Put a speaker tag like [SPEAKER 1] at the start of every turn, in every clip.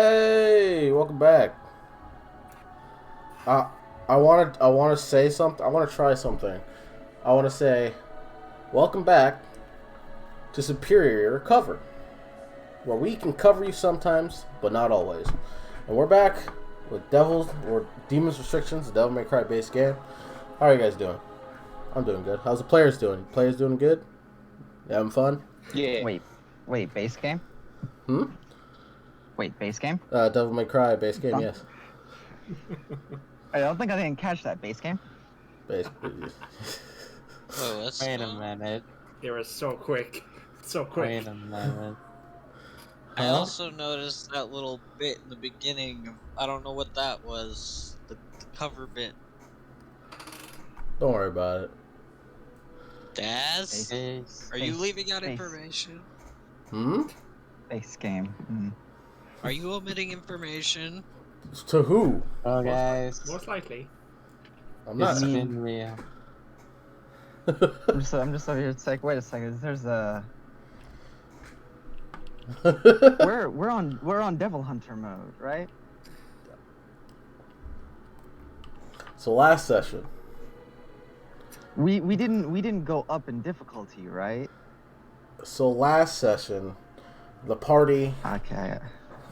[SPEAKER 1] Hey, welcome back. I want to say something. I want to try something. I want to say, welcome back to Superior Cover, where we can cover you sometimes, but not always. And we're back with Demons Restrictions, the Devil May Cry base game. How are you guys doing? I'm doing good. How's the players doing? Players doing good? You having fun?
[SPEAKER 2] Yeah. Wait, base game? Wait, base game?
[SPEAKER 1] Devil May Cry base game, yes.
[SPEAKER 2] I don't think I didn't catch that base game.
[SPEAKER 1] Base.
[SPEAKER 3] Oh, that's
[SPEAKER 4] Wait a minute.
[SPEAKER 5] They were so quick. So quick.
[SPEAKER 4] Wait a minute.
[SPEAKER 3] I also noticed that little bit in the beginning. I don't know what that was. The cover bit.
[SPEAKER 1] Don't worry about it.
[SPEAKER 3] Daz? Are you leaving out information?
[SPEAKER 2] Base game.
[SPEAKER 3] Are you omitting information?
[SPEAKER 1] To who?
[SPEAKER 4] Oh, guys.
[SPEAKER 5] Most likely.
[SPEAKER 1] I'm not.
[SPEAKER 4] It's been real.
[SPEAKER 2] I'm just over here. It's like, wait a second. There's a. we're on Devil Hunter mode, right?
[SPEAKER 1] So last session,
[SPEAKER 2] We didn't go up in difficulty, right?
[SPEAKER 1] So last session, the party.
[SPEAKER 2] Okay.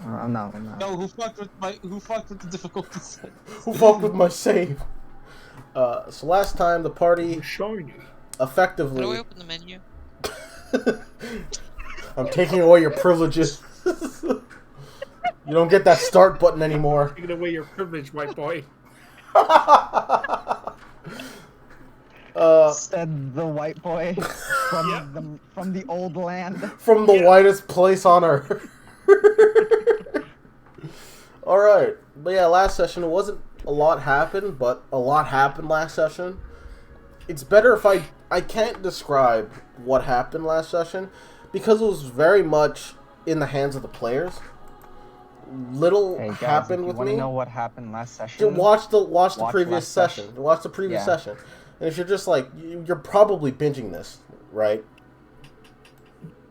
[SPEAKER 2] I'm not.
[SPEAKER 4] No, who fucked with the difficulties?
[SPEAKER 1] Who fucked with my save? So last time the party
[SPEAKER 5] Shiny.
[SPEAKER 1] effectively.
[SPEAKER 3] How do I open the menu?
[SPEAKER 1] I'm taking away your privileges. You don't get that start button anymore.
[SPEAKER 5] Taking away your privilege, white boy.
[SPEAKER 2] Said the white boy from the old land.
[SPEAKER 1] From the whitest place on earth. Alright. But yeah, last session, it wasn't a lot happened, but a lot happened last session. It's better if I can't describe what happened last session, because it was very much in the hands of the players. Little
[SPEAKER 2] Hey guys,
[SPEAKER 1] happened
[SPEAKER 2] if you
[SPEAKER 1] with
[SPEAKER 2] want
[SPEAKER 1] me.
[SPEAKER 2] to know what happened last session?
[SPEAKER 1] Watch the previous
[SPEAKER 2] last
[SPEAKER 1] session. Watch the previous
[SPEAKER 2] Yeah.
[SPEAKER 1] session. And if you're just like, you're probably binging this, right?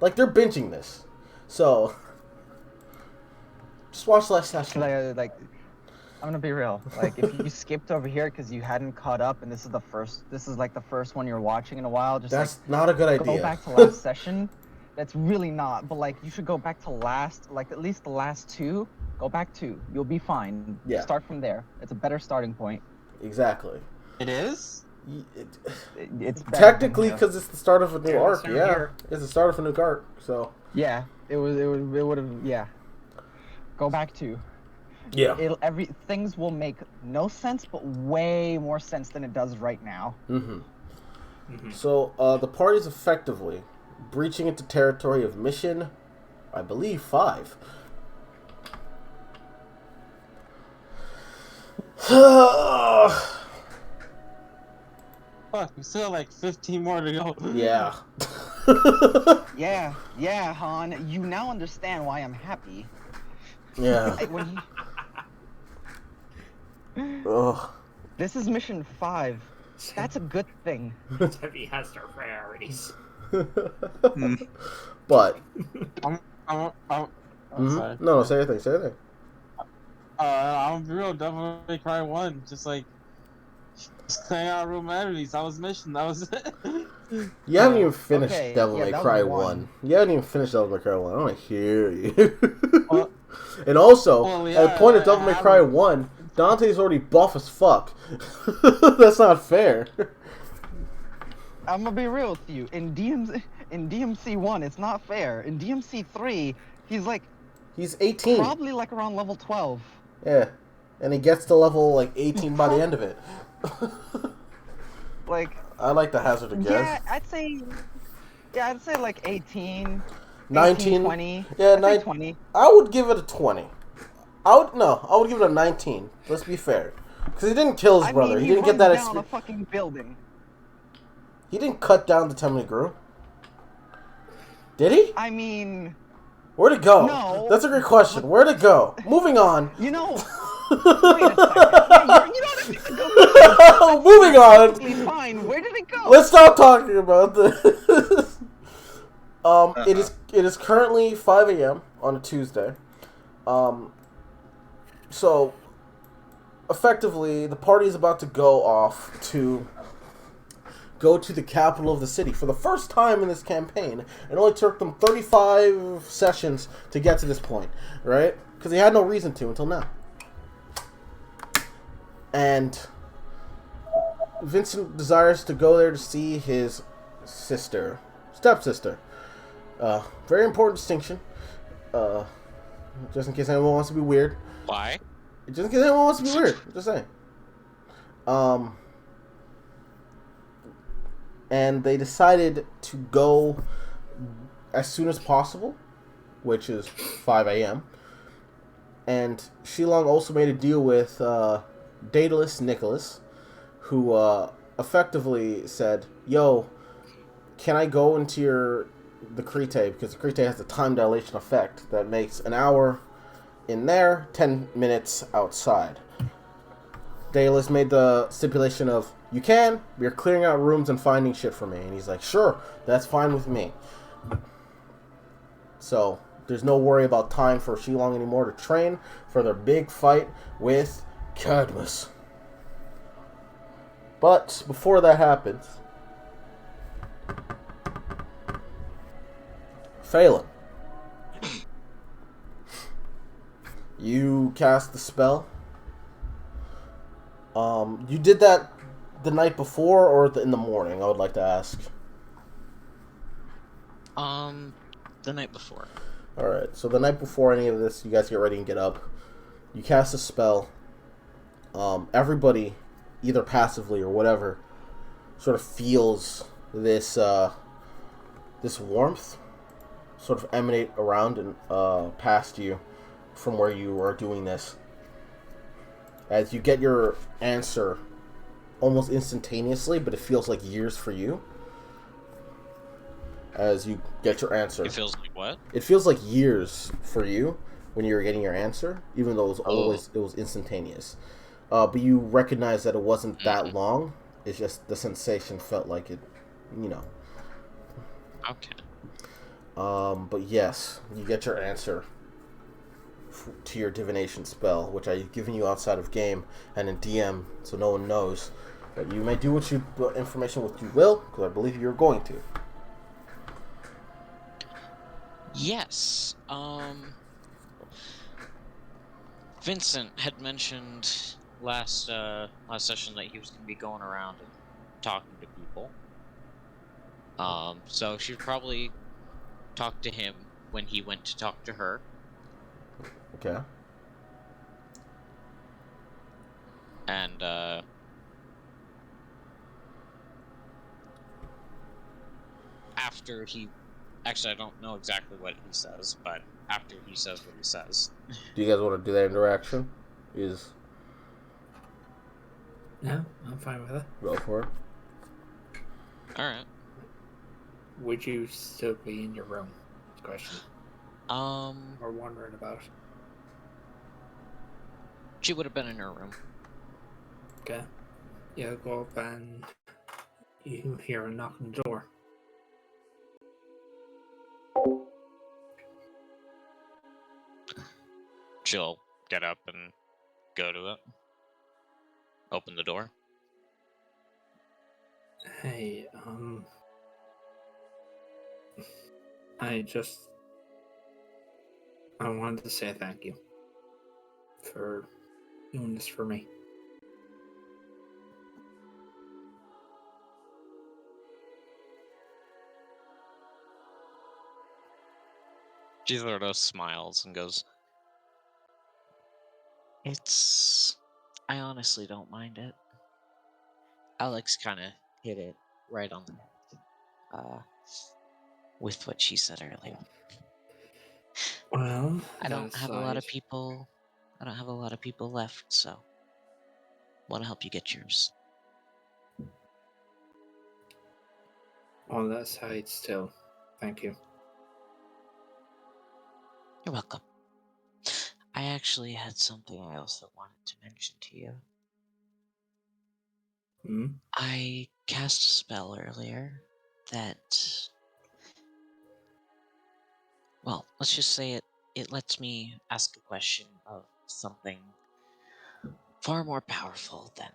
[SPEAKER 1] Like, they're binging this. So, just watch last session.
[SPEAKER 2] Like, I'm gonna be real. Like, if you skipped over here because you hadn't caught up, and this is like the first one you're watching in a while, just
[SPEAKER 1] That's not a good idea.
[SPEAKER 2] go back to last session. That's really not. But like, you should go back to at least the last two. Go back two. You'll be fine.
[SPEAKER 1] Yeah.
[SPEAKER 2] Start from there. It's a better starting point.
[SPEAKER 1] Exactly.
[SPEAKER 4] It is?
[SPEAKER 2] It's better
[SPEAKER 1] Technically,
[SPEAKER 2] than
[SPEAKER 1] because it's the start of a new
[SPEAKER 5] Yeah,
[SPEAKER 1] arc.
[SPEAKER 5] same
[SPEAKER 1] Yeah,
[SPEAKER 5] here.
[SPEAKER 1] it's the start of a new arc. So
[SPEAKER 2] yeah, it would have. Yeah. Go back two.
[SPEAKER 1] yeah.
[SPEAKER 2] Things will make no sense, but way more sense than it does right now.
[SPEAKER 1] So the party's effectively breaching into territory of mission, I believe 5.
[SPEAKER 4] Fuck, we still have like 15 more to go.
[SPEAKER 1] Yeah.
[SPEAKER 2] Yeah, Han. You now understand why I'm happy.
[SPEAKER 1] Yeah.
[SPEAKER 2] When
[SPEAKER 1] Ugh.
[SPEAKER 2] this is mission 5. That's a good thing.
[SPEAKER 5] Heavy has their priorities.
[SPEAKER 1] But
[SPEAKER 4] I'm sorry.
[SPEAKER 1] no, say anything. Say anything.
[SPEAKER 4] I'm real Devil May Cry 1. Just like, hang out room enemies. That was mission. That was it.
[SPEAKER 1] You haven't even finished
[SPEAKER 2] Okay,
[SPEAKER 1] Devil
[SPEAKER 2] yeah,
[SPEAKER 1] May
[SPEAKER 2] that
[SPEAKER 1] Cry
[SPEAKER 2] was
[SPEAKER 1] 1.
[SPEAKER 2] one.
[SPEAKER 1] You haven't even finished Devil May Cry 1. I don't want to hear you.
[SPEAKER 4] Well-
[SPEAKER 1] And also,
[SPEAKER 4] Well,
[SPEAKER 1] at
[SPEAKER 4] yeah,
[SPEAKER 1] the point of
[SPEAKER 4] I
[SPEAKER 1] Devil May
[SPEAKER 4] haven't-
[SPEAKER 1] Cry 1, Dante's already buff as fuck. That's not fair.
[SPEAKER 2] I'm gonna be real with you. In DMC 1, it's not fair. In DMC 3,
[SPEAKER 1] He's 18.
[SPEAKER 2] probably like around level 12.
[SPEAKER 1] Yeah. And he gets to level like 18 by the end of it.
[SPEAKER 2] Like,
[SPEAKER 1] I like to hazard a guess.
[SPEAKER 2] yeah, I'd say like 18,
[SPEAKER 1] 19,
[SPEAKER 2] 18, 20.
[SPEAKER 1] Yeah,
[SPEAKER 2] I'd say
[SPEAKER 1] 9.
[SPEAKER 2] 20.
[SPEAKER 1] I would give it a 20. I would give it a 19. Let's be fair. Because he didn't kill his brother.
[SPEAKER 2] I mean,
[SPEAKER 1] He didn't get that
[SPEAKER 2] runs down a
[SPEAKER 1] experience.
[SPEAKER 2] fucking building.
[SPEAKER 1] He didn't cut down the Temple Gru. Did he?
[SPEAKER 2] I mean,
[SPEAKER 1] Where'd it go?
[SPEAKER 2] No.
[SPEAKER 1] That's a great question. Where'd it go? Moving on.
[SPEAKER 2] you know. Wait a second. Yeah, you don't have to go.
[SPEAKER 1] Moving on.
[SPEAKER 2] Perfectly fine. Where did it go?
[SPEAKER 1] Let's stop talking about this. It is currently 5 a.m. on a Tuesday. So, effectively, the party is about to go off to go to the capital of the city for the first time in this campaign. It only took them 35 sessions to get to this point, right? Because they had no reason to until now. And Vincent desires to go there to see his stepsister. Very important distinction. Just in case anyone wants to be weird.
[SPEAKER 3] Why?
[SPEAKER 1] Just in case anyone wants to be weird. Just saying. And they decided to go as soon as possible, which is 5 a.m. And Shilong also made a deal with Daedalus Nicholas, who effectively said, "Yo, can I go into the Crete, because the Crete has a time dilation effect that makes an hour in there, 10 minutes outside." Daedalus made the stipulation of, "You can, but you're clearing out rooms and finding shit for me." And he's like, "Sure, that's fine with me." So there's no worry about time for Shilong anymore to train for their big fight with Cadmus. But before that happens, Phelan, you cast the spell. You did that the night before or in the morning, I would like to ask.
[SPEAKER 3] The night before.
[SPEAKER 1] Alright, so the night before any of this, you guys get ready and get up. You cast a spell. Everybody, either passively or whatever, sort of feels this this warmth sort of emanate around and past you from where you are doing this. As you get your answer almost instantaneously, but it feels like years for you. As you get your answer.
[SPEAKER 3] It feels like what?
[SPEAKER 1] It feels like years for you when you're getting your answer, even though it was instantaneous. But you recognize that it wasn't that long. It's just the sensation felt like it, you know.
[SPEAKER 3] Okay.
[SPEAKER 1] But yes, you get your answer to your divination spell, which I've given you outside of game and in DM, so no one knows. But you may do what information what you will, because I believe you're going to.
[SPEAKER 3] Yes. Vincent had mentioned last session that he was going to be going around and talking to people. So she'd probably talk to him when he went to talk to her.
[SPEAKER 1] Okay.
[SPEAKER 3] And after he, actually I don't know exactly what he says, but after he says what he says.
[SPEAKER 1] Do you guys want to do that interaction?
[SPEAKER 5] Yeah, I'm fine with it.
[SPEAKER 1] Go for it.
[SPEAKER 3] Alright.
[SPEAKER 5] Would you still be in your room? Question. Or wondering about.
[SPEAKER 3] She would have been in her room.
[SPEAKER 5] Okay. Yeah, go up and you hear a knock on the door.
[SPEAKER 3] She'll get up and go to it. Open the door.
[SPEAKER 5] Hey, I wanted to say thank you for doing this for me.
[SPEAKER 3] She sort of smiles and goes, I honestly don't mind it. Alex kind of hit it right on the head with what she said earlier.
[SPEAKER 5] Well,
[SPEAKER 3] I don't have a lot of people left, so want to help you get yours.
[SPEAKER 5] On that side still. Thank you.
[SPEAKER 3] You're welcome. I actually had something I also wanted to mention to you. I cast a spell earlier that, well, let's just say it lets me ask a question of something far more powerful than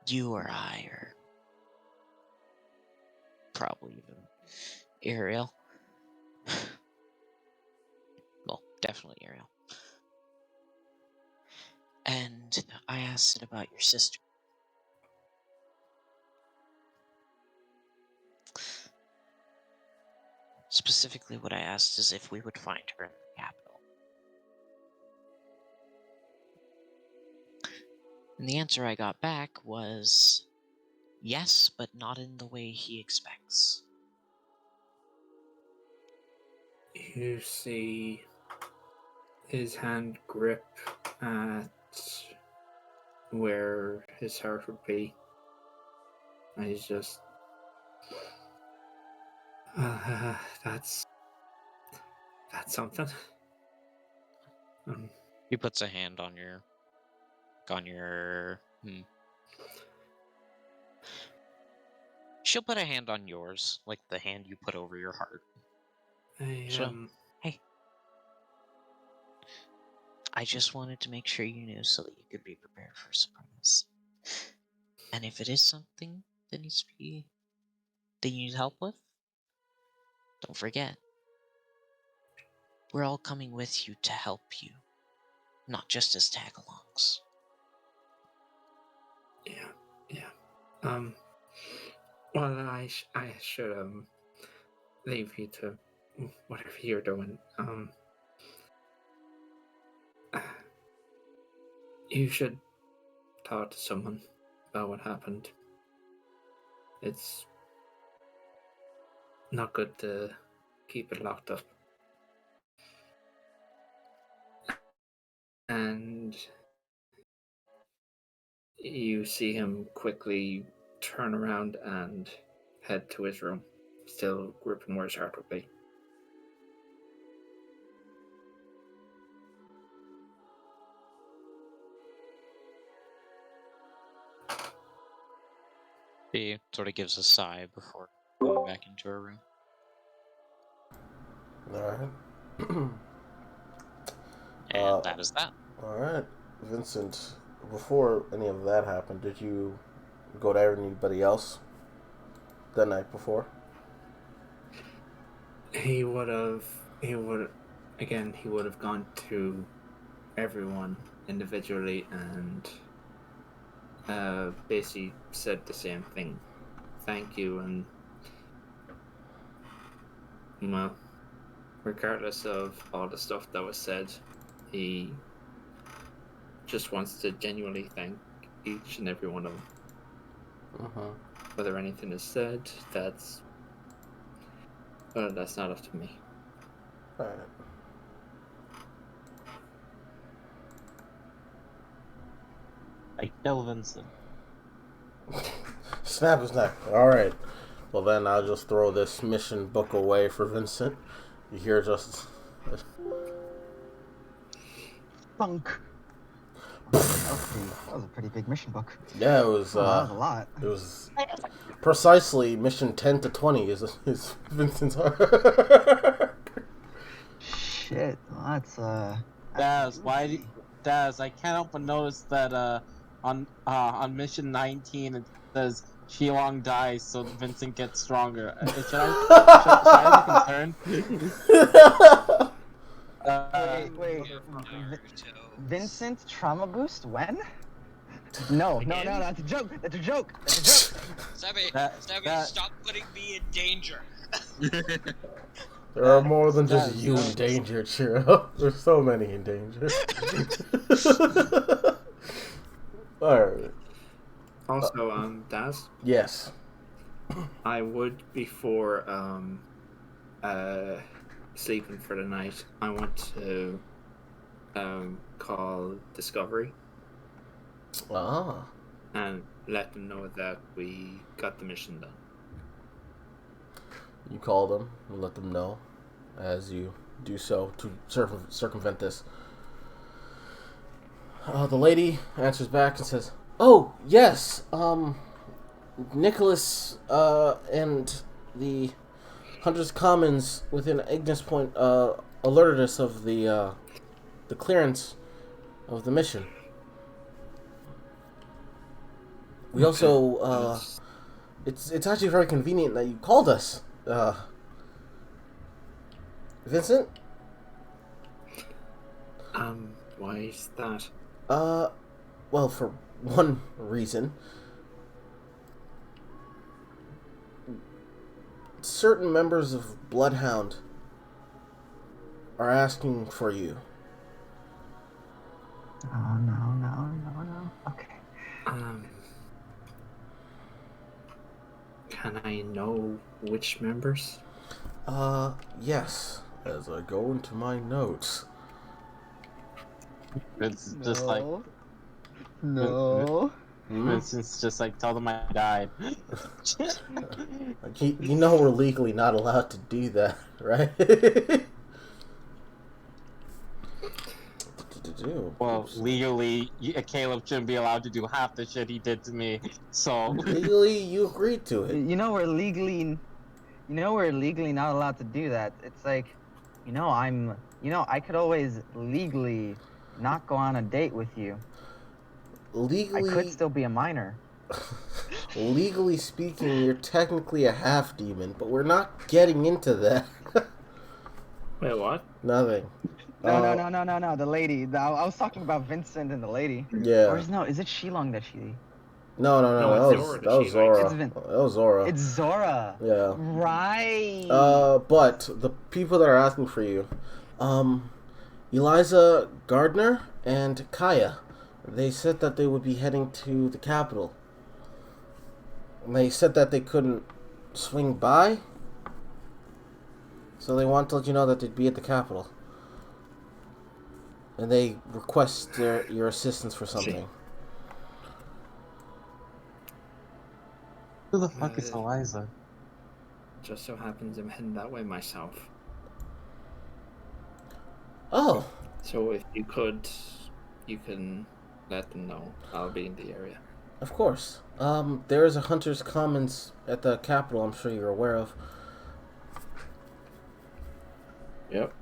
[SPEAKER 3] you or I, or probably even Ariel. Well, definitely Ariel. And I asked it about your sister. Specifically, what I asked is if we would find her in the capital. And the answer I got back was yes, but not in the way he expects.
[SPEAKER 5] You see his hand grip at where his heart would be. And he's just... that's something.
[SPEAKER 3] He puts a hand on your... She'll put a hand on yours, like the hand you put over your heart. Hey. I just wanted to make sure you knew so that you could be prepared for a surprise. And if it is something that needs to be... that you need help with, don't forget. We're all coming with you to help you. Not just as tag-alongs.
[SPEAKER 5] Yeah. Well, I should leave you to whatever you're doing. You should talk to someone about what happened. It's not good to keep it locked up. And you see him quickly turn around and head to his room, still gripping where his heart would be.
[SPEAKER 3] He sort of gives a sigh before going back into her room.
[SPEAKER 1] Alright.
[SPEAKER 3] And that is that.
[SPEAKER 1] Alright. Vincent, before any of that happened, did you go to anybody else the night before?
[SPEAKER 5] He would have gone to everyone individually and basically said the same thing. Thank you, and well, regardless of all the stuff that was said, he just wants to genuinely thank each and every one of them. Whether anything is said, that's not up to me.
[SPEAKER 1] Alright.
[SPEAKER 4] I kill Vincent.
[SPEAKER 1] Snap his neck. Alright. Well then I'll just throw this mission book away for Vincent. You hear just...
[SPEAKER 2] Funk. That was a pretty big mission book.
[SPEAKER 1] Yeah, it was...
[SPEAKER 2] that was a lot.
[SPEAKER 1] It was precisely mission 10 to 20 is Vincent's heart.
[SPEAKER 2] Shit. Well, that's
[SPEAKER 4] Daz, Daz, I can't help but notice that on mission 19 it says Shilong dies, so Vincent gets stronger. Should I be concerned?
[SPEAKER 2] Wait. Vincent trauma boost when? No, that's a joke.
[SPEAKER 3] Stubby, stop putting me in danger.
[SPEAKER 1] There are more than just you in danger, Chiro. There's so many in danger. Alright.
[SPEAKER 5] Also, Daz?
[SPEAKER 1] Yes.
[SPEAKER 5] I would, before sleeping for the night, I want to call Discovery.
[SPEAKER 1] Ah.
[SPEAKER 5] And let them know that we got the mission done.
[SPEAKER 1] You call them and let them know as you do so to circumvent this. The lady answers back and says, "Oh, yes, Nicholas, and the Hunters Commons within Ignis Point, alerted us of the clearance of the mission. We also, it's actually very convenient that you called us. Vincent?
[SPEAKER 5] Why is that?
[SPEAKER 1] Well, for one reason, certain members of Bloodhound are asking for you.
[SPEAKER 2] Oh, no. Okay.
[SPEAKER 5] Can I know which members?
[SPEAKER 1] Yes. As I go into my notes.
[SPEAKER 4] It's just like
[SPEAKER 2] No.
[SPEAKER 4] Vincent's just like, tell them I died.
[SPEAKER 1] You know we're legally not allowed to do that, right?
[SPEAKER 4] Well, legally, Caleb shouldn't be allowed to do half the shit he did to me. So
[SPEAKER 1] Legally, you agreed to it.
[SPEAKER 2] We're legally not allowed to do that. It's like, I could always legally not go on a date with you.
[SPEAKER 1] Legally,
[SPEAKER 2] I could still be a minor.
[SPEAKER 1] legally speaking, you're technically a half demon, but we're not getting into that.
[SPEAKER 5] Wait, what?
[SPEAKER 1] Nothing.
[SPEAKER 2] No. The lady. I was talking about Vincent and the lady.
[SPEAKER 1] Yeah.
[SPEAKER 2] Or is it Shilong that she?
[SPEAKER 1] No.
[SPEAKER 5] No, it's Zora
[SPEAKER 1] That was
[SPEAKER 5] that she
[SPEAKER 1] Zora.
[SPEAKER 5] likes.
[SPEAKER 1] That was Zora.
[SPEAKER 2] It's Zora.
[SPEAKER 1] Yeah.
[SPEAKER 2] Right.
[SPEAKER 1] But the people that are asking for you, Eliza Gardner and Kaya, they said that they would be heading to the capital. And they said that they couldn't swing by, so they want to let you know that they'd be at the capital. And they request your assistance for something.
[SPEAKER 4] Who the fuck is Eliza?
[SPEAKER 5] Just so happens I'm heading that way myself.
[SPEAKER 1] Oh.
[SPEAKER 5] So if you could, you can let them know I'll be in the area.
[SPEAKER 1] Of course. There is a Hunters Commons at the capital, I'm sure you're aware of.
[SPEAKER 5] Yep,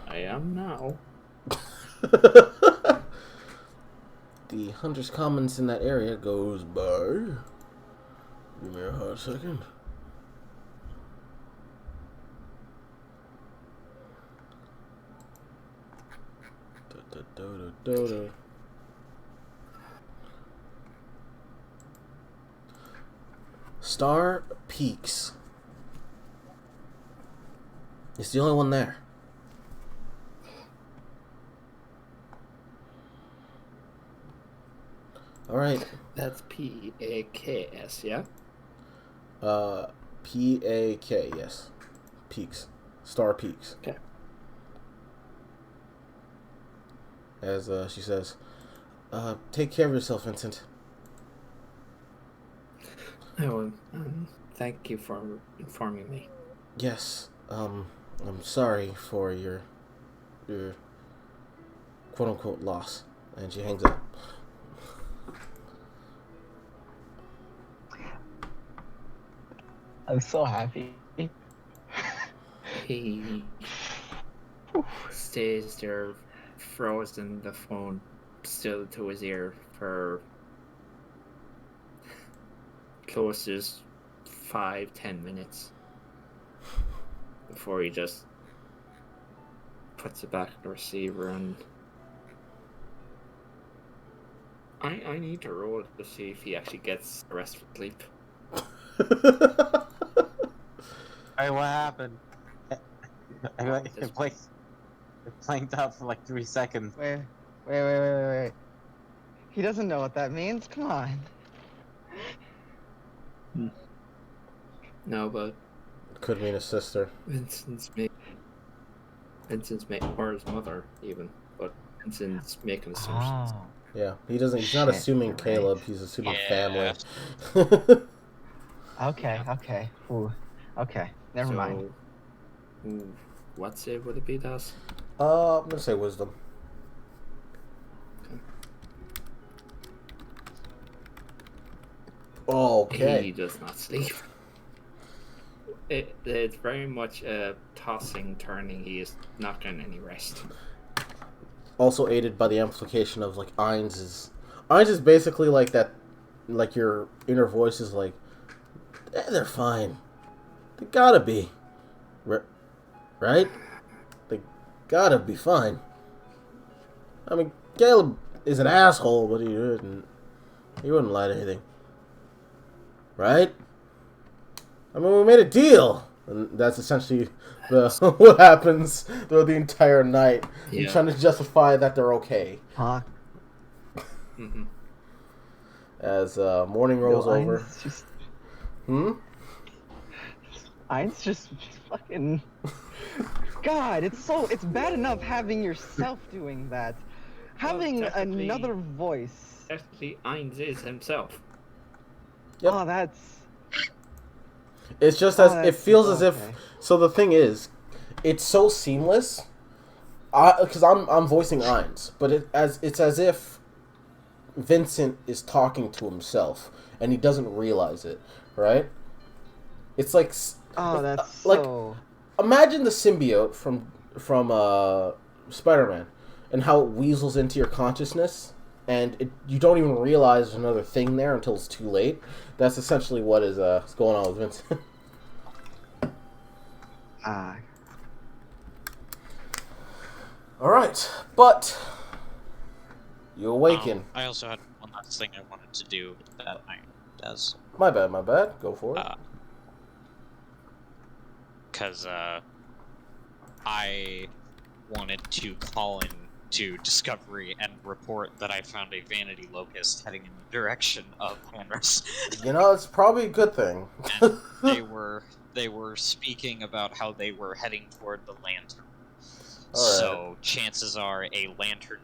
[SPEAKER 5] I am now.
[SPEAKER 1] The Hunters Commons in that area goes by... Give me a hot second. Star Peaks. It's the only one there. Alright.
[SPEAKER 5] That's P-A-K-S, yeah?
[SPEAKER 1] P-A-K, yes. Peaks. Star Peaks.
[SPEAKER 5] Okay.
[SPEAKER 1] As she says, take care of yourself, Vincent.
[SPEAKER 5] Oh, thank you for informing me.
[SPEAKER 1] Yes, I'm sorry for your quote-unquote loss. And she hangs up.
[SPEAKER 2] I'm so happy.
[SPEAKER 5] He stays there, frozen, the phone still to his ear for close to 5-10 minutes before he just puts it back in the receiver. And I need to roll to see if he actually gets the rest of sleep.
[SPEAKER 4] Hey, what happened? It blanked out for like 3 seconds.
[SPEAKER 2] Wait. He doesn't know what that means. Come on.
[SPEAKER 5] No, but
[SPEAKER 1] Could mean a sister.
[SPEAKER 5] Vincent's mate, or his mother even, but Vincent's making assumptions.
[SPEAKER 2] Oh.
[SPEAKER 1] Yeah, he's not assuming
[SPEAKER 2] you're
[SPEAKER 1] Caleb,
[SPEAKER 2] right.
[SPEAKER 1] he's assuming
[SPEAKER 3] Yeah.
[SPEAKER 1] family.
[SPEAKER 2] Okay. Ooh. Okay. Never mind.
[SPEAKER 5] What save would it be, Das?
[SPEAKER 1] I'm gonna say wisdom. Okay.
[SPEAKER 5] He does not sleep. It's very much a tossing, turning. He is not getting any rest.
[SPEAKER 1] Also aided by the amplification of like Ainz is basically like that like your inner voice is like, they're fine. They gotta be. Right? They gotta be fine. I mean, Caleb is an asshole, but he wouldn't lie to anything. Right? I mean, we made a deal. And that's essentially what happens throughout the entire night.
[SPEAKER 5] Yeah.
[SPEAKER 1] You're trying to justify that they're okay.
[SPEAKER 2] Huh?
[SPEAKER 5] Mm-hmm.
[SPEAKER 1] As morning rolls over.
[SPEAKER 2] Ein's just fucking... God, it's bad enough having yourself doing that. Having
[SPEAKER 5] technically-
[SPEAKER 2] another voice.
[SPEAKER 5] Technically, Ainz is himself.
[SPEAKER 1] Yep.
[SPEAKER 2] Oh, that's...
[SPEAKER 1] It's just
[SPEAKER 2] Oh,
[SPEAKER 1] as it
[SPEAKER 2] that's-
[SPEAKER 1] feels as
[SPEAKER 2] okay.
[SPEAKER 1] if. So the thing is, it's so seamless. Because I'm voicing Ainz, but it's as if Vincent is talking to himself and he doesn't realize it, right? It's like
[SPEAKER 2] Oh, that's
[SPEAKER 1] like
[SPEAKER 2] so...
[SPEAKER 1] imagine the symbiote from Spider-Man and how it weasels into your consciousness, and you don't even realize there's another thing there until it's too late. That's essentially what is going on with Vincent.
[SPEAKER 2] Ah.
[SPEAKER 1] All right, but you awaken.
[SPEAKER 3] I also had one last thing I wanted to do that I does.
[SPEAKER 1] My bad. Go for it.
[SPEAKER 3] Because I wanted to call in to Discovery and report that I found a vanity locust heading in the direction of Panrus.
[SPEAKER 1] You know, it's probably a good thing.
[SPEAKER 3] And they were speaking about how they were heading toward the lantern.
[SPEAKER 1] Alright.
[SPEAKER 3] So chances are a lantern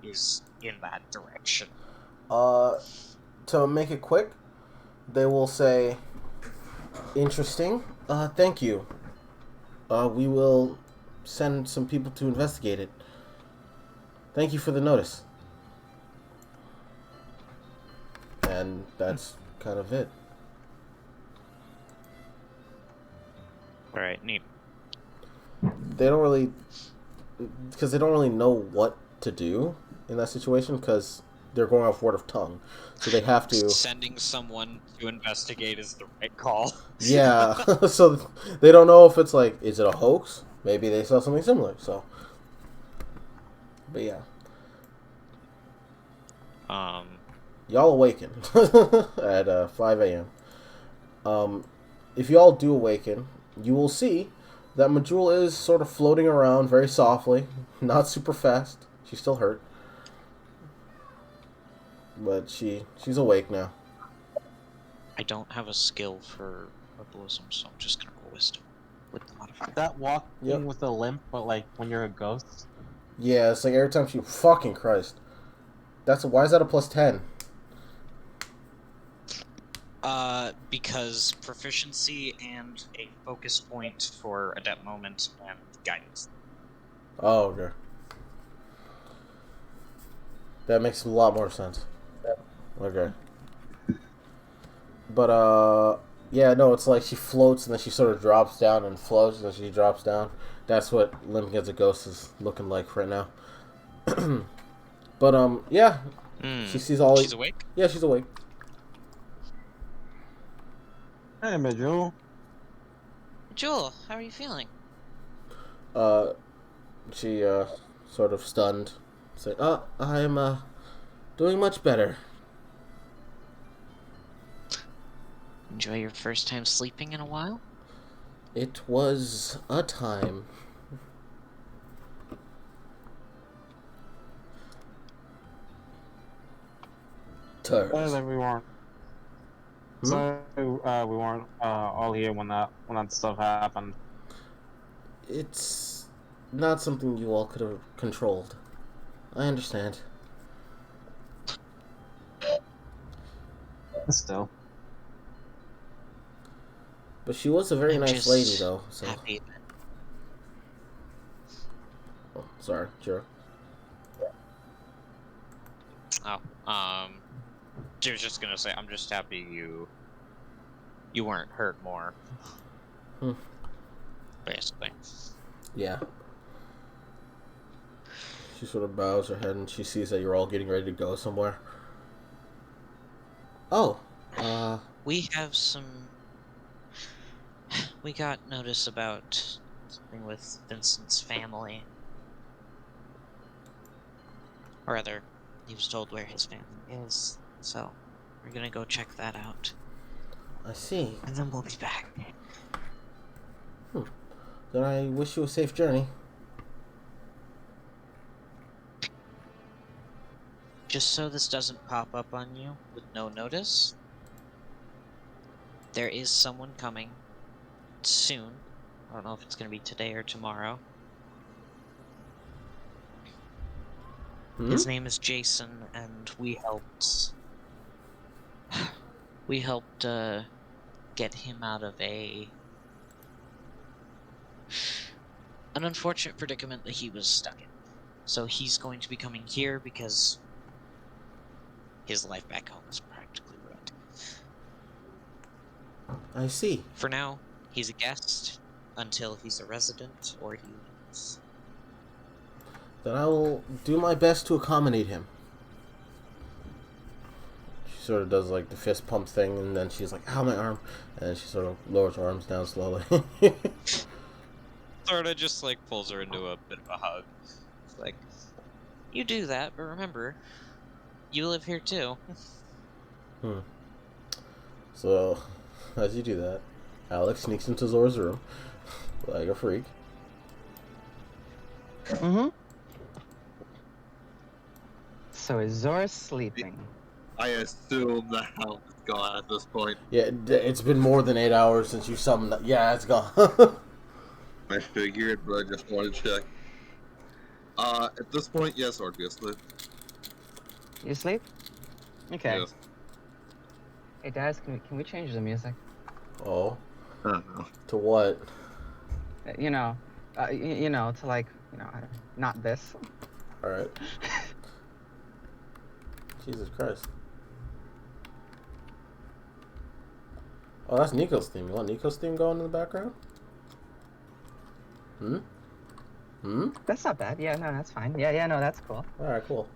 [SPEAKER 3] is in that direction.
[SPEAKER 1] To make it quick, they will say, "Interesting. Thank you. We will send some people to investigate it. Thank you for the notice." And that's kind of it.
[SPEAKER 3] Alright, neat.
[SPEAKER 1] They don't really know what to do in that situation because they're going off word of tongue, so they have to.
[SPEAKER 3] Sending someone to investigate is the right call.
[SPEAKER 1] Yeah, so they don't know if it's like, is it a hoax? Maybe they saw something similar. So, but yeah, y'all awaken at 5 a.m. If y'all do awaken, you will see that Majula is sort of floating around very softly, not super fast. She's still hurt, but she's awake now.
[SPEAKER 3] I don't have a skill for herbalism, so I'm just gonna roll wisdom with the modifier.
[SPEAKER 4] That walking
[SPEAKER 1] Yep.
[SPEAKER 4] with a limp, but like when you're a ghost.
[SPEAKER 1] Yeah, it's like every time she fucking Christ. Why is that a +10?
[SPEAKER 3] Because proficiency and a focus point for adept moment and guidance.
[SPEAKER 1] Oh, okay. That makes a lot more sense. Okay. But, yeah, no, it's like she floats and then she sort of drops down and floats and then she drops down. That's what Limping as a Ghost is looking like right now. But, yeah. She sees all...
[SPEAKER 3] She's awake?
[SPEAKER 1] Yeah, she's awake.
[SPEAKER 4] Hey, Majul.
[SPEAKER 3] Jewel, how are you feeling?
[SPEAKER 1] She, sort of stunned. Say, I'm, doing much better.
[SPEAKER 3] Enjoy your first time sleeping in a while?
[SPEAKER 1] It was a time. Turns.
[SPEAKER 4] We weren't. So we weren't all here when that stuff happened.
[SPEAKER 1] It's not something you all could have controlled. I understand.
[SPEAKER 4] Still.
[SPEAKER 1] But she was a very
[SPEAKER 3] I'm
[SPEAKER 1] nice
[SPEAKER 3] just
[SPEAKER 1] lady, though. So.
[SPEAKER 3] happy that
[SPEAKER 1] Oh, sorry, Jiro.
[SPEAKER 3] She was just gonna say, I'm just happy you weren't hurt more. Basically.
[SPEAKER 1] Yeah. She sort of bows her head and she sees that you're all getting ready to go somewhere. Oh,
[SPEAKER 3] We have some. We got notice about something with Vincent's family. Or rather, he was told where his family is. So, we're gonna go check that out.
[SPEAKER 1] I see.
[SPEAKER 3] And then we'll be back.
[SPEAKER 1] Then I wish you a safe journey.
[SPEAKER 3] Just so this doesn't pop up on you with no notice, there is someone coming soon. I don't know if it's going to be today or tomorrow. His name is Jason, and we helped get him out of an unfortunate predicament that he was stuck in. So he's going to be coming here because his life back home is practically ruined.
[SPEAKER 1] I see.
[SPEAKER 3] For now, he's a guest until he's a resident or he leaves.
[SPEAKER 1] Then I will do my best to accommodate him. She sort of does like the fist pump thing, and then she's like, ow, my arm. And then she sort of lowers her arms down slowly.
[SPEAKER 6] Sorta just like pulls her into a bit of a hug.
[SPEAKER 3] It's like, you do that, but remember, you live here too.
[SPEAKER 1] So, as you do that, Alex sneaks into Zora's room like a freak.
[SPEAKER 2] Mm-hmm. So is Zora sleeping?
[SPEAKER 7] I assume the house is gone at this point.
[SPEAKER 1] Yeah, it's been more than 8 hours since you summoned that. Yeah, it's gone.
[SPEAKER 7] I figured, but I just wanted to check. At this point, yes, obviously.
[SPEAKER 2] You asleep? Okay.
[SPEAKER 7] Yes.
[SPEAKER 2] Hey, Daz, can we change the music?
[SPEAKER 1] Oh.
[SPEAKER 7] I don't know.
[SPEAKER 1] To what?
[SPEAKER 2] You know, to like, I don't, not this.
[SPEAKER 1] Alright. Jesus Christ. Oh, that's Nico's theme. You want Nico's theme going in the background?
[SPEAKER 2] That's not bad. Yeah, no, that's fine. Yeah, no, that's cool.
[SPEAKER 1] Alright, cool.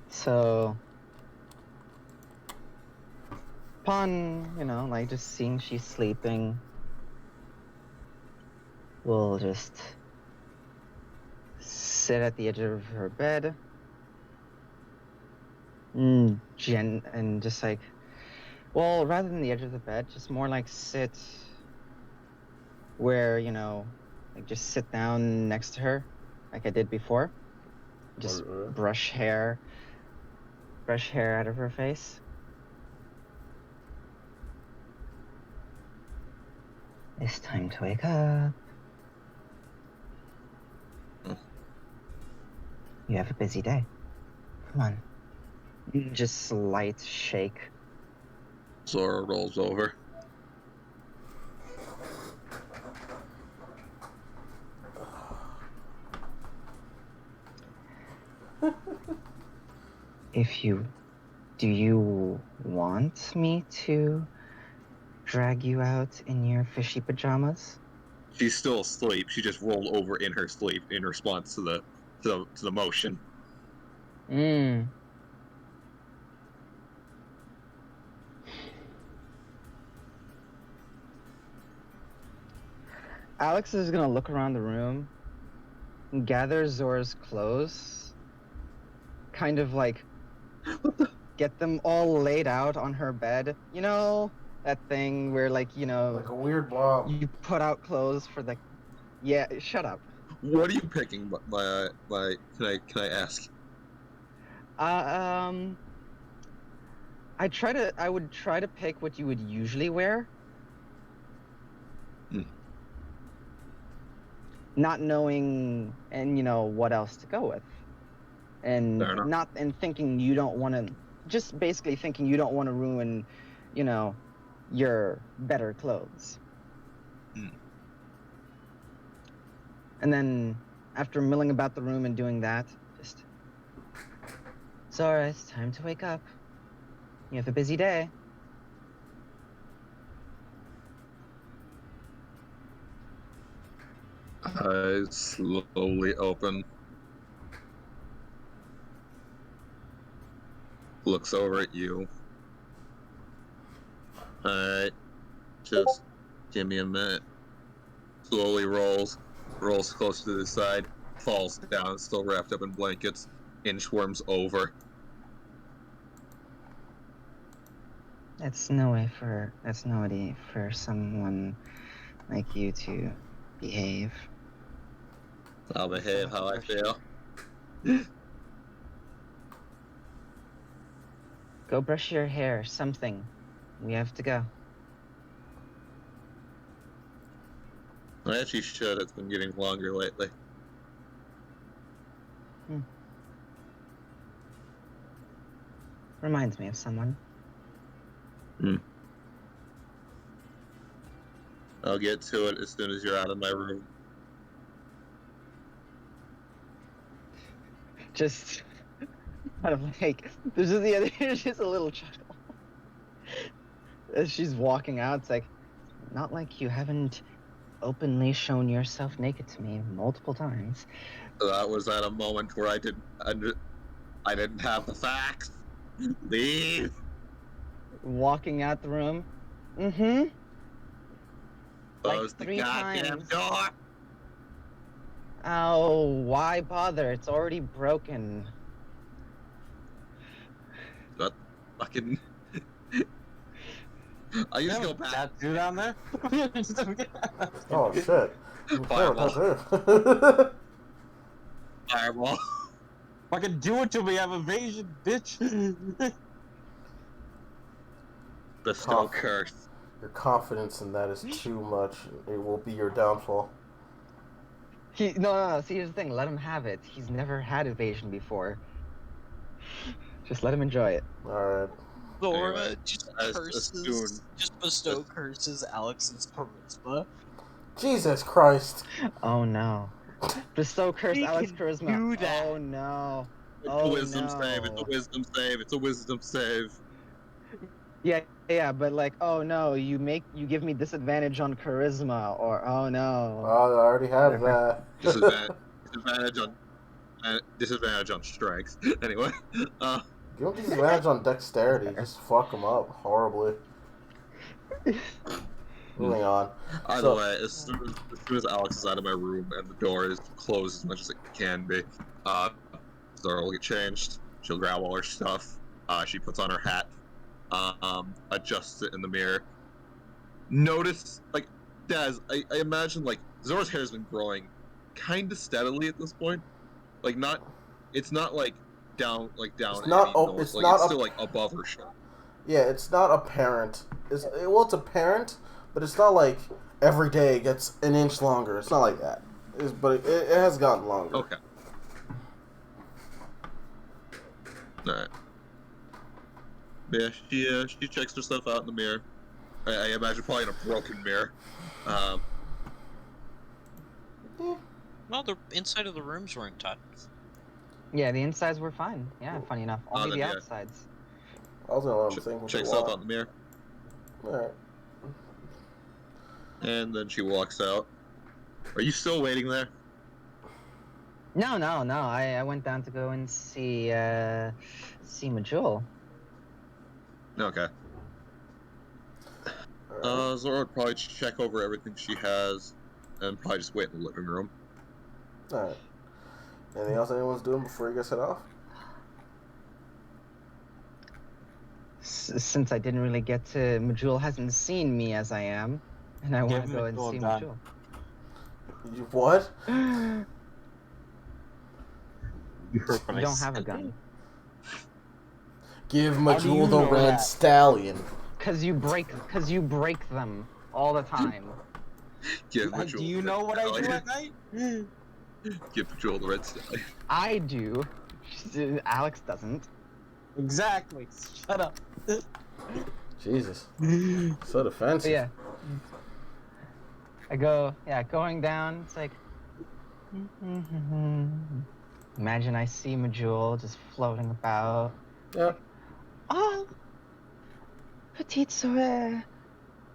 [SPEAKER 2] So, upon, like just seeing she's sleeping, we'll just sit at the edge of her bed and just like, well, rather than the edge of the bed, just more like sit where, like just sit down next to her like I did before. Just brush hair out of her face. It's time to wake up. You have a busy day. Come on. Just slight shake.
[SPEAKER 7] Zora rolls over.
[SPEAKER 2] Do you want me to drag you out in your fishy pajamas?
[SPEAKER 7] She's still asleep. She just rolled over in her sleep in response to the motion.
[SPEAKER 2] Alex is gonna look around the room, gather Zora's clothes, kind of like get them all laid out on her bed. You know, that thing where like,
[SPEAKER 1] like a weird blob.
[SPEAKER 2] you put out clothes for the... Yeah, shut up.
[SPEAKER 7] What are you picking? Can I ask?
[SPEAKER 2] I would try to pick what you would usually wear. Not knowing what else to go with. And thinking you don't want to, just basically thinking you don't want to ruin, your better clothes. And then after milling about the room and doing that, just, Zora, it's time to wake up. You have a busy day.
[SPEAKER 7] Eyes slowly open. looks over at you. Alright, just give me a minute. Slowly rolls close to the side, falls down, still wrapped up in blankets, inchworms over.
[SPEAKER 2] It's no way for someone like you to behave.
[SPEAKER 7] I'll behave how I feel.
[SPEAKER 2] Go brush your hair, something. We have to go.
[SPEAKER 7] I actually should. It's been getting longer lately.
[SPEAKER 2] Reminds me of someone.
[SPEAKER 7] I'll get to it as soon as you're out of my room.
[SPEAKER 2] Just kind of like there's just a little chuckle as she's walking out. It's like, not like you haven't openly shown yourself naked to me multiple times.
[SPEAKER 7] That was at a moment where I didn't have the facts. Leave.
[SPEAKER 2] Walking out the room.
[SPEAKER 7] Close the
[SPEAKER 2] 3
[SPEAKER 7] goddamn
[SPEAKER 2] times.
[SPEAKER 7] door.
[SPEAKER 2] Oh, why bother? It's already broken.
[SPEAKER 7] What fucking? I used to go back.
[SPEAKER 4] That dude down there?
[SPEAKER 1] Oh shit.
[SPEAKER 7] Fireball. Fireball.
[SPEAKER 4] Fucking do it to me, I have evasion, bitch!
[SPEAKER 7] Bestow curse.
[SPEAKER 1] Your confidence in that is too much. It will be your downfall.
[SPEAKER 2] No. See, here's the thing. Let him have it. He's never had evasion before. Just let him enjoy it.
[SPEAKER 1] Alright.
[SPEAKER 3] Laura
[SPEAKER 7] Anyway,
[SPEAKER 3] just
[SPEAKER 7] as soon-
[SPEAKER 3] just bestow curses Alex's charisma.
[SPEAKER 1] Jesus Christ.
[SPEAKER 2] Oh no. Bestow curse
[SPEAKER 3] We
[SPEAKER 2] Alex
[SPEAKER 3] can
[SPEAKER 2] charisma.
[SPEAKER 3] do that.
[SPEAKER 2] Oh no.
[SPEAKER 7] It's
[SPEAKER 2] Oh,
[SPEAKER 7] a wisdom
[SPEAKER 2] no.
[SPEAKER 7] save. It's a wisdom save. It's a wisdom save.
[SPEAKER 2] Yeah, but like, oh no, you give me disadvantage on charisma, or oh no.
[SPEAKER 1] Oh, I already have
[SPEAKER 2] Whatever.
[SPEAKER 1] that.
[SPEAKER 7] Disadvantage on strength. Anyway,
[SPEAKER 1] Give him disadvantage on dexterity. Just fuck him up horribly. Moving on.
[SPEAKER 7] either way, as soon as Alex is out of my room and the door is closed as much as it can be, Zora will get changed. She'll grab all her stuff. She puts on her hat. Adjusts it in the mirror. Notice, like, Daz, I imagine, like, Zora's hair has been growing kind of steadily at this point. Like, it's not, like, down.
[SPEAKER 1] It's not,
[SPEAKER 7] it's still, like, above her shoulder.
[SPEAKER 1] Yeah, it's not apparent. It's apparent, but it's not like every day it gets an inch longer. It's not like that. But it has gotten longer.
[SPEAKER 7] Okay. Alright. Yeah, she checks herself out in the mirror. I imagine probably in a broken mirror.
[SPEAKER 3] Well, the inside of the rooms weren't touched.
[SPEAKER 2] Yeah, the insides were fine. Yeah, funny enough. Only
[SPEAKER 7] then,
[SPEAKER 2] the
[SPEAKER 7] yeah.
[SPEAKER 2] outsides.
[SPEAKER 1] I was gonna let him think.
[SPEAKER 7] Checks herself out in the mirror.
[SPEAKER 1] Alright.
[SPEAKER 7] And then she walks out. Are you still waiting there?
[SPEAKER 2] No. I went down to go and see Majul.
[SPEAKER 7] Okay.
[SPEAKER 1] Alright.
[SPEAKER 7] Zora would probably check over everything she has and probably just wait in the living room.
[SPEAKER 1] Alright. Anything else anyone's doing before you guys head off?
[SPEAKER 2] Since I didn't really get to, Majul hasn't seen me as I am, and I want to go and see Majul.
[SPEAKER 1] You what?
[SPEAKER 4] You heard
[SPEAKER 2] You don't have a gun.
[SPEAKER 1] Give
[SPEAKER 4] How do you
[SPEAKER 1] Majul the
[SPEAKER 4] know
[SPEAKER 1] red
[SPEAKER 4] that?
[SPEAKER 1] stallion.
[SPEAKER 2] Cause you break them all the time.
[SPEAKER 7] Give
[SPEAKER 4] Do
[SPEAKER 7] Majul
[SPEAKER 4] you
[SPEAKER 7] the
[SPEAKER 4] know
[SPEAKER 7] red
[SPEAKER 4] what I do
[SPEAKER 7] stallion.
[SPEAKER 4] at night?
[SPEAKER 7] Give Majul the red stallion.
[SPEAKER 2] I do. Alex doesn't.
[SPEAKER 4] Exactly. Shut up.
[SPEAKER 1] Jesus. So defensive.
[SPEAKER 2] So yeah. Going down, it's like imagine I see Majul just floating about.
[SPEAKER 1] Yep.
[SPEAKER 2] Oh, Petite Soeur,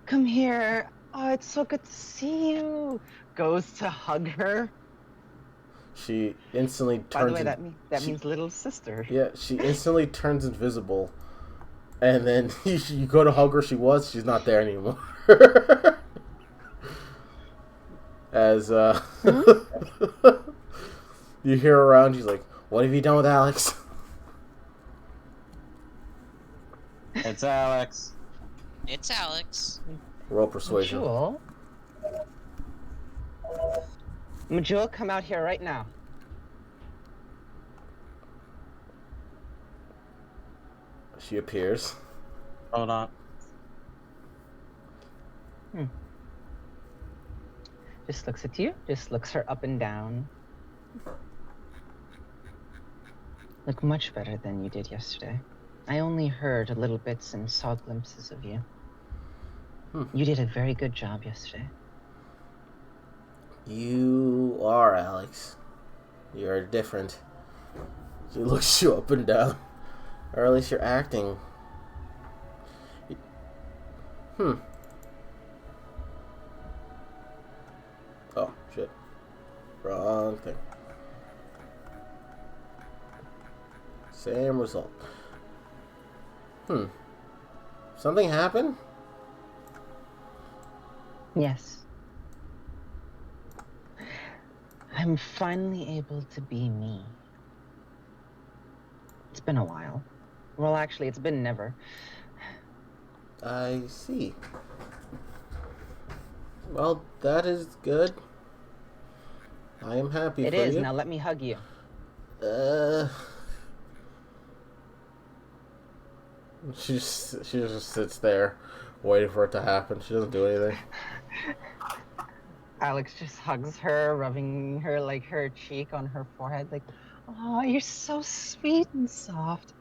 [SPEAKER 2] come here. Oh, it's so good to see you. Goes to hug her.
[SPEAKER 1] She instantly turns.
[SPEAKER 2] By the way, that means little sister.
[SPEAKER 1] Yeah, she instantly turns invisible, and then you go to hug her. She's not there anymore. As you hear her around, she's like, "What have you done with Alex?"
[SPEAKER 4] It's Alex.
[SPEAKER 3] It's Alex.
[SPEAKER 1] Roll persuasion.
[SPEAKER 2] Majula, come out here right now.
[SPEAKER 1] She appears.
[SPEAKER 4] Hold on.
[SPEAKER 2] Just looks at you. Just looks her up and down. Look much better than you did yesterday. I only heard little bits and saw glimpses of you. You did a very good job yesterday.
[SPEAKER 1] You are Alex. You're different. She looks you up and down. Or at least you're acting. Oh, shit. Wrong thing. Same result. Something happened?
[SPEAKER 2] Yes. I'm finally able to be me. It's been a while. Well, actually, it's been never.
[SPEAKER 1] I see. Well, that is good. I am happy
[SPEAKER 2] It
[SPEAKER 1] for
[SPEAKER 2] is.
[SPEAKER 1] you.
[SPEAKER 2] Now let me hug you.
[SPEAKER 1] She just sits there, waiting for it to happen. She doesn't do anything.
[SPEAKER 2] Alex just hugs her, rubbing her, like, her cheek on her forehead, like, oh, you're so sweet and soft.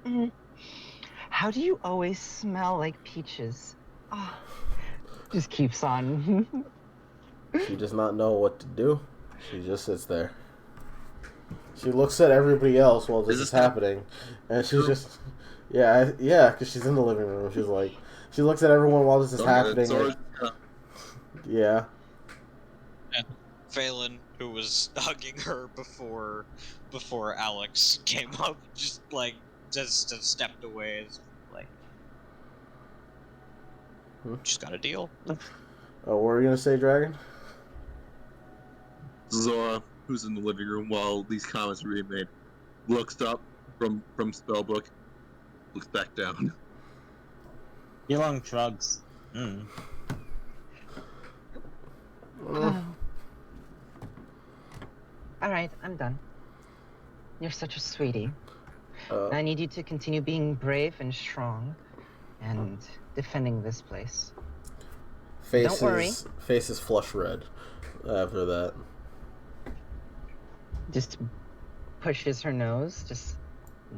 [SPEAKER 2] How do you always smell like peaches? Oh, just keeps on.
[SPEAKER 1] She does not know what to do. She just sits there. She looks at everybody else while this is happening, and she's just, yeah, because she's in the living room. She's like, she looks at everyone while this is happening. And, yeah.
[SPEAKER 6] And Phelan, who was hugging her before Alex came up, just stepped away. Like, just got a deal.
[SPEAKER 1] Oh, what were you gonna say, Dragon?
[SPEAKER 7] Zora, who's in the living room while these comments are being made, looks up from spellbook, looks back down.
[SPEAKER 4] Elon shrugs.
[SPEAKER 2] Alright, I'm done. You're such a sweetie. I need you to continue being brave and strong and defending this place. Don't worry.
[SPEAKER 1] Face is flush red after that.
[SPEAKER 2] Just pushes her nose. Just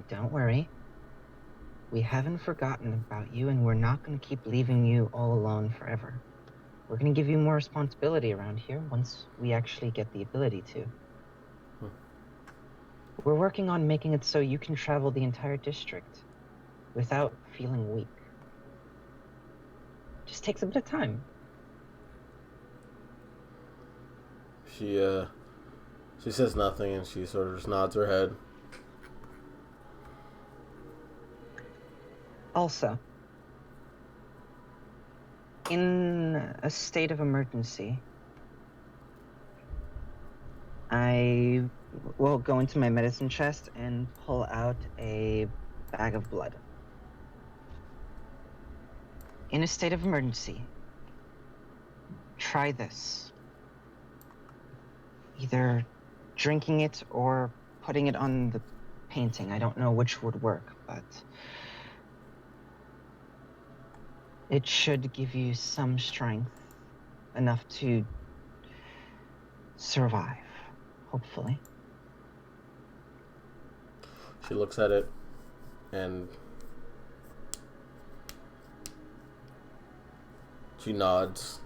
[SPEAKER 2] don't worry. We haven't forgotten about you, and we're not going to keep leaving you all alone forever. We're going to give you more responsibility around here once we actually get the ability to. We're working on making it so you can travel the entire district without feeling weak. Just takes a bit of time.
[SPEAKER 1] She says nothing, and she sort of just nods her head.
[SPEAKER 2] Also, in a state of emergency, I will go into my medicine chest and pull out a bag of blood. In a state of emergency, try this. Either drinking it or putting it on the painting. I don't know which would work, but it should give you some strength, enough to survive, hopefully.
[SPEAKER 1] She looks at it, and she nods.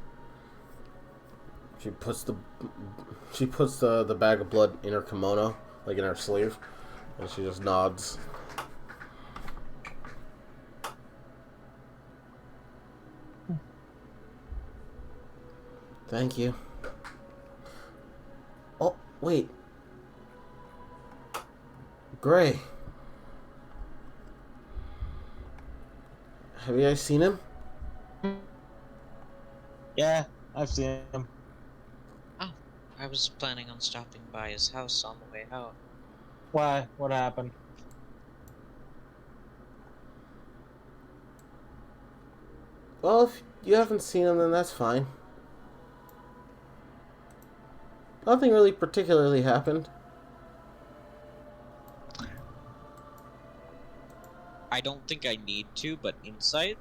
[SPEAKER 1] She puts the bag of blood in her kimono, like in her sleeve, and she just nods. Thank you. Oh, wait. Gray. Have you guys seen him?
[SPEAKER 4] Yeah, I've seen him.
[SPEAKER 3] Oh, I was planning on stopping by his house on the way out.
[SPEAKER 4] Why? What happened?
[SPEAKER 1] Well, if you haven't seen him, then that's fine. Nothing really particularly happened.
[SPEAKER 6] I don't think I need to, but insight?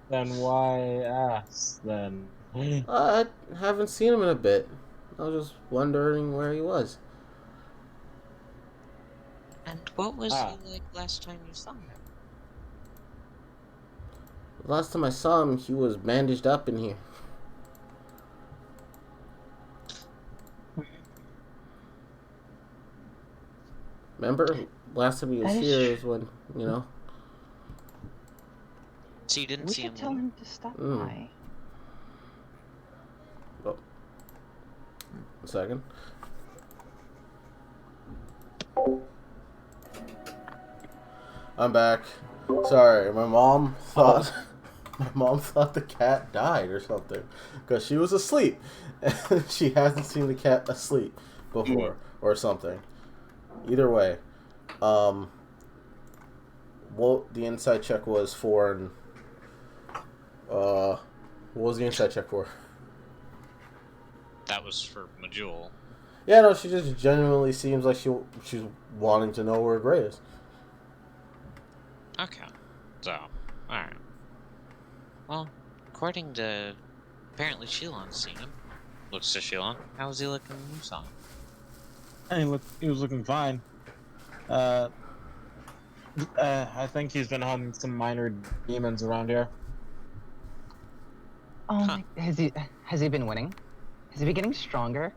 [SPEAKER 4] Then why ask then?
[SPEAKER 1] I haven't seen him in a bit. I was just wondering where he was.
[SPEAKER 3] And what was
[SPEAKER 4] Ah.
[SPEAKER 3] he like last time you saw him?
[SPEAKER 1] The last time I saw him, he was bandaged up in here. Remember? Last time he was
[SPEAKER 2] That is
[SPEAKER 1] here
[SPEAKER 2] tr-
[SPEAKER 1] was when, you know.
[SPEAKER 3] So you didn't
[SPEAKER 2] We
[SPEAKER 3] see him
[SPEAKER 2] could tell
[SPEAKER 3] leave?
[SPEAKER 2] him to stop
[SPEAKER 1] Mm.
[SPEAKER 2] by.
[SPEAKER 1] Oh. A second. I'm back. Sorry, my mom thought the cat died or something because she was asleep and she hasn't seen the cat asleep before or something. Either way, what the inside check was for, and what was the inside check for?
[SPEAKER 6] That was for Majul.
[SPEAKER 1] Yeah, no, she just genuinely seems like she's wanting to know where Gray is.
[SPEAKER 6] Okay. So, alright.
[SPEAKER 3] Well, according to... Apparently Shilong's seen him. Looks to Shilong. How was he looking when you saw him?
[SPEAKER 4] He was looking fine. I think he's been hunting some minor demons around here.
[SPEAKER 2] Oh
[SPEAKER 6] Huh.
[SPEAKER 2] my! Has he been winning? Has he been getting stronger?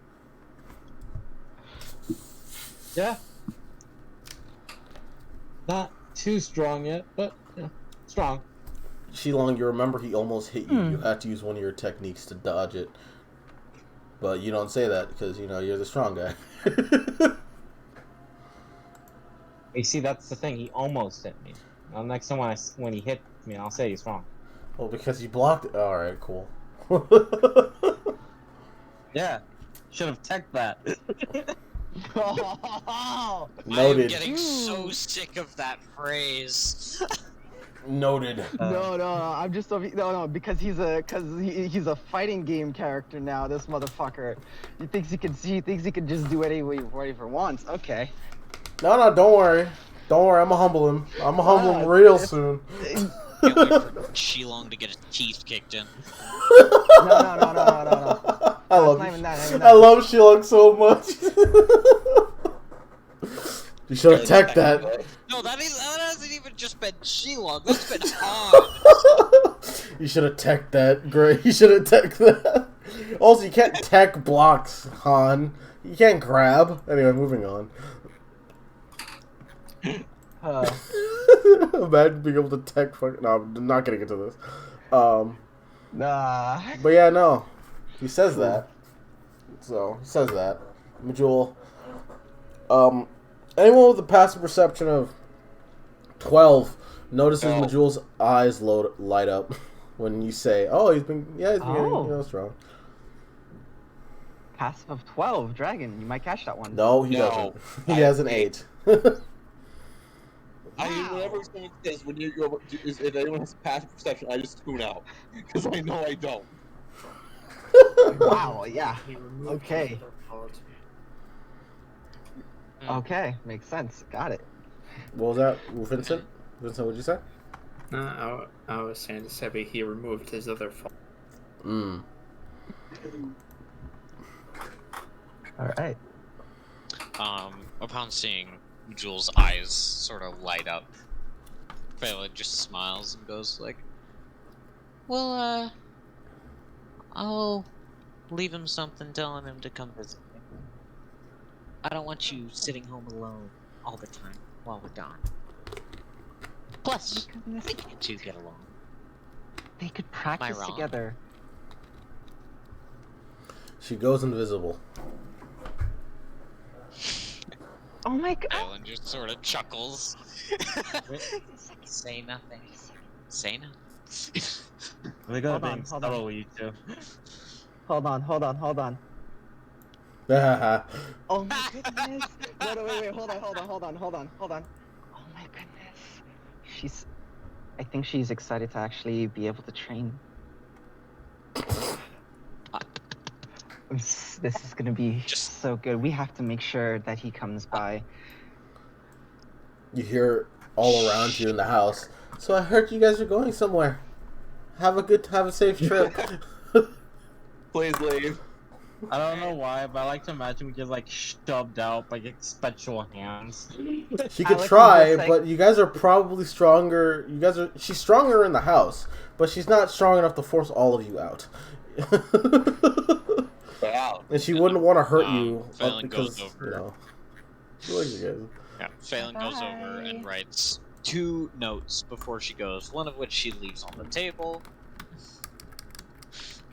[SPEAKER 4] Yeah. Not too strong yet, but yeah, strong.
[SPEAKER 1] Shilong, you remember he almost hit you. You had to use one of your techniques to dodge it. But you don't say that because, you know, you're the strong guy.
[SPEAKER 4] You see, that's the thing. He almost hit me. Now, next time when he hit me, I'll say he's strong.
[SPEAKER 1] Well, because you blocked it. Alright, cool.
[SPEAKER 4] Yeah. Should have teched that.
[SPEAKER 6] I am
[SPEAKER 1] Noted.
[SPEAKER 6] getting so sick of that phrase.
[SPEAKER 1] Noted.
[SPEAKER 2] No, I'm just no, because he's a fighting game character now. This motherfucker, he thinks he can just do whatever he wants. Okay.
[SPEAKER 1] No, don't worry. Don't worry, I'm gonna humble him. I'm gonna humble him real soon.
[SPEAKER 6] Can't wait for Shilong to get his teeth kicked in.
[SPEAKER 2] No.
[SPEAKER 1] I love
[SPEAKER 2] not
[SPEAKER 1] you.
[SPEAKER 2] even that.
[SPEAKER 1] I love Shilong so much. You should have teched that.
[SPEAKER 6] No, that hasn't even just been Shilong. That's been Han.
[SPEAKER 1] You should have teched that, Gray. You should have teched that. Also, you can't tech blocks, Han. You can't grab. Anyway, moving on. Imagine being able to tech fucking... No, I'm not getting into this.
[SPEAKER 2] Nah.
[SPEAKER 1] But yeah, no. He says that. So, he says that. Majul. Anyone with a passive perception of 12 notices
[SPEAKER 7] No.
[SPEAKER 1] Majul's eyes light up when you say, "Oh, he's been getting, strong."
[SPEAKER 2] Passive of 12, Dragon. You might catch that one.
[SPEAKER 1] No, he
[SPEAKER 7] No.
[SPEAKER 1] doesn't.
[SPEAKER 7] I
[SPEAKER 1] He has an
[SPEAKER 7] hate-
[SPEAKER 1] 8.
[SPEAKER 7] Whenever someone says when if anyone has passive perception, I just tune out because I know I don't.
[SPEAKER 2] Wow. Yeah.
[SPEAKER 5] He removed
[SPEAKER 2] Okay.
[SPEAKER 5] another pod.
[SPEAKER 2] Okay. Makes sense. Got it.
[SPEAKER 1] What was that, Vincent? Vincent, what'd you say?
[SPEAKER 5] No, I was saying to Sebi he removed his other phone.
[SPEAKER 2] All right.
[SPEAKER 6] Upon seeing Majul's eyes sort of light up, Phelan just smiles and goes like,
[SPEAKER 3] Well, I'll leave him something telling him to come visit me. I don't want you sitting home alone all the time while we're gone. Plus, I think you two get along.
[SPEAKER 2] They could practice
[SPEAKER 3] wrong?
[SPEAKER 2] together.
[SPEAKER 1] She goes invisible.
[SPEAKER 2] Oh my god.
[SPEAKER 6] Phelan just sort of chuckles. Say nothing. Say nothing.
[SPEAKER 4] We're good at
[SPEAKER 2] Hold on,
[SPEAKER 4] being
[SPEAKER 2] hold
[SPEAKER 4] subtle
[SPEAKER 2] on.
[SPEAKER 4] with you two.
[SPEAKER 2] Hold on.
[SPEAKER 1] Ah.
[SPEAKER 2] Oh my goodness. No, wait, hold on. Oh my goodness. I think she's excited to actually be able to train. This is gonna be
[SPEAKER 6] Just-
[SPEAKER 2] so good. We have to make sure that he comes by.
[SPEAKER 1] You hear all around you in the house. So I heard you guys are going somewhere. Have a safe trip.
[SPEAKER 7] Please leave.
[SPEAKER 4] I don't know why, but I like to imagine we get like shoved out by like special hands.
[SPEAKER 1] She could
[SPEAKER 2] Alex is
[SPEAKER 1] try,
[SPEAKER 2] just like-
[SPEAKER 1] but you guys are probably stronger. She's stronger in the house, but she's not strong enough to force all of you out.
[SPEAKER 7] Wow.
[SPEAKER 1] And she wouldn't want to hurt you
[SPEAKER 6] Phelan
[SPEAKER 1] because
[SPEAKER 6] goes over.
[SPEAKER 1] you know she likes you guys.
[SPEAKER 6] Yeah, Phelan goes over and writes 2 notes before she goes, one of which she leaves on the table,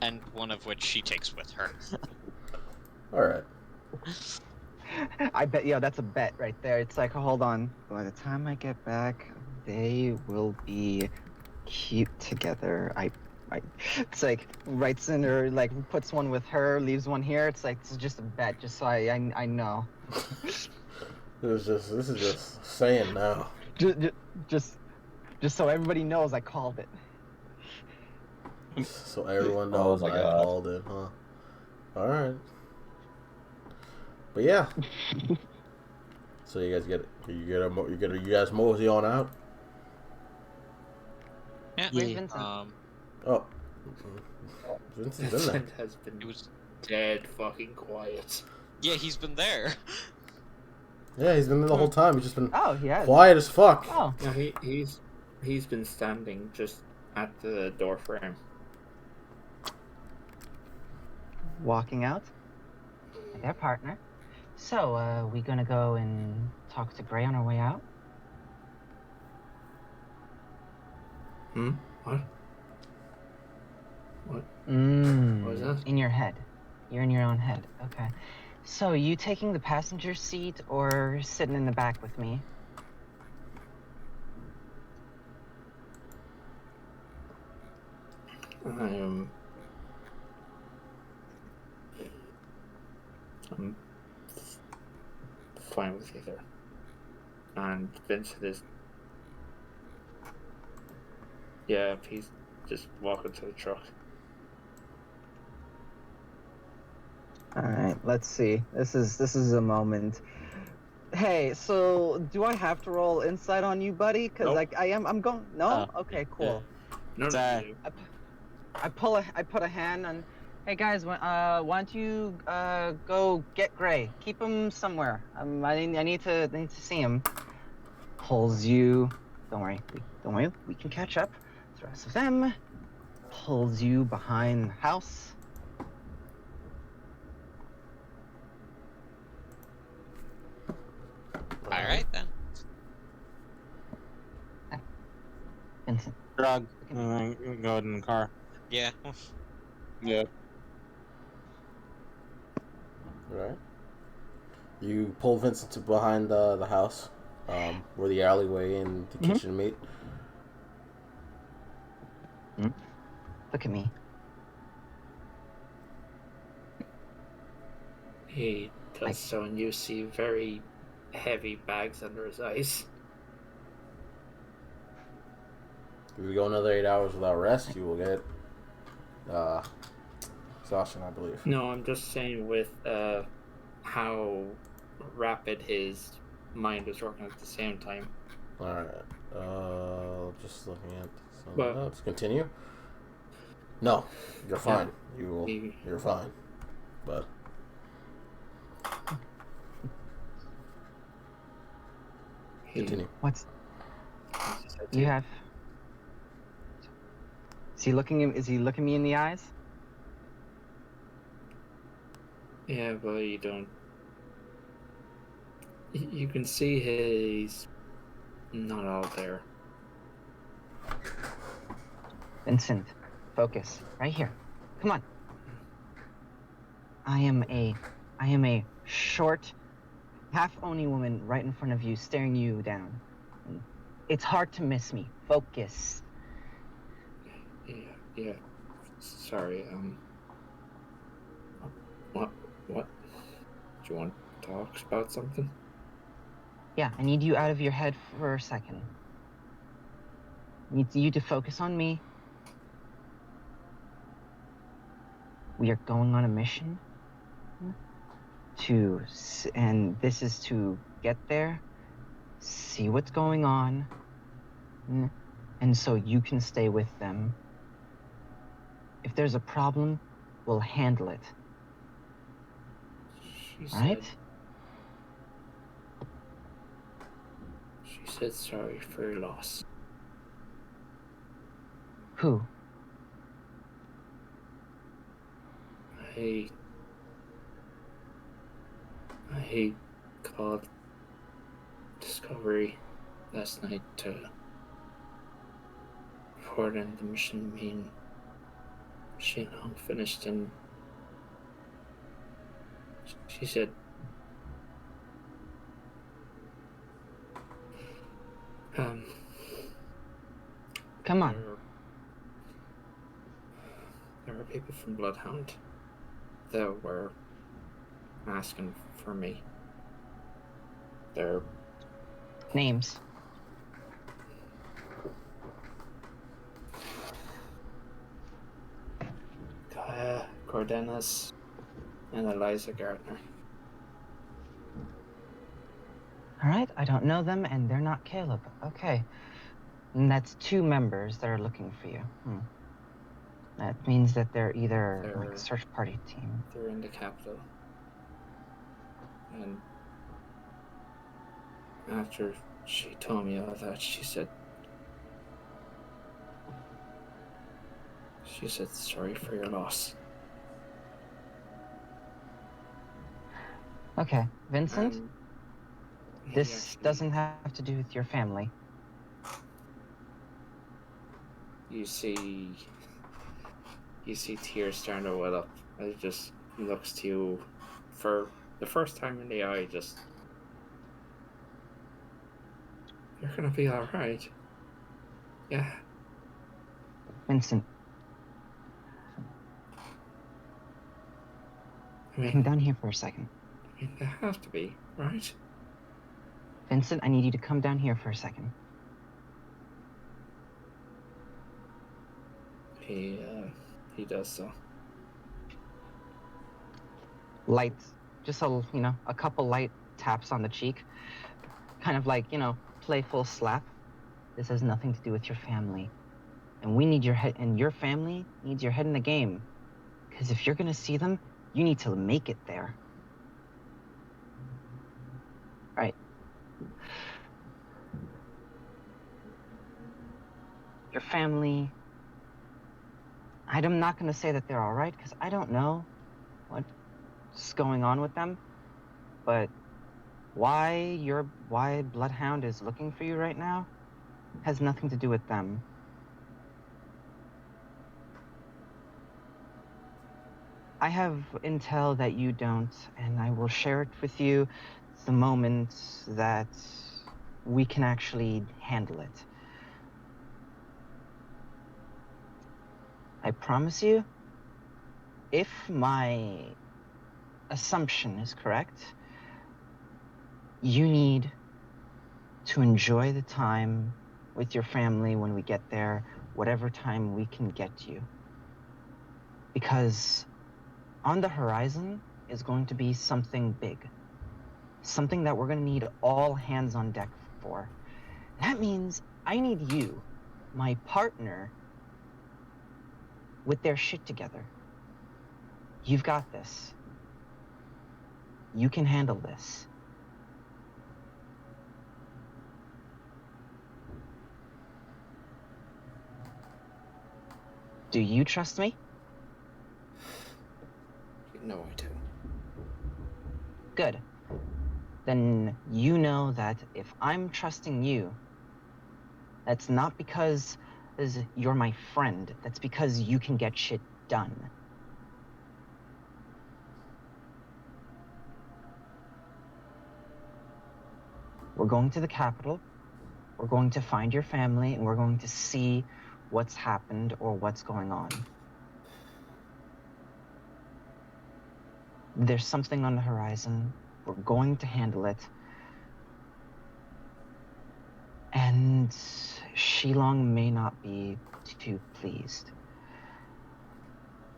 [SPEAKER 6] and one of which she takes with her.
[SPEAKER 1] All right.
[SPEAKER 2] I bet, that's a bet right there. It's like, hold on. By the time I get back, they will be cute together. It's like writes in or like puts one with her, leaves one here. It's like, it's just a bet, just so I know.
[SPEAKER 1] This is just saying now.
[SPEAKER 2] Just so everybody knows I called it.
[SPEAKER 1] So everyone knows
[SPEAKER 7] my
[SPEAKER 1] I
[SPEAKER 7] God.
[SPEAKER 1] called it, huh? All right. But yeah. So you guys mosey on out.
[SPEAKER 6] Yeah.
[SPEAKER 2] Where's Vincent?
[SPEAKER 1] Oh, Vincent's in there.
[SPEAKER 5] Vincent has been
[SPEAKER 6] It was.
[SPEAKER 5] dead fucking quiet.
[SPEAKER 6] Yeah, he's been there.
[SPEAKER 1] Yeah, he's been there the whole time. He's just been
[SPEAKER 2] Oh, he has.
[SPEAKER 1] quiet as fuck.
[SPEAKER 2] Oh,
[SPEAKER 5] No, he's been standing just at the door frame.
[SPEAKER 2] walking out. Their partner. So, we gonna go and talk to Gray on our way out?
[SPEAKER 5] What? What? What was that?
[SPEAKER 2] In your head. You're in your own head. Okay. So, you taking the passenger seat or sitting in the back with me?
[SPEAKER 5] I'm fine with either. And Vincent is. Yeah, he's just walking to the truck.
[SPEAKER 2] All right, let's see. This is a moment. Hey, so do I have to roll insight on you, buddy? Cause
[SPEAKER 5] Nope.
[SPEAKER 2] I'm going. No.
[SPEAKER 4] Oh,
[SPEAKER 2] Okay, cool.
[SPEAKER 5] No,
[SPEAKER 4] Sorry.
[SPEAKER 2] I put a hand on. Hey guys, why don't you go get Gray? Keep him somewhere. I need to see him. Pulls you. Don't worry. We can catch up. The rest of them. Pulls you behind the house.
[SPEAKER 6] Alright then.
[SPEAKER 2] Vincent.
[SPEAKER 4] Drug. And then go in the car.
[SPEAKER 6] Yeah.
[SPEAKER 7] Yeah.
[SPEAKER 1] Right. You pull Vincent to behind the house, where the alleyway and the kitchen meet.
[SPEAKER 2] Look at me.
[SPEAKER 5] He does so, and you see very heavy bags under his eyes.
[SPEAKER 1] If we go another 8 hours without rest, you will get exhaustion, I believe.
[SPEAKER 5] No, I'm just saying with how rapid his mind is working at the same time.
[SPEAKER 1] All right. Just looking at some
[SPEAKER 5] Well-
[SPEAKER 1] notes. Continue. No, you're fine. You're fine. But continue.
[SPEAKER 2] What's you have? Is he looking me in the eyes?
[SPEAKER 5] Yeah, but you don't. You can see he's not all there.
[SPEAKER 2] Vincent, focus. Right here. Come on. I am a short half Oni woman right in front of you, staring you down. It's hard to miss me. Focus.
[SPEAKER 5] Yeah. Sorry, What? Do you want to talk about something?
[SPEAKER 2] Yeah, I need you out of your head for a second. I need you to focus on me. We are going on a mission and this is to get there, see what's going on, and so you can stay with them. If there's a problem, we'll handle it. Right?
[SPEAKER 5] She said sorry for your loss.
[SPEAKER 2] Who?
[SPEAKER 5] I called Discovery last night to report on the mission being finished, and she said
[SPEAKER 2] Come on.
[SPEAKER 5] There were people from Bloodhound that were asking for me. Their
[SPEAKER 2] names.
[SPEAKER 5] Kaya Cordenas and Eliza Gardner.
[SPEAKER 2] All right, I don't know them, and they're not Caleb. Okay. And that's 2 members that are looking for you. That means that they're either like a search party team.
[SPEAKER 5] They're in the capital. And after she told me all that, she said sorry for your loss.
[SPEAKER 2] Okay, Vincent, this doesn't have to do with your family.
[SPEAKER 5] You see tears starting to well up. It just looks to you for the first time in the eye, just, you're gonna be alright. Yeah.
[SPEAKER 2] Vincent. Come down here for a second.
[SPEAKER 5] They have to be, right?
[SPEAKER 2] Vincent, I need you to come down here for a second.
[SPEAKER 5] He does so.
[SPEAKER 2] Light, just a couple light taps on the cheek. Kind of like, playful slap. This has nothing to do with your family. And we need your head, and your family needs your head in the game. Because if you're gonna see them, you need to make it there. Right. Your family, I'm not gonna say that they're all right, because I don't know what's going on with them, but why Bloodhound is looking for you right now has nothing to do with them. I have intel that you don't, and I will share it with you the moment that we can actually handle it. I promise you, if my assumption is correct, you need to enjoy the time with your family when we get there, whatever time we can get you. Because on the horizon is going to be something big. Something that we're going to need all hands on deck for. That means I need you, my partner, with their shit together. You've got this. You can handle this. Do you trust me?
[SPEAKER 5] No, I do.
[SPEAKER 2] Good. Then you know that if I'm trusting you, that's not because you're my friend. That's because you can get shit done. We're going to the capital. We're going to find your family, and we're going to see what's happened or what's going on. There's something on the horizon. We're going to handle it. And Shilong may not be too pleased.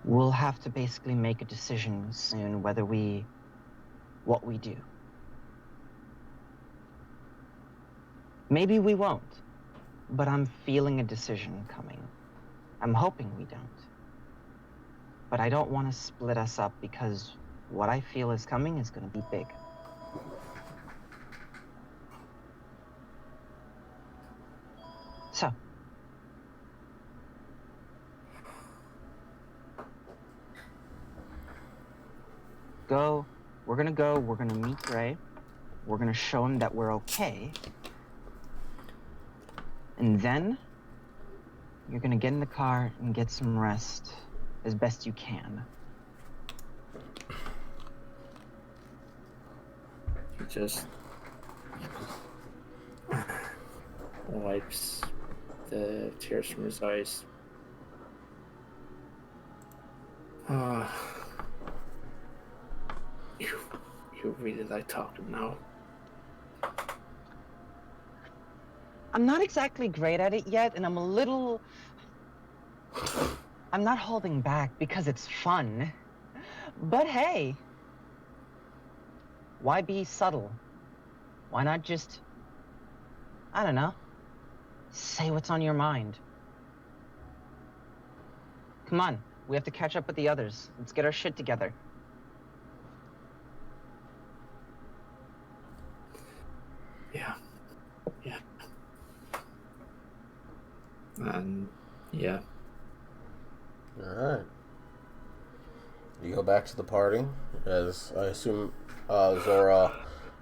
[SPEAKER 2] We'll have to basically make a decision soon what we do. Maybe we won't, but I'm feeling a decision coming. I'm hoping we don't. But I don't want to split us up because what I feel is coming is going to be big. So, we're gonna meet Gray, we're gonna show him that we're okay, and then you're gonna get in the car and get some rest as best you can.
[SPEAKER 5] He just wipes the tears from his eyes. You really like talking now.
[SPEAKER 2] I'm not exactly great at it yet, and I'm not holding back because it's fun. But hey, why be subtle? Why not just, I don't know, say what's on your mind? Come on, we have to catch up with the others. Let's get our shit together.
[SPEAKER 5] Yeah. And yeah.
[SPEAKER 1] Alright. You go back to the party, as I assume Zora,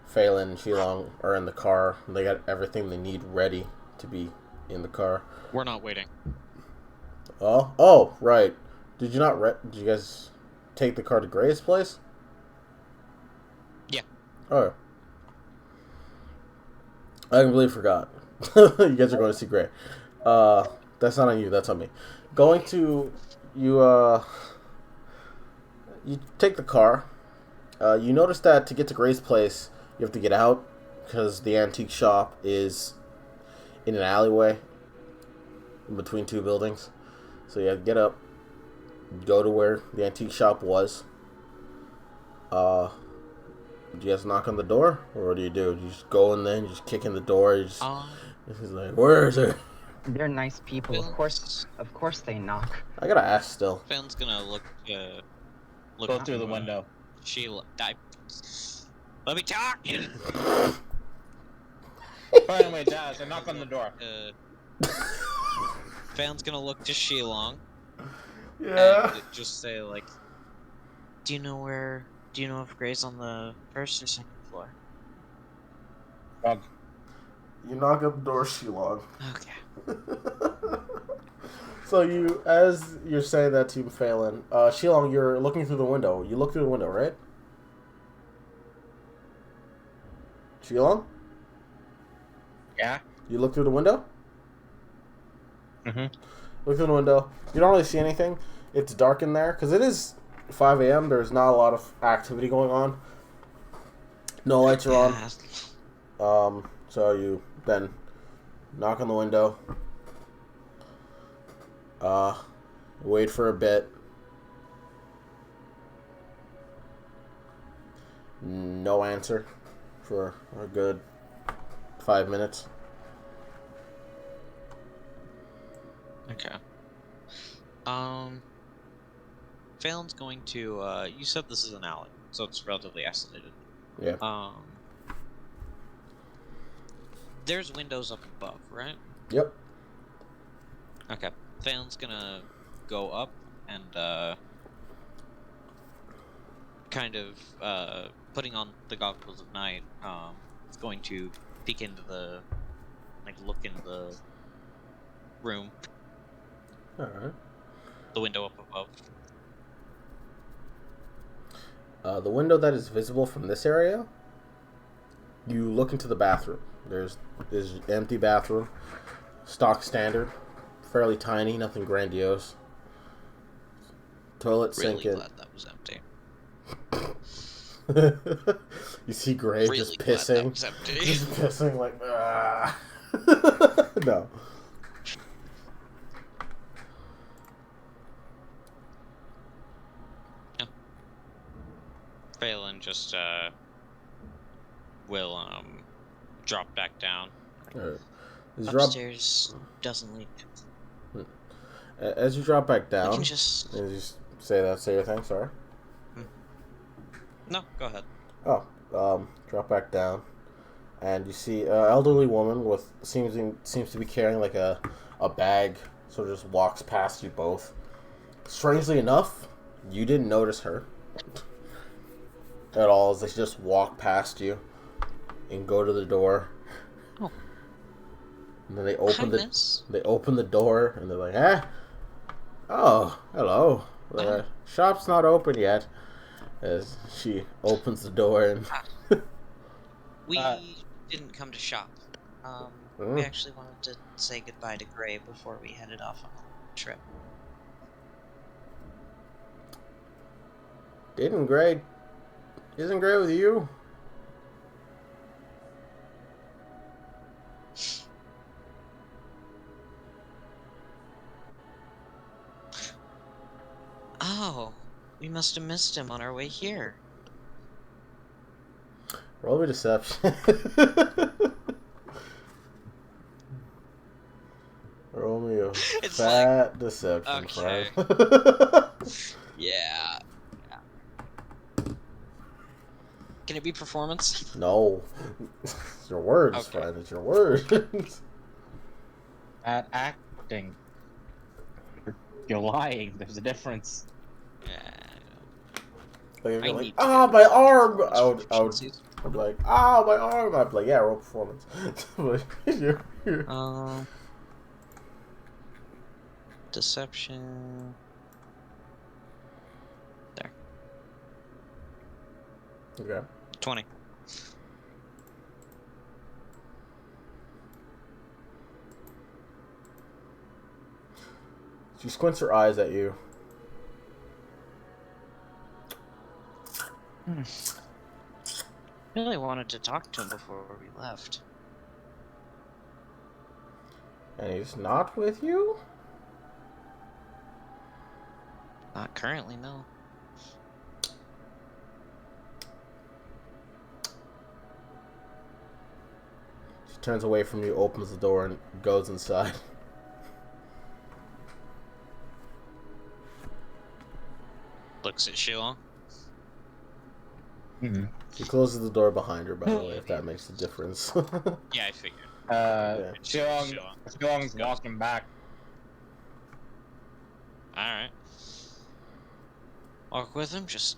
[SPEAKER 1] Phelan, and Shilong are in the car. They got everything they need ready to be in the car.
[SPEAKER 6] We're not waiting.
[SPEAKER 1] Oh, right. Did you not did you guys take the car to Gray's place?
[SPEAKER 6] Yeah.
[SPEAKER 1] Oh. I completely forgot. You guys are going to see Gray. That's not on you, that's on me. Going to you take the car. You notice that to get to Gray's place, you have to get out because the antique shop is in an alleyway in between two buildings. So you have to get up, go to where the antique shop was. Do you guys knock on the door, or what do? You just go in there and just kick in the door? He's like, "Where is it?"
[SPEAKER 2] They're nice people. Of course they knock.
[SPEAKER 1] I gotta ask still.
[SPEAKER 6] Phelan's gonna look
[SPEAKER 4] Go through the window.
[SPEAKER 6] Sheila, let me talk.
[SPEAKER 4] By the way, Daz, I knock on the door.
[SPEAKER 6] Phelan's gonna look to Shilong.
[SPEAKER 1] Yeah.
[SPEAKER 6] And just say like, do you know if Gray's on the first or second floor?
[SPEAKER 1] You knock on the door, Shilong.
[SPEAKER 6] Okay.
[SPEAKER 1] So as you're saying that to Phelan, Shilong, you're looking through the window. You look through the window, right? Shilong?
[SPEAKER 4] Yeah.
[SPEAKER 1] You look through the window?
[SPEAKER 4] Mm-hmm.
[SPEAKER 1] Look through the window. You don't really see anything. It's dark in there because it is 5 a.m. There's not a lot of activity going on. No lights are on. So you then knock on the window. Wait for a bit. No answer for a good 5 minutes.
[SPEAKER 6] Okay. Phelan's going to, you said this is an alley, so it's relatively isolated.
[SPEAKER 1] Yeah.
[SPEAKER 6] There's windows up above, right?
[SPEAKER 1] Yep.
[SPEAKER 6] Okay. Phelan's gonna go up and, kind of, putting on the goggles of night, is going to peek into look into the room.
[SPEAKER 1] Alright.
[SPEAKER 6] The window up above.
[SPEAKER 1] The window that is visible from this area You look into the bathroom. There's an empty bathroom, stock standard, fairly tiny, nothing grandiose. Toilet
[SPEAKER 6] Really
[SPEAKER 1] sink
[SPEAKER 6] glad that was empty.
[SPEAKER 1] You see Gray
[SPEAKER 6] Really
[SPEAKER 1] just
[SPEAKER 6] glad that
[SPEAKER 1] pissing.
[SPEAKER 6] was empty.
[SPEAKER 1] Just pissing like, ah. No.
[SPEAKER 6] Phelan just will drop back down.
[SPEAKER 1] Alright.
[SPEAKER 3] Upstairs doesn't leak.
[SPEAKER 1] As you drop back
[SPEAKER 3] We
[SPEAKER 1] down,
[SPEAKER 3] can just.
[SPEAKER 1] as you say your thing, sorry.
[SPEAKER 6] No, go ahead.
[SPEAKER 1] Drop back down, and you see an elderly woman with seems to be carrying like a bag, sort of just walks past you both. Strangely enough, you didn't notice her at all as they just walk past you and go to the door.
[SPEAKER 3] Oh.
[SPEAKER 1] And then they
[SPEAKER 3] Miss.
[SPEAKER 1] open the door and they're like, oh, hello. The shop's not open yet. As she opens the door and
[SPEAKER 3] We didn't come to shop. We actually wanted to say goodbye to Gray before we headed off on the trip.
[SPEAKER 1] isn't Gray with you?
[SPEAKER 3] Oh, we must have missed him on our way here.
[SPEAKER 1] Roll me deception. Roll me a
[SPEAKER 6] It's
[SPEAKER 1] fat deception,
[SPEAKER 6] okay.
[SPEAKER 1] friend.
[SPEAKER 6] Yeah. Can it be performance?
[SPEAKER 1] No. It's your words,
[SPEAKER 6] Okay.
[SPEAKER 1] friend. It's your words.
[SPEAKER 4] At acting. You're lying. There's a difference.
[SPEAKER 6] Yeah.
[SPEAKER 1] Like, if
[SPEAKER 6] I
[SPEAKER 1] you're like,
[SPEAKER 6] need to
[SPEAKER 1] my arm! I would
[SPEAKER 6] proficiencies.
[SPEAKER 1] I'd be like, my arm! I'd be like, yeah, roll performance. But you're-
[SPEAKER 3] Deception. There.
[SPEAKER 1] Okay.
[SPEAKER 6] 20.
[SPEAKER 1] She squints her eyes at you.
[SPEAKER 3] Really wanted to talk to him before we left.
[SPEAKER 1] And he's not with you?
[SPEAKER 3] Not currently, no.
[SPEAKER 1] She turns away from you, opens the door, and goes inside.
[SPEAKER 6] Looks at Shilong.
[SPEAKER 1] She closes the door behind her, by the way, if that makes a difference.
[SPEAKER 6] Yeah, I figured.
[SPEAKER 4] Shillong's walking back.
[SPEAKER 6] Alright.
[SPEAKER 3] Walk with him, just.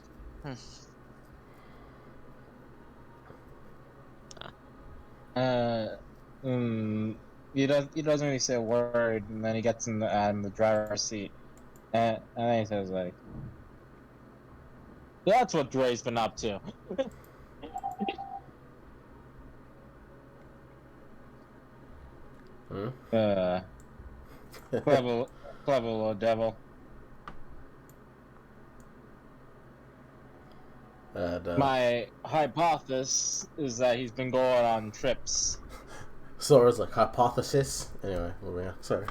[SPEAKER 4] He doesn't really say a word, and then he gets in the driver's seat, and then he says like, "That's what Dre's been up to." Clever little devil.
[SPEAKER 1] And,
[SPEAKER 4] My hypothesis is that he's been going on trips.
[SPEAKER 1] Sora's like, hypothesis? Anyway, moving on. Sorry.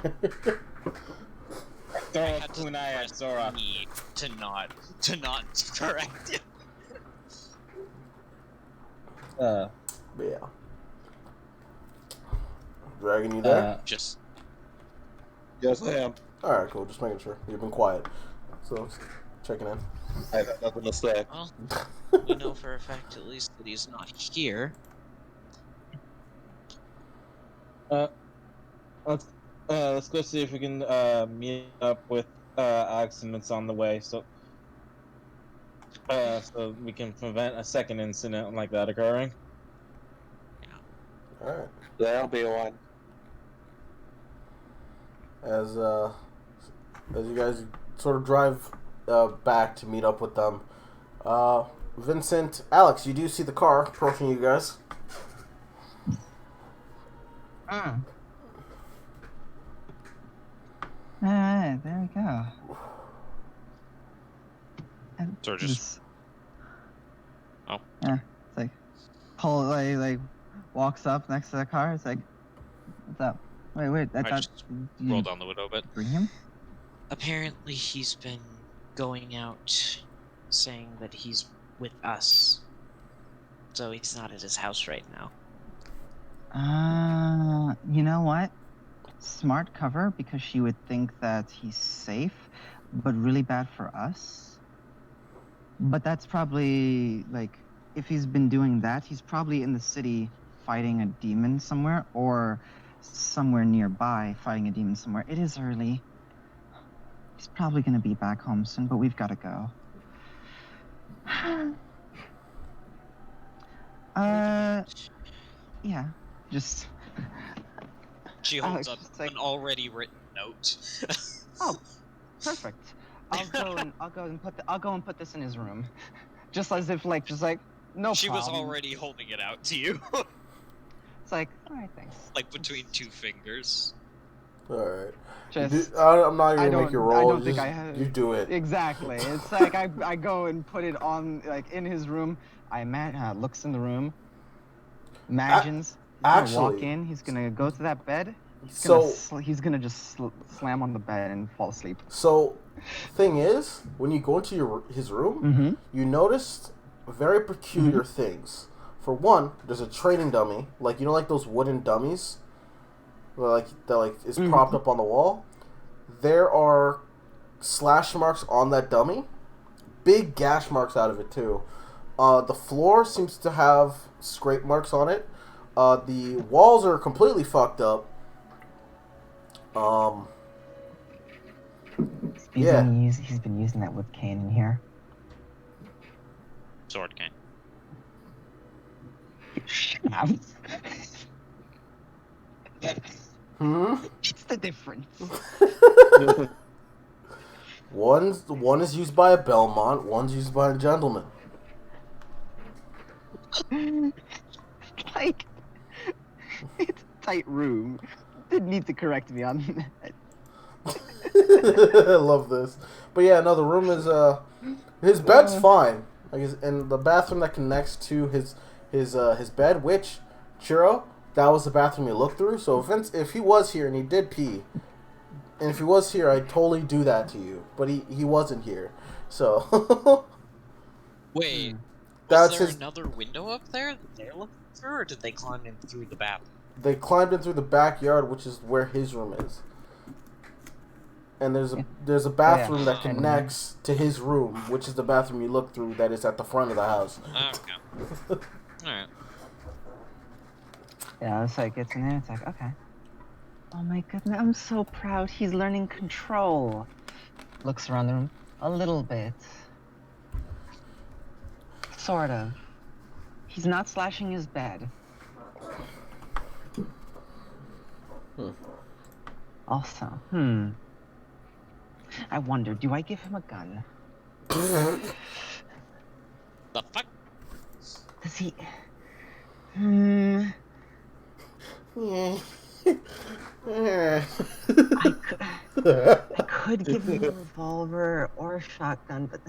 [SPEAKER 4] Throw
[SPEAKER 6] I
[SPEAKER 4] a
[SPEAKER 6] had to
[SPEAKER 4] kunai at
[SPEAKER 6] press
[SPEAKER 4] Sora.
[SPEAKER 6] E to not correct it.
[SPEAKER 1] But yeah. Dragon, you there?
[SPEAKER 6] Just
[SPEAKER 7] Yes, I am.
[SPEAKER 1] Alright, cool. Just making sure. You've been quiet. So, checking in.
[SPEAKER 7] I have nothing to say.
[SPEAKER 3] Well, we know for a fact at least that he's not here.
[SPEAKER 4] Let's go see if we can meet up with Alex and it's on the way, so we can prevent a second incident like that occurring.
[SPEAKER 1] Alright.
[SPEAKER 7] There'll be one.
[SPEAKER 1] As you guys sort of drive back to meet up with them, Vincent, Alex, you do see the car approaching you guys.
[SPEAKER 2] Alright, there we go. And
[SPEAKER 6] So just- Oh.
[SPEAKER 2] Yeah, it's like like walks up next to the car. It's like, what's up? Wait, I
[SPEAKER 6] I
[SPEAKER 2] thought
[SPEAKER 6] just
[SPEAKER 2] you
[SPEAKER 6] roll down the window a bit.
[SPEAKER 2] bring him.
[SPEAKER 3] Apparently, he's been going out saying that he's with us. So he's not at his house right now.
[SPEAKER 2] You know what? Smart cover, because she would think that he's safe, but really bad for us. But that's probably, like, if he's been doing that, he's probably in the city fighting a demon somewhere, or somewhere nearby fighting a demon somewhere. It is early. He's probably gonna be back home soon, but we've gotta go. Yeah, just...
[SPEAKER 6] She holds up
[SPEAKER 2] just like-
[SPEAKER 6] an already written note.
[SPEAKER 2] Oh, perfect. I'll go and put this in his room, just as if no
[SPEAKER 6] She was
[SPEAKER 2] problem.
[SPEAKER 6] already holding it out to you,
[SPEAKER 2] It's like, all right, thanks.
[SPEAKER 6] like between two fingers.
[SPEAKER 1] Alright.
[SPEAKER 2] Just
[SPEAKER 1] I'm not
[SPEAKER 2] I
[SPEAKER 1] even
[SPEAKER 2] don't-
[SPEAKER 1] make you
[SPEAKER 2] I
[SPEAKER 1] roll.
[SPEAKER 2] don't think
[SPEAKER 1] just-
[SPEAKER 2] I have-
[SPEAKER 1] You do it.
[SPEAKER 2] exactly. It's like I go and put it on in his room. Looks in the room, imagines. He's gonna walk
[SPEAKER 1] actually-
[SPEAKER 2] in. He's gonna go to that bed.
[SPEAKER 1] So,
[SPEAKER 2] He's gonna just slam on the bed and fall asleep.
[SPEAKER 1] so, thing is, when you go into his room,
[SPEAKER 2] Mm-hmm.
[SPEAKER 1] you noticed very peculiar things. For one, there's a training dummy, like those wooden dummies, where, that is propped up on the wall. There are slash marks on that dummy, big gash marks out of it too. The floor seems to have scrape marks on it. The walls are completely fucked up. Yeah.
[SPEAKER 2] He's been using that wood cane in here.
[SPEAKER 6] Sword cane.
[SPEAKER 2] Shut up. What's the difference?
[SPEAKER 1] One is used by a Belmont, one's used by a gentleman.
[SPEAKER 2] Like, it's a tight room. Didn't need to correct me on that.
[SPEAKER 1] I love this. But yeah, no, the room is his bed's fine. And the bathroom that connects to his bed, which Churro, that was the bathroom you looked through. So if he was here and he did pee, and if he was here, I'd totally do that to you. But he wasn't here, so.
[SPEAKER 6] Wait,
[SPEAKER 1] That's
[SPEAKER 6] was there
[SPEAKER 1] his-
[SPEAKER 6] another window up there that they're looking through, or did they climb in through the bathroom?
[SPEAKER 1] They climbed in through the backyard, which is where his room is. And there's a bathroom that connects to his room, which is the bathroom you look through that is at the front of the house.
[SPEAKER 6] Okay. Alright.
[SPEAKER 2] Yeah, it's like, it's in there, it's like, okay. Oh my goodness, I'm so proud he's learning control. Looks around the room a little bit. Sort of. He's not slashing his bed. Also, I wonder, do I give him a gun?
[SPEAKER 6] The fuck?
[SPEAKER 2] Does he... I could give him a revolver or a shotgun, but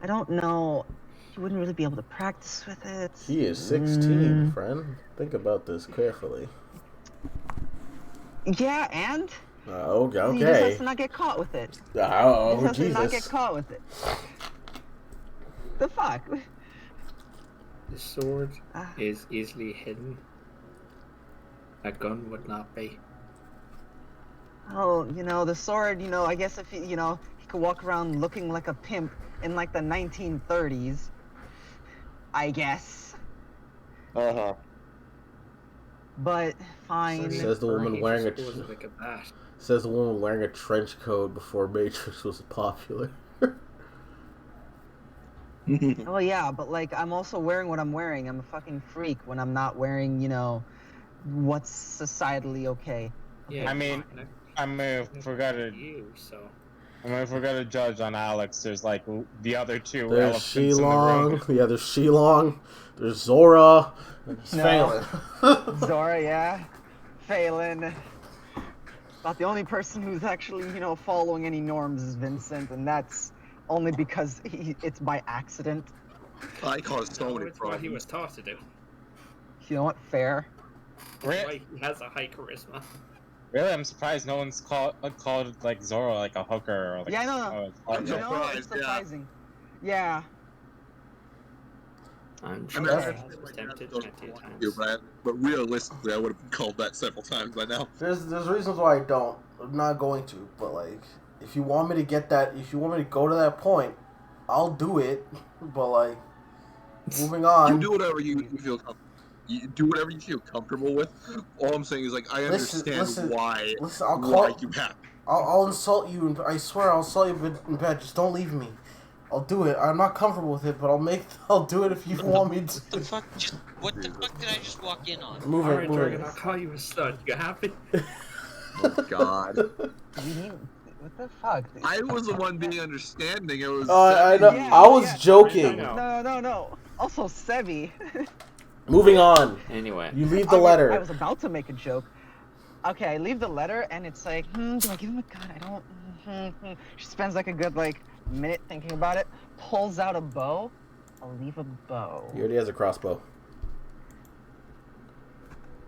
[SPEAKER 2] I don't know. He wouldn't really be able to practice with it.
[SPEAKER 1] He is 16, friend. Think about this carefully.
[SPEAKER 2] Yeah, and?
[SPEAKER 1] Okay.
[SPEAKER 2] He just has to not get caught with it.
[SPEAKER 1] Oh,
[SPEAKER 2] He just has to not get
[SPEAKER 1] Jesus.
[SPEAKER 2] caught with it. The fuck?
[SPEAKER 5] The sword is easily hidden. A gun would not be.
[SPEAKER 2] Oh, the sword, I guess if he could walk around looking like a pimp in like the 1930s. I guess.
[SPEAKER 7] Uh-huh.
[SPEAKER 2] But fine.
[SPEAKER 1] Says the woman wearing
[SPEAKER 5] Like a bat.
[SPEAKER 1] Says the woman wearing a trench coat before Matrix was popular.
[SPEAKER 2] Oh yeah, but like I'm also wearing what I'm wearing. I'm a fucking freak when I'm not wearing, what's societally okay.
[SPEAKER 5] Yeah,
[SPEAKER 8] I mean, if we're gonna judge on Alex, there's like the other two
[SPEAKER 1] There's
[SPEAKER 8] elephants in the room.
[SPEAKER 1] Shilong. Yeah, there's Shilong. There's Zora. He's
[SPEAKER 2] No.
[SPEAKER 1] failing.
[SPEAKER 2] Zora, yeah. Phelan. About the only person who's actually, following any norms is Vincent, and that's only because it's by accident.
[SPEAKER 7] I caused so
[SPEAKER 5] No,
[SPEAKER 7] many
[SPEAKER 5] it's what he was
[SPEAKER 7] problems.
[SPEAKER 5] taught to do.
[SPEAKER 2] You know what? Fair.
[SPEAKER 5] That's why he has a high charisma.
[SPEAKER 8] Really, I'm surprised no one's called like Zoro like a hooker or like.
[SPEAKER 2] Yeah, no.
[SPEAKER 8] Oh,
[SPEAKER 7] I'm
[SPEAKER 2] You know, it's
[SPEAKER 7] surprised, yeah.
[SPEAKER 2] surprising. Yeah.
[SPEAKER 5] I'm sure
[SPEAKER 7] And
[SPEAKER 2] Okay.
[SPEAKER 5] I was tempted plenty of times.
[SPEAKER 7] But realistically, I would have been called that several times by now.
[SPEAKER 1] There's reasons why I don't. I'm not going to, but like, if you want me to get that, if you want me to go to that point, I'll do it. But like, moving on.
[SPEAKER 7] You do whatever you feel comfortable. You do whatever you feel comfortable with. All I'm saying is, like, I understand why you have.
[SPEAKER 1] I'll insult you, and I swear I'll insult you in bed. Just don't leave me. I'll do it. I'm not comfortable with it, but I'll do it if you want me to.
[SPEAKER 6] What the fuck did I just walk in on?
[SPEAKER 1] Move
[SPEAKER 5] Alright,
[SPEAKER 1] it.
[SPEAKER 5] Dragon, I'll call you a stud. You happy?
[SPEAKER 7] Oh God.
[SPEAKER 2] What the fuck?
[SPEAKER 7] I was the one being understanding. It was.
[SPEAKER 1] I know.
[SPEAKER 2] Yeah,
[SPEAKER 1] I was
[SPEAKER 2] yeah.
[SPEAKER 1] joking.
[SPEAKER 2] No. Also, Sevi.
[SPEAKER 1] Moving on.
[SPEAKER 5] Anyway.
[SPEAKER 1] You leave the letter.
[SPEAKER 2] I was about to make a joke. Okay, I leave the letter, and it's like, do I give him a gun? I don't. She spends like a good minute thinking about it. Pulls out a bow. I'll leave a bow.
[SPEAKER 1] He already has a crossbow.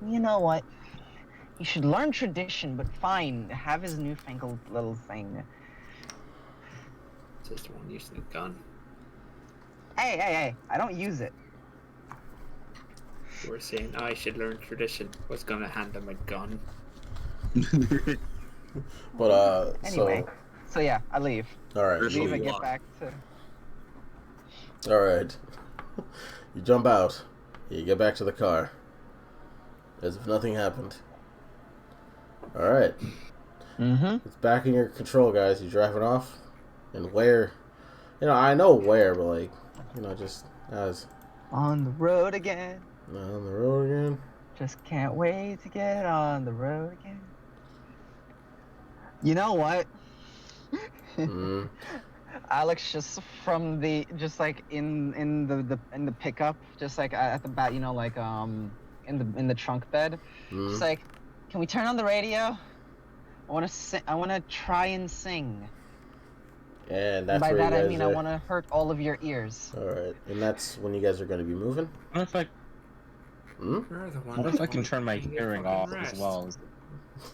[SPEAKER 2] You know what? He should learn tradition, but fine, have his newfangled little thing.
[SPEAKER 5] Just the one using a gun.
[SPEAKER 2] Hey, I don't use it.
[SPEAKER 5] You were saying I should learn tradition. Was gonna hand him a gun.
[SPEAKER 1] But
[SPEAKER 2] Anyway, so yeah, I leave.
[SPEAKER 1] all right.
[SPEAKER 7] There's
[SPEAKER 2] Leave
[SPEAKER 7] a
[SPEAKER 2] and get
[SPEAKER 7] lot.
[SPEAKER 2] back to.
[SPEAKER 1] All right. You jump out. You get back to the car. As if nothing happened. All right.
[SPEAKER 2] Mm-hmm.
[SPEAKER 1] It's back in your control, guys. You driving off, and where? I know where, but just as
[SPEAKER 2] On the road again.
[SPEAKER 1] on the road again.
[SPEAKER 2] Just can't wait to get on the road again. You know what?
[SPEAKER 1] Mm.
[SPEAKER 2] Alex just from the in the pickup, just like at the back, in the trunk bed.
[SPEAKER 1] Mm.
[SPEAKER 2] Just like, can we turn on the radio? I want to sing. I want to try and sing.
[SPEAKER 1] And that's
[SPEAKER 2] By
[SPEAKER 1] where
[SPEAKER 2] that
[SPEAKER 1] you guys
[SPEAKER 2] I mean
[SPEAKER 1] are.
[SPEAKER 2] I want to hurt all of your ears.
[SPEAKER 1] All right, and that's when you guys are going to be moving.
[SPEAKER 8] What if I
[SPEAKER 1] Hmm?
[SPEAKER 5] You're the one
[SPEAKER 8] what if
[SPEAKER 5] that
[SPEAKER 8] I can
[SPEAKER 5] won't
[SPEAKER 8] turn my
[SPEAKER 5] give me a
[SPEAKER 8] hearing
[SPEAKER 5] fucking
[SPEAKER 8] off
[SPEAKER 5] rest.
[SPEAKER 8] as well?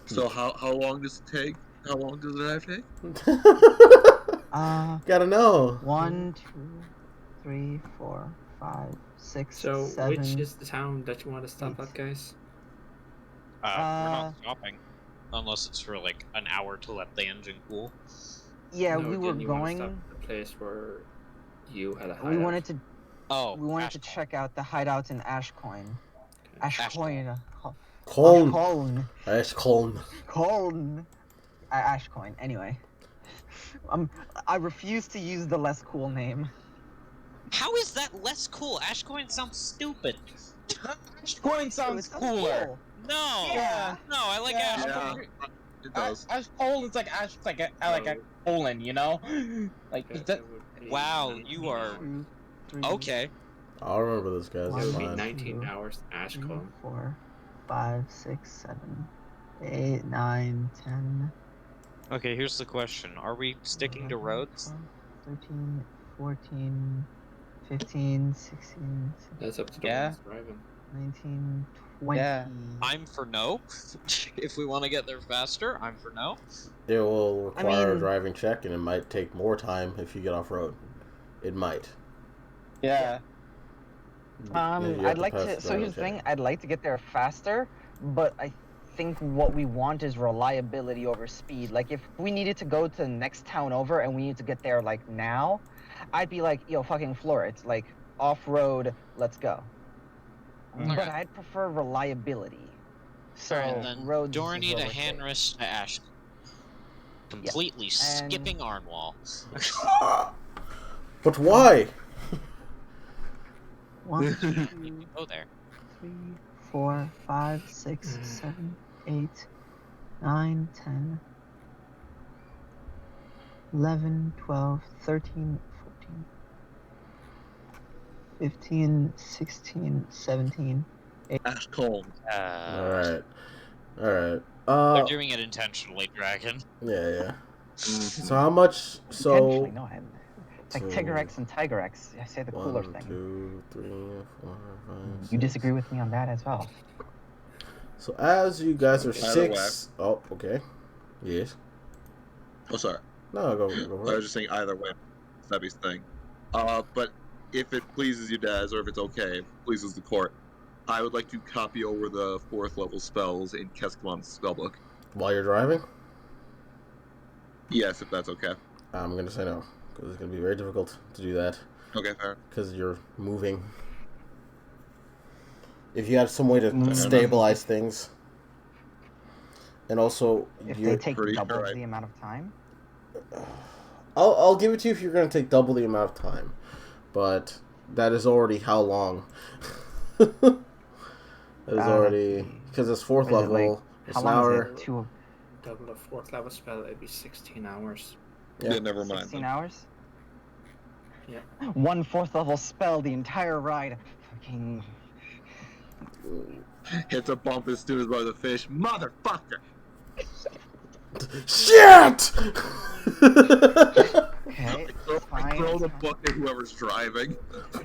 [SPEAKER 7] So how long does it take? How long does it have take?
[SPEAKER 1] Gotta know.
[SPEAKER 2] 1, 2, 3, 4, 5, 6,
[SPEAKER 5] So,
[SPEAKER 2] 7.
[SPEAKER 5] which is the town that you want to stop at, guys?
[SPEAKER 6] We're not stopping. Unless it's for an hour to let the engine cool.
[SPEAKER 2] Yeah,
[SPEAKER 5] No,
[SPEAKER 2] we were
[SPEAKER 5] didn't you wanna stop
[SPEAKER 2] going.
[SPEAKER 5] at the place where you had a hideout?
[SPEAKER 2] We wanted to.
[SPEAKER 6] Oh,
[SPEAKER 2] We wanted to
[SPEAKER 6] Ashcon.
[SPEAKER 2] check out the hideout in Ashcoin. Ashcoin.
[SPEAKER 1] Coln.
[SPEAKER 2] Ashcoin.
[SPEAKER 1] Ashcoln.
[SPEAKER 2] Coln. Ashcoin. Anyway. I refuse to use the less cool name.
[SPEAKER 6] How is that less cool? Ashcoin sounds stupid.
[SPEAKER 8] Ashcoin sounds cooler.
[SPEAKER 2] Cool.
[SPEAKER 6] No.
[SPEAKER 2] Yeah.
[SPEAKER 6] No, I like
[SPEAKER 8] Yeah.
[SPEAKER 6] Ashcoin.
[SPEAKER 7] It does.
[SPEAKER 8] Ash Colon is like Ash, like a colon, you know? Like
[SPEAKER 5] Okay,
[SPEAKER 8] that.
[SPEAKER 5] that would be
[SPEAKER 6] Wow,
[SPEAKER 5] 19
[SPEAKER 6] you are-
[SPEAKER 5] hours.
[SPEAKER 2] 2, 3,
[SPEAKER 6] Okay.
[SPEAKER 1] I'll remember this, guys.
[SPEAKER 5] It
[SPEAKER 1] It's
[SPEAKER 5] would be
[SPEAKER 1] fine.
[SPEAKER 5] 19
[SPEAKER 2] 2,
[SPEAKER 5] hours,
[SPEAKER 2] 3,
[SPEAKER 5] Ashcombe.
[SPEAKER 2] 4, 5, 6, 7, 8, 9, 10.
[SPEAKER 6] Okay, here's the question. Are we sticking to
[SPEAKER 2] 11,
[SPEAKER 6] roads?
[SPEAKER 2] 12, 13, 14, 15, 16,
[SPEAKER 5] That's up to the
[SPEAKER 8] Yeah.
[SPEAKER 5] ones driving.
[SPEAKER 2] 19, 20.
[SPEAKER 8] Yeah.
[SPEAKER 6] I'm for no. If we want to get there faster, I'm for no.
[SPEAKER 1] It will require a
[SPEAKER 2] mean-
[SPEAKER 1] driving check, and it might take more time if you get off road. It might.
[SPEAKER 8] Yeah.
[SPEAKER 1] You have
[SPEAKER 2] I'd like
[SPEAKER 1] pass
[SPEAKER 2] to.
[SPEAKER 1] the
[SPEAKER 2] So
[SPEAKER 1] driving
[SPEAKER 2] here's the
[SPEAKER 1] check.
[SPEAKER 2] thing. I'd like to get there faster, but I think what we want is reliability over speed. Like if we needed to go to the next town over and we need to get there now, I'd be like, yo, fucking floor it. Like off road, let's go. But
[SPEAKER 6] Okay.
[SPEAKER 2] I'd prefer reliability. So
[SPEAKER 6] And then
[SPEAKER 2] roads.
[SPEAKER 6] Dora
[SPEAKER 2] is
[SPEAKER 6] need
[SPEAKER 2] where
[SPEAKER 6] a
[SPEAKER 2] we're
[SPEAKER 6] hand
[SPEAKER 2] safe.
[SPEAKER 6] wrist to Ash. Completely
[SPEAKER 2] And-
[SPEAKER 6] skipping Arnwall.
[SPEAKER 1] But why?
[SPEAKER 2] 1, 2,
[SPEAKER 6] Need to go there.
[SPEAKER 2] 3, 4, 5, 6, 7, 8, 9, 10, 11, 12, 13, 14, 15, 16, 17.
[SPEAKER 7] Ash Colm.
[SPEAKER 1] All right. All right.
[SPEAKER 6] They're doing it intentionally, Dragon.
[SPEAKER 1] Yeah. So how much?
[SPEAKER 2] Intentionally,
[SPEAKER 1] So
[SPEAKER 2] no. It's like
[SPEAKER 1] so-
[SPEAKER 2] Tigrex and Tigerex. I say the cooler
[SPEAKER 1] 1,
[SPEAKER 2] thing.
[SPEAKER 1] 2, 3, 4, 5,
[SPEAKER 2] You
[SPEAKER 1] 6.
[SPEAKER 2] disagree with me on that as well.
[SPEAKER 1] So as you guys are
[SPEAKER 7] Either
[SPEAKER 1] 6. Oh, okay. Yes.
[SPEAKER 7] Oh, sorry.
[SPEAKER 1] No, go
[SPEAKER 7] I
[SPEAKER 1] for
[SPEAKER 7] was
[SPEAKER 1] it.
[SPEAKER 7] just saying either way. Sebby's thing. But if it pleases you, Daz, or if it's okay, if it pleases the court, I would like to copy over the 4th level spells in Keskamon's spellbook.
[SPEAKER 1] While you're driving,
[SPEAKER 7] Yes, if that's okay.
[SPEAKER 1] I'm gonna say no because it's gonna be very difficult to do that
[SPEAKER 7] Okay, fair.
[SPEAKER 1] because you're moving. If you had some way to
[SPEAKER 2] Mm.
[SPEAKER 1] stabilize things, and also
[SPEAKER 2] If
[SPEAKER 1] you,
[SPEAKER 2] they take
[SPEAKER 7] pretty
[SPEAKER 2] double
[SPEAKER 7] sure I-
[SPEAKER 2] the amount of time,
[SPEAKER 1] I'll give it to you if you're gonna take double the amount of time, but that is already how long. That is already because it's 4th
[SPEAKER 2] What is it,
[SPEAKER 1] level.
[SPEAKER 2] like,
[SPEAKER 1] It's
[SPEAKER 2] how
[SPEAKER 1] an
[SPEAKER 2] long
[SPEAKER 1] hour.
[SPEAKER 2] is it? Two,
[SPEAKER 5] Double a 4th level spell, it'd be 16 hours.
[SPEAKER 1] Yeah.
[SPEAKER 7] Never mind.
[SPEAKER 2] 16
[SPEAKER 7] then.
[SPEAKER 2] hours?
[SPEAKER 5] Yeah.
[SPEAKER 2] 1 4th level spell the entire ride. Fucking.
[SPEAKER 7] Hits a bump as soon as by the fish. Motherfucker!
[SPEAKER 1] Shit!
[SPEAKER 2] Okay,
[SPEAKER 7] I
[SPEAKER 2] fine.
[SPEAKER 7] throw the book at whoever's driving.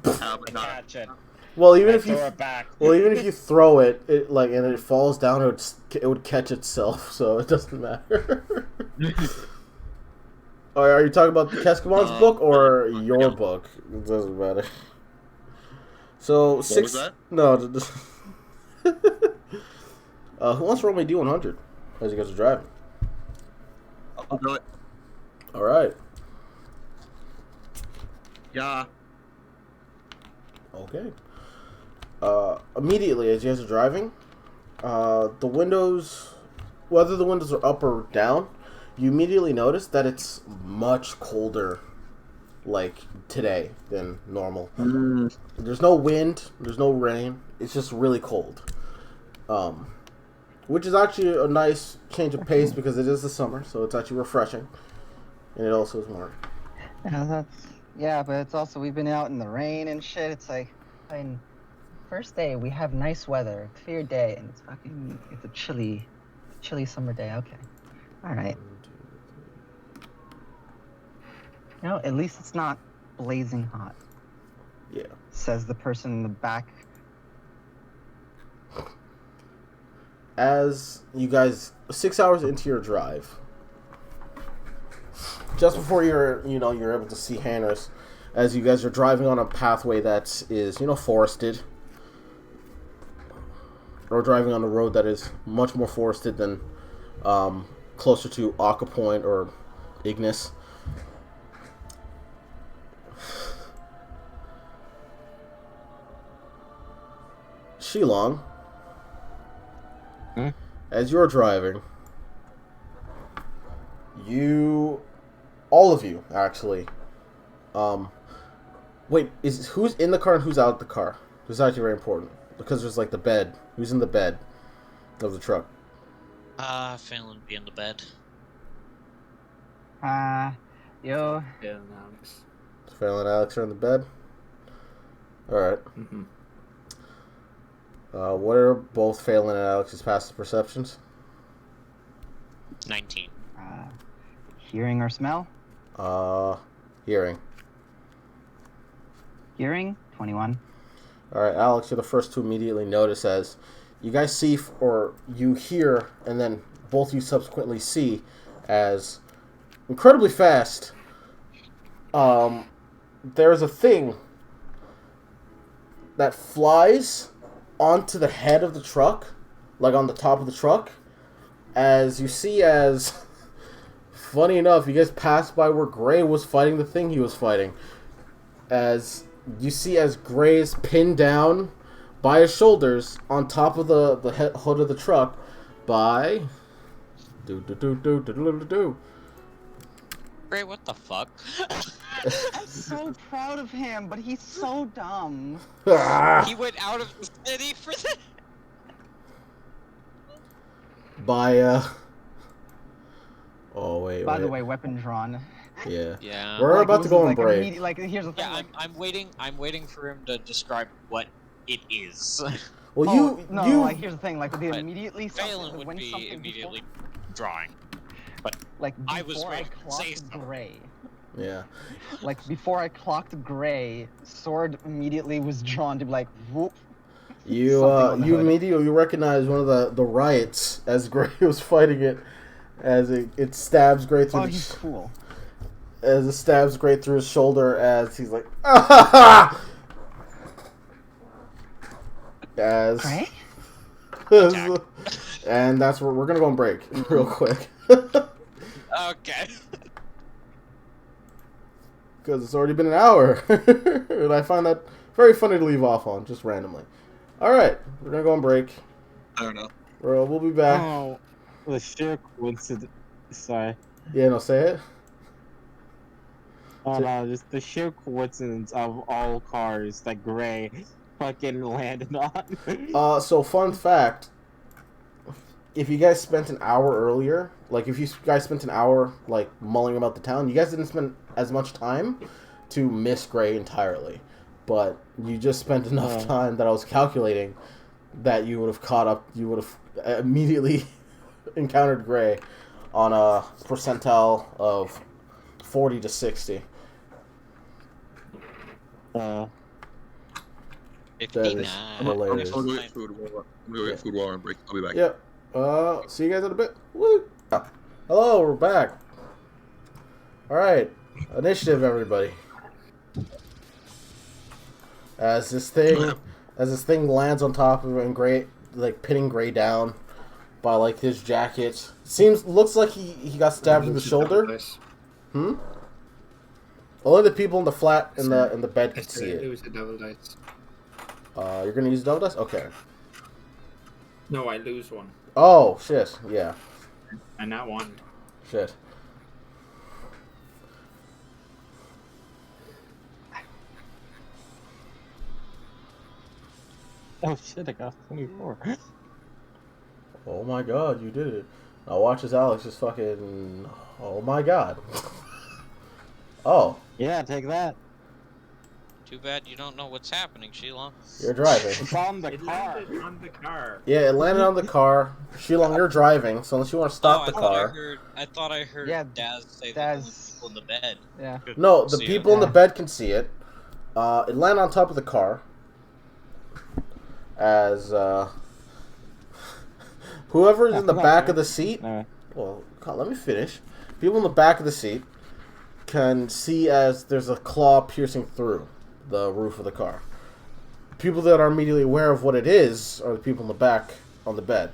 [SPEAKER 7] Not
[SPEAKER 8] Catch it.
[SPEAKER 1] Well, even
[SPEAKER 8] I
[SPEAKER 1] if you
[SPEAKER 8] throw it back.
[SPEAKER 1] even if you throw it, and it falls down, it would catch itself, so it doesn't matter. Are you talking about Keskamon's book or your
[SPEAKER 7] yeah.
[SPEAKER 1] book? It doesn't matter. So
[SPEAKER 7] What
[SPEAKER 1] 6.
[SPEAKER 7] was that?
[SPEAKER 1] No. Who wants to roll me D100 as you guys are driving?
[SPEAKER 7] I'll do it.
[SPEAKER 1] All right.
[SPEAKER 7] Yeah.
[SPEAKER 1] Okay. Immediately as you guys are driving, the windows, whether the windows are up or down, you immediately notice that it's much colder, like today, than normal. There's no wind, there's no rain. It's just really cold. Which is actually a nice change of pace because it is the summer, so it's actually refreshing, and it also is warm.
[SPEAKER 2] Yeah, but it's also, we've been out in the rain and shit. It's like, first day we have nice weather, clear day, and it's a chilly summer day. Okay, all right. You know, at least it's not blazing hot.
[SPEAKER 1] Yeah.
[SPEAKER 2] Says the person in the back.
[SPEAKER 1] As you guys 6 hours into your drive, just before you're able to see Hannah's, as you guys are driving on a pathway that is forested, or driving on a road that is much more forested than closer to Aka Point or Ignis. Shilong, as you're driving, all of you actually, wait, who's in the car and who's out of the car? This is actually very important because there's like the bed. Who's in the bed of the truck?
[SPEAKER 6] Phelan be in the bed.
[SPEAKER 2] Yo.
[SPEAKER 5] Yeah, and Alex.
[SPEAKER 1] Phelan and Alex are in the bed. All right.
[SPEAKER 5] Mm-hmm.
[SPEAKER 1] What are both Phelan and Alex's passive perceptions?
[SPEAKER 6] 19.
[SPEAKER 2] Hearing or smell?
[SPEAKER 1] Hearing.
[SPEAKER 2] Hearing, 21.
[SPEAKER 1] All right, Alex, you're the first to immediately notice as you guys see, or you hear, and then both of you subsequently see, as incredibly fast, there's a thing that flies onto the head of the truck, like on the top of the truck, as you see as, funny enough, you guys passed by where Gray was fighting the thing he was fighting, as you see as Gray is pinned down by his shoulders on top of the hood of the truck by
[SPEAKER 6] Ray, what the fuck?
[SPEAKER 2] I'm so proud of him, but he's so dumb.
[SPEAKER 6] He went out of the city for that?
[SPEAKER 1] by oh wait.
[SPEAKER 2] By the way, weapon drawn.
[SPEAKER 1] Yeah.
[SPEAKER 6] Yeah.
[SPEAKER 1] We're about to go on break.
[SPEAKER 2] Like, here's the thing.
[SPEAKER 6] Yeah, I'm waiting for him to describe what it is.
[SPEAKER 1] Well,
[SPEAKER 2] Oh, no,
[SPEAKER 1] you
[SPEAKER 2] like here's the thing, like they
[SPEAKER 6] But
[SPEAKER 2] immediately
[SPEAKER 6] Phelan would
[SPEAKER 2] when
[SPEAKER 6] be
[SPEAKER 2] something
[SPEAKER 6] immediately drawing.
[SPEAKER 2] like
[SPEAKER 6] I was
[SPEAKER 2] before I
[SPEAKER 6] ready to say
[SPEAKER 2] clocked
[SPEAKER 6] something.
[SPEAKER 2] gray.
[SPEAKER 1] yeah.
[SPEAKER 2] Like before I clocked gray, sword immediately was drawn to be like whoop.
[SPEAKER 1] You
[SPEAKER 2] Something on the
[SPEAKER 1] you
[SPEAKER 2] hood.
[SPEAKER 1] immediately recognize one of the riots as Gray was fighting it, as it stabs Gray through
[SPEAKER 2] Oh,
[SPEAKER 1] the
[SPEAKER 2] he's cool.
[SPEAKER 1] as it stabs Gray through his shoulder as he's like ah! as
[SPEAKER 2] Gray?
[SPEAKER 6] Attack.
[SPEAKER 1] and that's where we're gonna go on break real quick
[SPEAKER 6] Okay.
[SPEAKER 1] because it's already been an hour and I find that very funny to leave off on just randomly. All right, we're gonna go on break.
[SPEAKER 7] I don't know.
[SPEAKER 1] We'll be back.
[SPEAKER 4] Oh, the sheer coincidence. Sorry.
[SPEAKER 1] Yeah, no, say it.
[SPEAKER 4] Oh no, just the sheer coincidence of all cars that Gray fucking landed on.
[SPEAKER 1] So fun fact. If you guys spent an hour earlier, like if you guys spent an hour like mulling about the town, you guys didn't spend as much time to miss Gray entirely, but you just spent enough time that I was calculating that you would have caught up. You would have immediately encountered Gray on a percentile of 40 to 60. That is
[SPEAKER 6] 59.
[SPEAKER 1] hilarious.
[SPEAKER 7] I'll go get food. I'm gonna go get food while I'm on break. I'll be back.
[SPEAKER 1] Yep. See you guys in a bit. Woo! Hello, we're back. All right, initiative, everybody. As this thing lands on top of him and Gray, like pinning Gray down by like his jacket. Looks like he got stabbed in the shoulder. Only the people in the flat in the bed can see it.
[SPEAKER 5] It was a double dice.
[SPEAKER 1] You're gonna use double dice? Okay.
[SPEAKER 5] No, I lose one.
[SPEAKER 1] Oh shit! Yeah.
[SPEAKER 5] And that one.
[SPEAKER 1] Shit.
[SPEAKER 4] Oh shit, I got 24.
[SPEAKER 1] Oh my god, you did it. Now watch as Alex just fucking... Oh my god. Oh,
[SPEAKER 4] Yeah, take that.
[SPEAKER 6] Too bad you don't know what's happening, Sheila.
[SPEAKER 1] you're driving.
[SPEAKER 4] It's on the
[SPEAKER 5] It
[SPEAKER 4] car.
[SPEAKER 5] landed on the car.
[SPEAKER 1] Yeah, it landed on the car. Shilong, you're driving, so unless you want to stop the
[SPEAKER 6] I thought
[SPEAKER 1] car...
[SPEAKER 6] I thought I heard
[SPEAKER 2] Yeah,
[SPEAKER 6] Daz say that the
[SPEAKER 2] Daz-
[SPEAKER 6] people in the bed.
[SPEAKER 2] Yeah.
[SPEAKER 6] could
[SPEAKER 1] No, the
[SPEAKER 6] see
[SPEAKER 1] people
[SPEAKER 6] it.
[SPEAKER 1] in the bed can see it. It landed on top of the car. As, whoever's in the back of the seat...
[SPEAKER 4] Alright.
[SPEAKER 1] Well, let me finish. People in the back of the seat can see as there's a claw piercing through the roof of the car. People that are immediately aware of what it is are the people in the back on the bed.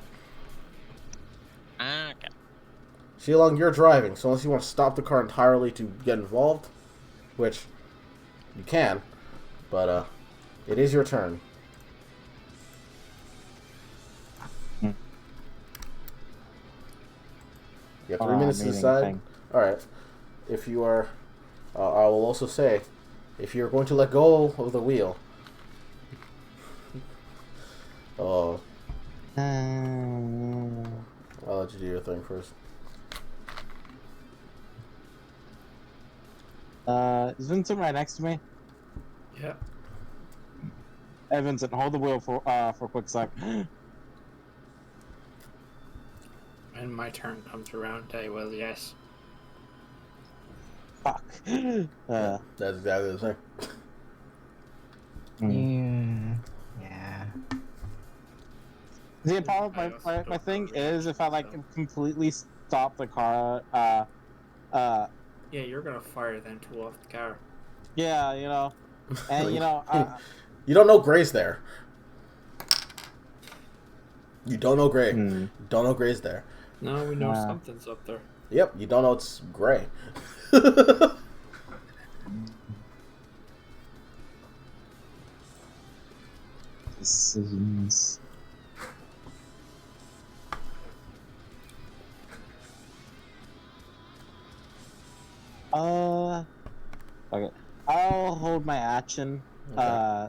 [SPEAKER 6] Okay.
[SPEAKER 1] Shilong, you're driving, so unless you want to stop the car entirely to get involved, which you can, but it is your turn. You have 3 minutes to
[SPEAKER 4] meeting
[SPEAKER 1] decide.
[SPEAKER 4] thing.
[SPEAKER 1] Alright. If you are... I will also say, if you're going to let go of the wheel... Oh, I'll let you do your thing first.
[SPEAKER 4] Is Vincent right next to me?
[SPEAKER 5] Yeah.
[SPEAKER 4] Hey Vincent, hold the wheel for a quick sec.
[SPEAKER 5] When my turn comes around, I will, yes.
[SPEAKER 4] Fuck.
[SPEAKER 1] That's exactly the same.
[SPEAKER 2] Yeah.
[SPEAKER 4] The problem,
[SPEAKER 5] I also
[SPEAKER 4] my
[SPEAKER 5] don't
[SPEAKER 4] thing
[SPEAKER 5] really
[SPEAKER 4] is if I like
[SPEAKER 5] so.
[SPEAKER 4] completely stop the car,
[SPEAKER 5] Yeah, you're gonna fire them two off the car.
[SPEAKER 4] yeah, you know, and you know,
[SPEAKER 1] You don't know Gray's there. You don't know Gray. You don't know Gray's there.
[SPEAKER 5] No, we know
[SPEAKER 4] Nah.
[SPEAKER 5] something's up there.
[SPEAKER 1] Yep, you don't know it's Gray.
[SPEAKER 4] decisions. Okay. I'll hold my action.
[SPEAKER 1] Okay.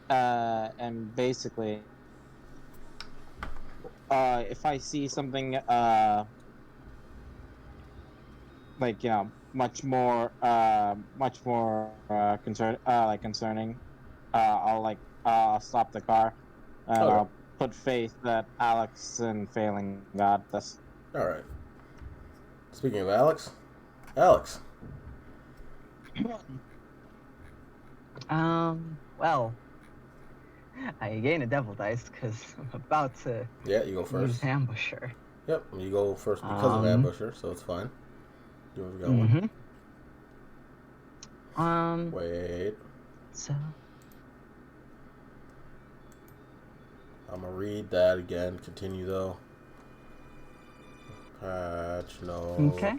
[SPEAKER 4] And basically, if I see something, like, you know, much more concerning, I'll stop the car, and
[SPEAKER 1] Okay.
[SPEAKER 4] I'll put faith that Alex and Failing got this.
[SPEAKER 1] All right. Speaking of Alex,
[SPEAKER 2] Well, I gain a devil dice because I'm about to
[SPEAKER 1] yeah, you go
[SPEAKER 2] use
[SPEAKER 1] first.
[SPEAKER 2] ambusher.
[SPEAKER 1] Yep, you go first because of ambusher, so it's fine. You already got one. Wait,
[SPEAKER 2] So
[SPEAKER 1] I'm gonna read that again. Continue though. Patch notes.
[SPEAKER 2] Okay.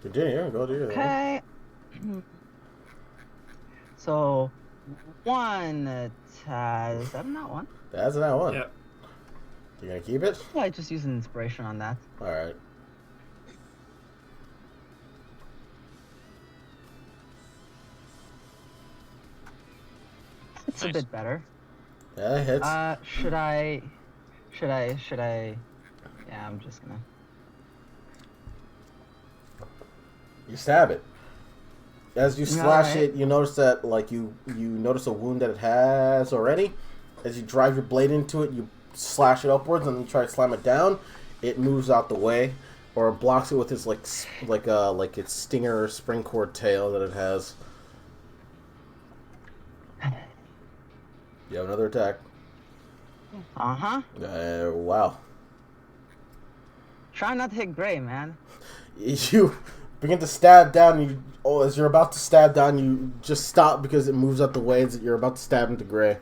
[SPEAKER 1] Continue. Go to your thing.
[SPEAKER 2] Okay. So one is that not one?
[SPEAKER 1] That's that one.
[SPEAKER 5] Yep.
[SPEAKER 1] You gonna keep it?
[SPEAKER 2] Yeah, I just use an inspiration on that.
[SPEAKER 1] All right.
[SPEAKER 2] It's
[SPEAKER 6] Nice.
[SPEAKER 2] a bit better.
[SPEAKER 1] Yeah, it hits.
[SPEAKER 2] Should I? Yeah, I'm just gonna.
[SPEAKER 1] You stab it. As you slash
[SPEAKER 2] Alright.
[SPEAKER 1] it, you notice that you notice a wound that it has already. As you drive your blade into it, you slash it upwards, and then you try to slam it down. It moves out the way, or blocks it with its like its stinger spring cord tail that it has. You have another attack. Wow.
[SPEAKER 2] Try not to hit Gray, man.
[SPEAKER 1] You begin to stab down. As you're about to stab down, you just stop because it moves out the way. As you're about to stab into Gray.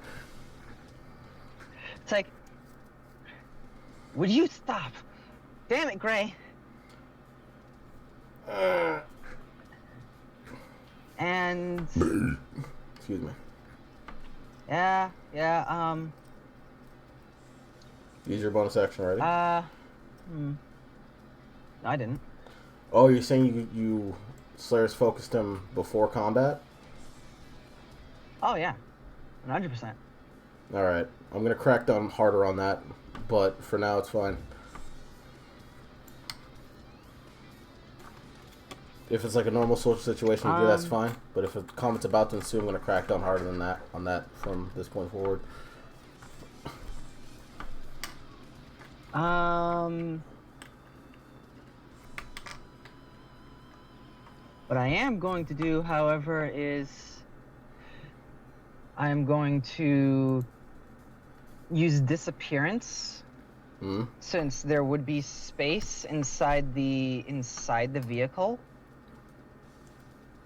[SPEAKER 2] It's like, would you stop? Damn it, Gray. And
[SPEAKER 1] Excuse me.
[SPEAKER 2] yeah.
[SPEAKER 1] Use your bonus action already.
[SPEAKER 2] No, I didn't.
[SPEAKER 1] Oh, you're saying you Slayers focused him before combat?
[SPEAKER 2] Oh yeah, 100%.
[SPEAKER 1] All right, I'm gonna crack down harder on that, but for now it's fine. If it's like a normal social situation, you do that's fine. But if a combat's about to ensue, I'm gonna crack down harder than that on that from this point forward.
[SPEAKER 2] What I am going to do, however, is I'm going to use disappearance, since there would be space inside the vehicle.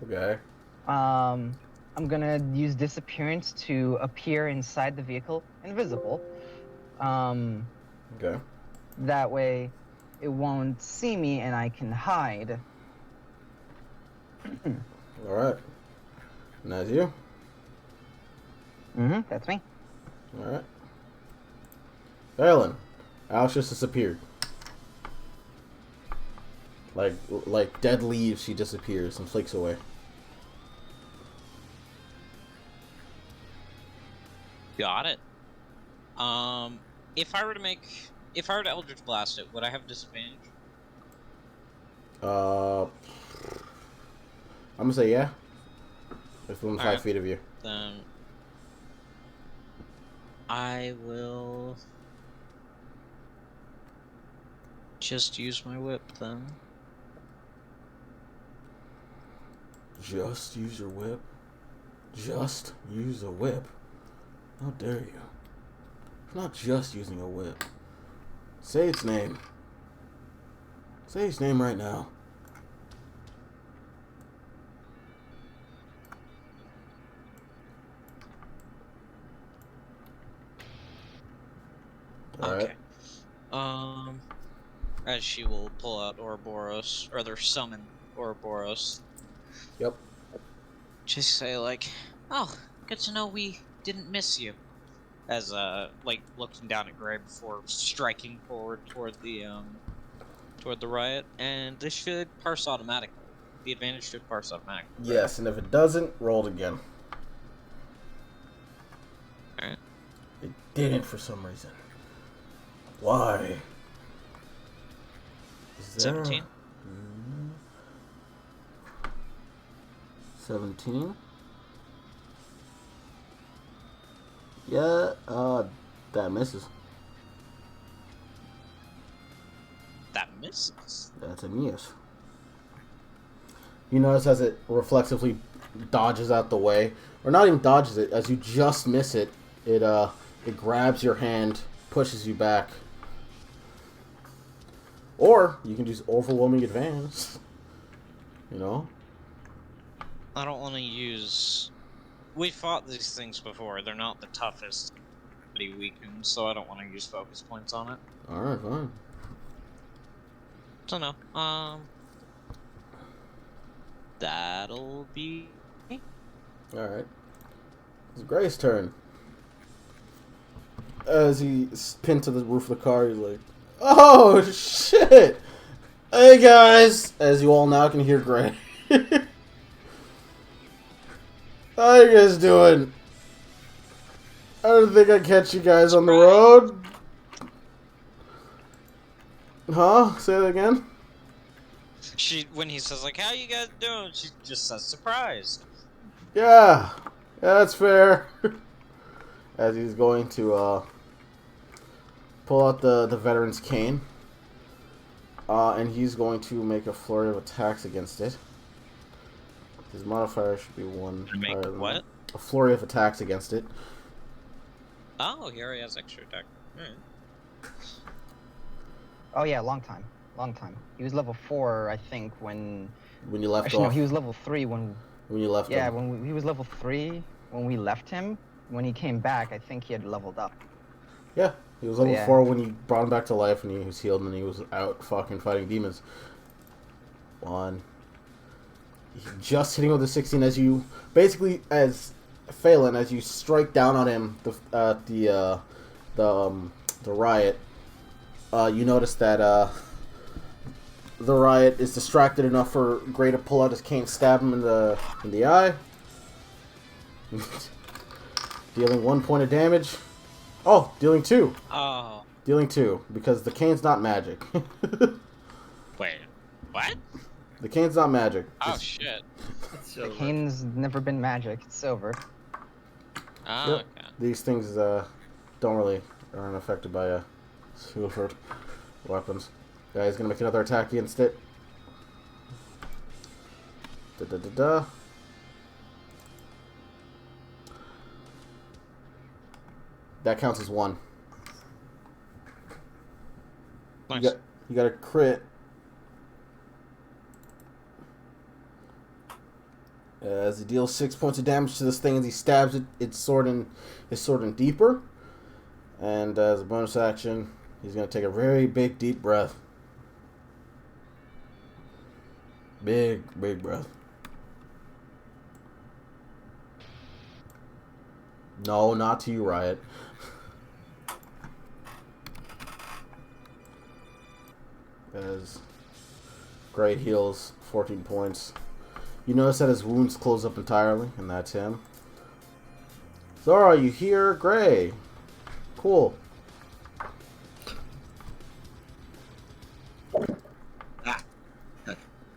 [SPEAKER 1] Okay.
[SPEAKER 2] I'm gonna use disappearance to appear inside the vehicle, invisible.
[SPEAKER 1] Okay.
[SPEAKER 2] That way, it won't see me and I can hide.
[SPEAKER 1] All right. And that's you.
[SPEAKER 2] That's me.
[SPEAKER 1] All right. Ellen, Alice just disappeared. Like dead leaves, she disappears and flakes away.
[SPEAKER 6] Got it. If I were to Eldritch Blast it, would I have disadvantage?
[SPEAKER 1] I'm gonna say yeah. It's within 5
[SPEAKER 6] Alright.
[SPEAKER 1] feet of you.
[SPEAKER 6] Then I will just use my whip then.
[SPEAKER 1] Just use your whip. Just use a whip. How dare you? It's not just using a whip. Say its name. Say its name right now.
[SPEAKER 6] Okay. As she will pull out Ouroboros, or their summon Ouroboros.
[SPEAKER 1] Yep.
[SPEAKER 6] Just say like, "Oh, good to know we didn't miss you." As like looking down at Gray before striking forward toward the riot, and this should parse automatically. The advantage should parse automatically. Right?
[SPEAKER 1] Yes, and if it doesn't, roll it again.
[SPEAKER 6] Alright.
[SPEAKER 1] It didn't for some reason. Why? Is there...
[SPEAKER 6] 17.
[SPEAKER 1] 17. Yeah, that misses.
[SPEAKER 6] That misses.
[SPEAKER 1] That's a miss. You notice as it reflexively dodges out the way, or not even dodges it, as you just miss it, it grabs your hand, pushes you back. Or you can use overwhelming advance. You know?
[SPEAKER 6] I don't want to use... We fought these things before. They're not the toughest. Pretty weakened, so I don't want to use focus points on it.
[SPEAKER 1] Alright, fine.
[SPEAKER 6] So no. That'll be...
[SPEAKER 1] Alright. It's Gray's turn. As he's pinned to the roof of the car, he's like, "Oh, shit! Hey, guys!" As you all now can hear Gray. How you guys doing? I didn't think I'd catch you guys on the road. Huh? Say that again?
[SPEAKER 6] When he says, like, "How you guys doing?" She just says, "Surprised."
[SPEAKER 1] Yeah. Yeah, that's fair. As he's going to, pull out the veteran's cane. And he's going to make a flurry of attacks against it. His modifier should be 1.
[SPEAKER 6] Make what?
[SPEAKER 1] A flurry of attacks against it.
[SPEAKER 6] Oh, he already has extra attack. Alright.
[SPEAKER 2] Oh yeah, long time. He was level 4, I think, when
[SPEAKER 1] you left
[SPEAKER 2] actually,
[SPEAKER 1] off.
[SPEAKER 2] no, he was level 3 when
[SPEAKER 1] you left
[SPEAKER 2] yeah,
[SPEAKER 1] him.
[SPEAKER 2] he was level 3 when we left him. When he came back, I think he had leveled up.
[SPEAKER 1] Yeah, he was level
[SPEAKER 2] Yeah.
[SPEAKER 1] 4 when you brought him back to life and he was healed and he was out fucking fighting demons. 1. Just hitting with a 16 as you basically as Phelan, as you strike down on him the riot. You notice that the riot is distracted enough for Gray to pull out his cane, stab him in the eye, dealing 1 point of damage. Oh, dealing 2.
[SPEAKER 6] Oh.
[SPEAKER 1] Dealing 2 because the cane's not magic.
[SPEAKER 6] Wait. What?
[SPEAKER 1] The cane's not magic.
[SPEAKER 6] Oh, shit.
[SPEAKER 2] The cane's never been magic. It's silver.
[SPEAKER 6] Oh,
[SPEAKER 1] Yep.
[SPEAKER 6] okay.
[SPEAKER 1] These things aren't affected by silvered weapons. He's gonna make another attack against it. Da. That counts as 1.
[SPEAKER 6] Nice.
[SPEAKER 1] You got a crit. As he deals 6 points of damage to this thing as he stabs it, his sword in deeper. And as a bonus action, he's going to take a very big, deep breath. Big breath. No, not to you, Riot. As Gray heals 14 points. You notice that his wounds close up entirely, and that's him. Zora, you hear Gray? Cool.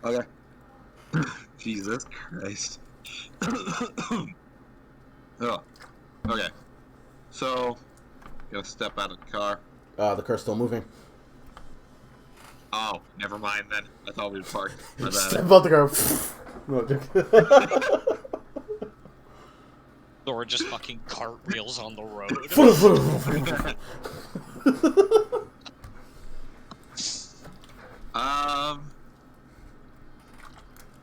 [SPEAKER 7] Okay. Jesus Christ. Oh. Okay. So, gonna step out of the car.
[SPEAKER 1] The car's still moving.
[SPEAKER 7] Oh, never mind then. I thought we'd park. My bad.
[SPEAKER 1] Step out the car.
[SPEAKER 6] Or just fucking cartwheels on the road.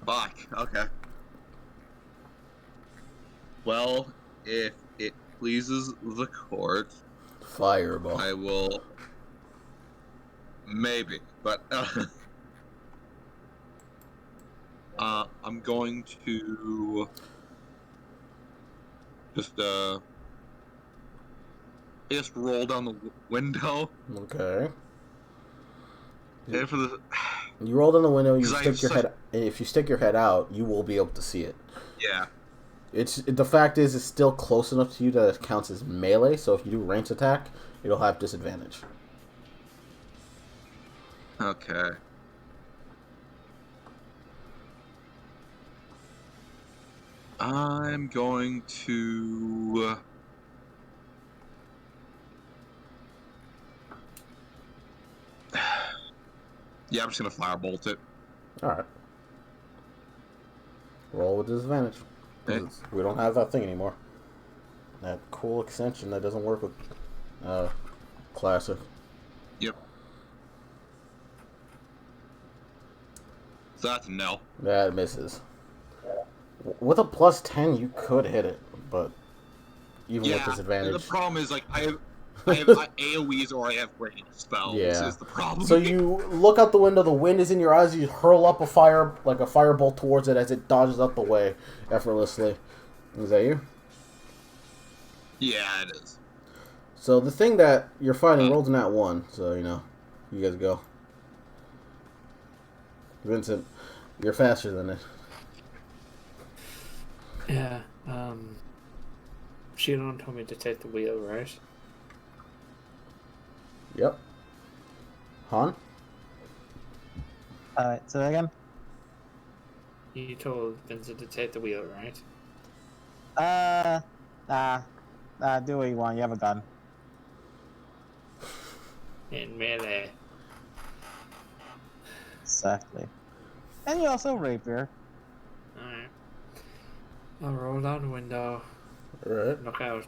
[SPEAKER 7] Fuck. Okay. Well, if it pleases the court,
[SPEAKER 1] Fireball.
[SPEAKER 7] I will. Maybe, but I'm going to just roll down the window.
[SPEAKER 1] Okay.
[SPEAKER 7] And for the
[SPEAKER 1] You roll down the window. You
[SPEAKER 7] 'Cause I
[SPEAKER 1] stick your
[SPEAKER 7] have
[SPEAKER 1] head. If you stick your head out, you will be able to see it.
[SPEAKER 7] yeah.
[SPEAKER 1] The fact is, it's still close enough to you that it counts as melee. So if you do range attack, it'll have disadvantage.
[SPEAKER 7] Okay. I'm going to. Yeah, I'm just gonna firebolt it.
[SPEAKER 1] Alright. Roll with disadvantage. 'Cause
[SPEAKER 7] Okay.
[SPEAKER 1] we don't have that thing anymore. That cool extension that doesn't work with Classic.
[SPEAKER 7] Yep. So that's a no.
[SPEAKER 1] That misses. With a plus 10, you could hit it, but even with
[SPEAKER 7] The
[SPEAKER 1] disadvantage.
[SPEAKER 7] problem is, like, I have AoEs or I have range spells
[SPEAKER 1] Yeah.
[SPEAKER 7] is the problem.
[SPEAKER 1] So you look out the window, the wind is in your eyes, you hurl up a firebolt towards it as it dodges out the way effortlessly. Is that you?
[SPEAKER 7] Yeah, it is.
[SPEAKER 1] So the thing that you're fighting rolls in that one, so you guys go. Vincent, you're faster than it.
[SPEAKER 5] Yeah. Shion told me to take the wheel, right?
[SPEAKER 1] Yep. Han?
[SPEAKER 4] So again?
[SPEAKER 5] You told Vincent to take the wheel, right?
[SPEAKER 4] Do what you want. You have a gun.
[SPEAKER 5] In melee.
[SPEAKER 4] Exactly. And you also rapier.
[SPEAKER 5] Alright. I'll roll down the window.
[SPEAKER 1] Alright.
[SPEAKER 5] Look out.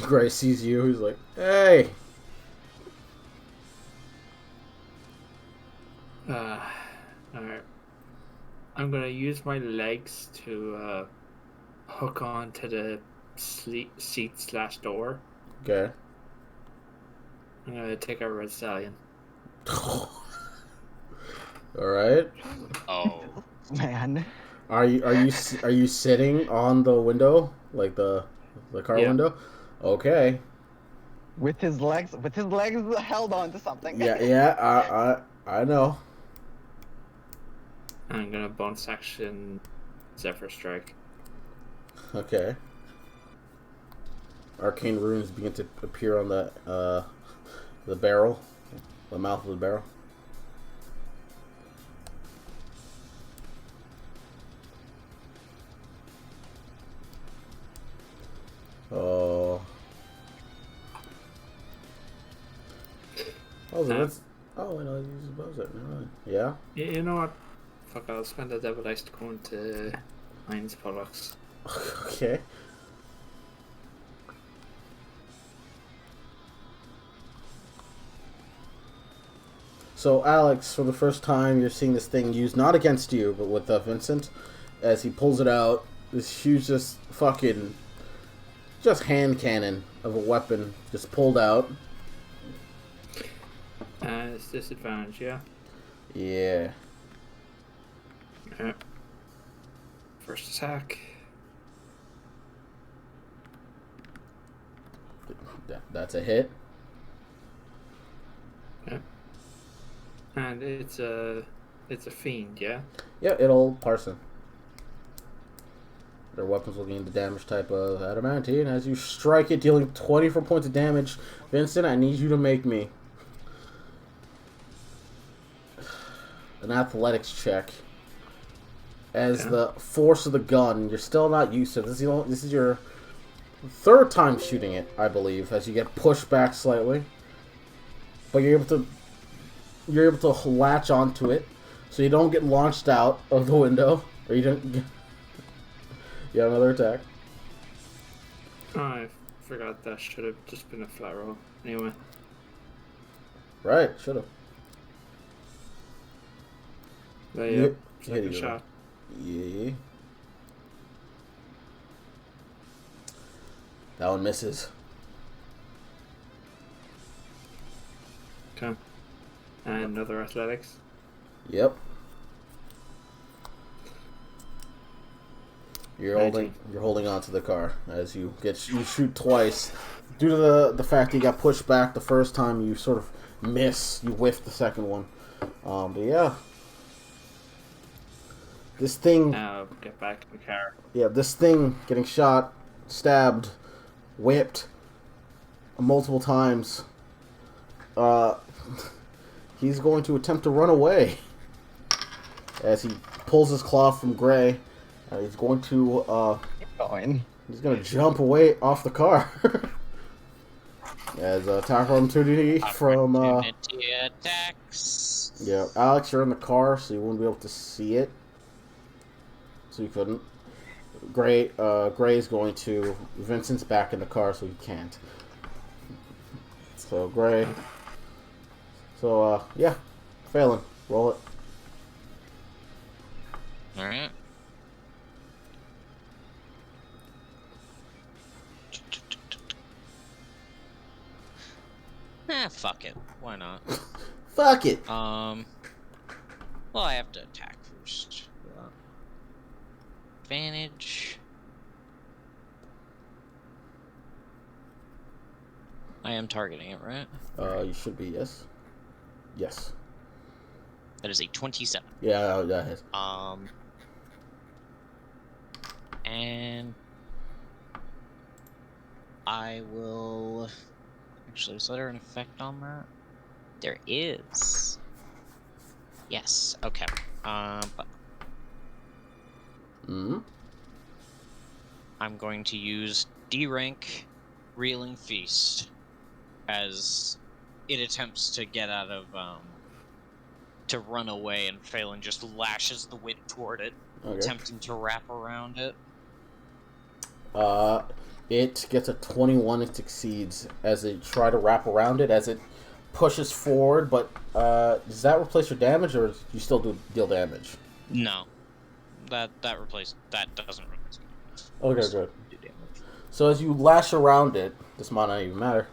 [SPEAKER 1] Gray sees you, he's like, hey!
[SPEAKER 5] Alright. I'm gonna use my legs to hook onto the seat/door.
[SPEAKER 1] Okay.
[SPEAKER 5] I'm gonna take our red stallion.
[SPEAKER 1] Alright.
[SPEAKER 6] Oh.
[SPEAKER 2] Man.
[SPEAKER 1] Are you sitting on the window? Like the car
[SPEAKER 5] Yeah.
[SPEAKER 1] window? Okay.
[SPEAKER 2] With his legs held on to something.
[SPEAKER 1] Yeah, I know.
[SPEAKER 5] I'm gonna bonus action Zephyr Strike.
[SPEAKER 1] Okay. Arcane runes begin to appear on the barrel, the mouth of the barrel. Oh. Oh, I know, you suppose it. Never mind. Yeah?
[SPEAKER 5] You know what? Fuck, I'll spend a double dice to go into Heinz products.
[SPEAKER 1] Okay. So, Alex, for the first time, you're seeing this thing used not against you, but with Vincent, as he pulls it out. This huge, just hand cannon of a weapon just pulled out.
[SPEAKER 5] It's disadvantage, yeah?
[SPEAKER 1] Yeah.
[SPEAKER 5] Alright. First attack.
[SPEAKER 1] That's a hit.
[SPEAKER 5] Okay. And it's a fiend, yeah?
[SPEAKER 1] Yeah, it'll parson. Their weapons will gain the damage type of adamantine as you strike it, dealing 24 points of damage. Vincent, I need you to make me an athletics check. As the force of the gun, you're still not used to it. This is your third time shooting it, I believe, as you get pushed back slightly. But you're able to latch onto it, so you don't get launched out of the window, or you don't. You have another attack.
[SPEAKER 5] Oh, I forgot that should have just been a flat roll. Anyway.
[SPEAKER 1] Right, should have.
[SPEAKER 5] But yeah, second shot.
[SPEAKER 1] Yeah. That one misses.
[SPEAKER 5] Okay. And another athletics.
[SPEAKER 1] Yep. You're holding onto the car as you shoot twice. Due to the fact that you got pushed back the first time, you sort of miss. You whiff the second one. But yeah. This thing...
[SPEAKER 5] Now get back in the car.
[SPEAKER 1] Yeah, this thing getting shot, stabbed, whipped multiple times. He's going to attempt to run away as he pulls his claw from Gray. He's going to
[SPEAKER 2] Keep going.
[SPEAKER 1] he's going to jump away off the car. As attack opportunity from
[SPEAKER 6] Opportunity attacks.
[SPEAKER 1] yeah, Alex, you're in the car, so you wouldn't be able to see it. So you couldn't. Gray's going to. Vincent's back in the car, so he can't. So Gray. So yeah, Phelan, roll it.
[SPEAKER 6] All right. Fuck it. Why not?
[SPEAKER 1] Fuck it.
[SPEAKER 6] Well, I have to attack first. Advantage. I am targeting it, right?
[SPEAKER 1] You should be, yes. Yes.
[SPEAKER 6] That is a 27.
[SPEAKER 1] Yeah, that hits.
[SPEAKER 6] And I will. Actually, is there an effect on that? There is. Yes. Okay. But I'm going to use D rank Reeling Feast as it attempts to get out of to run away, and Phelan just lashes the wind toward it, attempting to wrap around it.
[SPEAKER 1] It gets a 21. It succeeds as they try to wrap around it as it pushes forward. But does that replace your damage, or do you still deal damage?
[SPEAKER 6] No, that doesn't replace damage.
[SPEAKER 1] Okay, good. So as you lash around it, this might not even matter.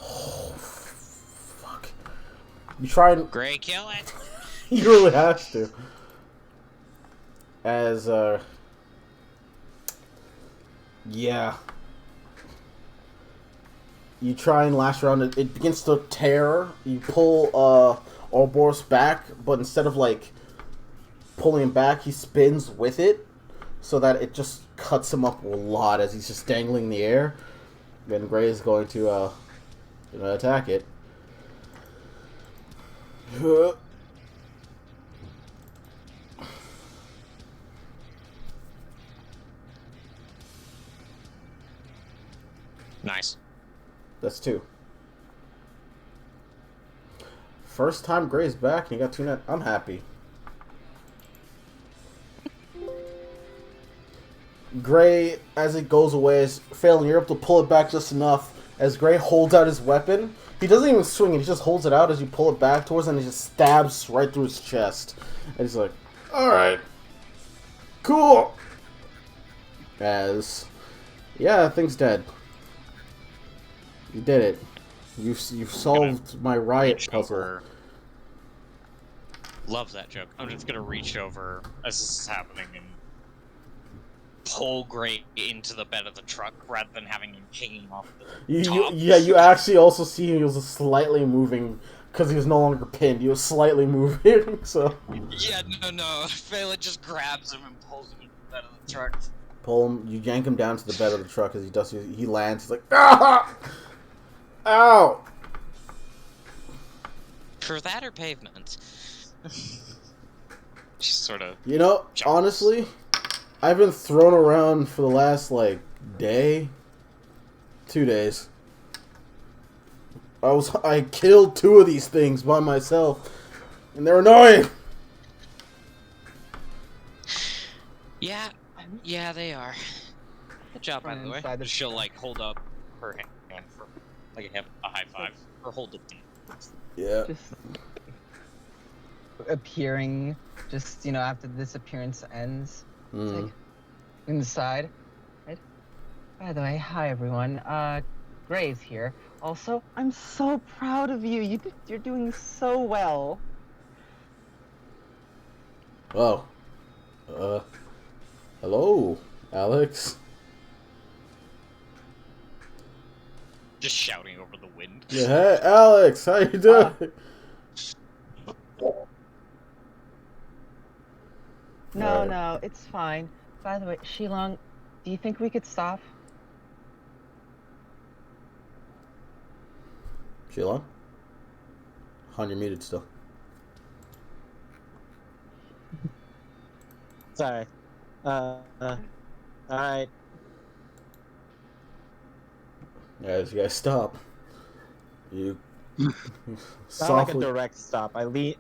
[SPEAKER 1] Oh, fuck! You try and
[SPEAKER 6] Gray, kill it.
[SPEAKER 1] you really have to. As yeah. You try and lash around it. It begins to tear. You pull Ouroboros back, but instead of like pulling him back, he spins with it, so that it just cuts him up a lot as he's just dangling in the air. Then Gray is going to attack it.
[SPEAKER 6] Nice.
[SPEAKER 1] That's 2. First time Gray's back and you got 2 net. I'm happy. Gray, as it goes away, is failing. You're able to pull it back just enough as Gray holds out his weapon. He doesn't even swing it. He just holds it out as you pull it back towards him, and he just stabs right through his chest. And he's like, alright. Cool. As, yeah, that thing's dead. You did it. You've solved my riot puzzle.
[SPEAKER 6] Over. Love that joke. I'm just gonna reach over as this is happening and pull Gray into the bed of the truck rather than having him hanging off the top.
[SPEAKER 1] You actually also see he was slightly moving because he was no longer pinned. He was slightly moving, so.
[SPEAKER 6] Yeah, no. Phelan just grabs him and pulls him into the bed of the truck.
[SPEAKER 1] Pull him. You yank him down to the bed of the truck as he does. He lands. He's like, ah! Ow!
[SPEAKER 6] For that or pavement? Just sort of.
[SPEAKER 1] You know, honestly, I've been thrown around for the last, day. 2 days. I killed 2 of these things by myself. And they're annoying!
[SPEAKER 6] Yeah, they are. Good job, by the way. She'll, hold up her hand for, a high five. Or hold it down.
[SPEAKER 1] Yeah.
[SPEAKER 2] Just appearing, after this appearance ends. It's like, in the side. Right? By the way, hi everyone. Gray's here. Also, I'm so proud of you. You're doing so well.
[SPEAKER 1] Oh. Hello, Alex.
[SPEAKER 6] Just shouting over the wind.
[SPEAKER 1] Yeah, hey, Alex, how you doing?
[SPEAKER 2] No, it's fine. By the way, Shilong, do you think we could stop?
[SPEAKER 1] Shilong? Han, you're muted still.
[SPEAKER 4] Sorry. Alright.
[SPEAKER 1] Guys, you guys stop. You
[SPEAKER 4] Not like a
[SPEAKER 1] softly.
[SPEAKER 4] direct stop. I lean.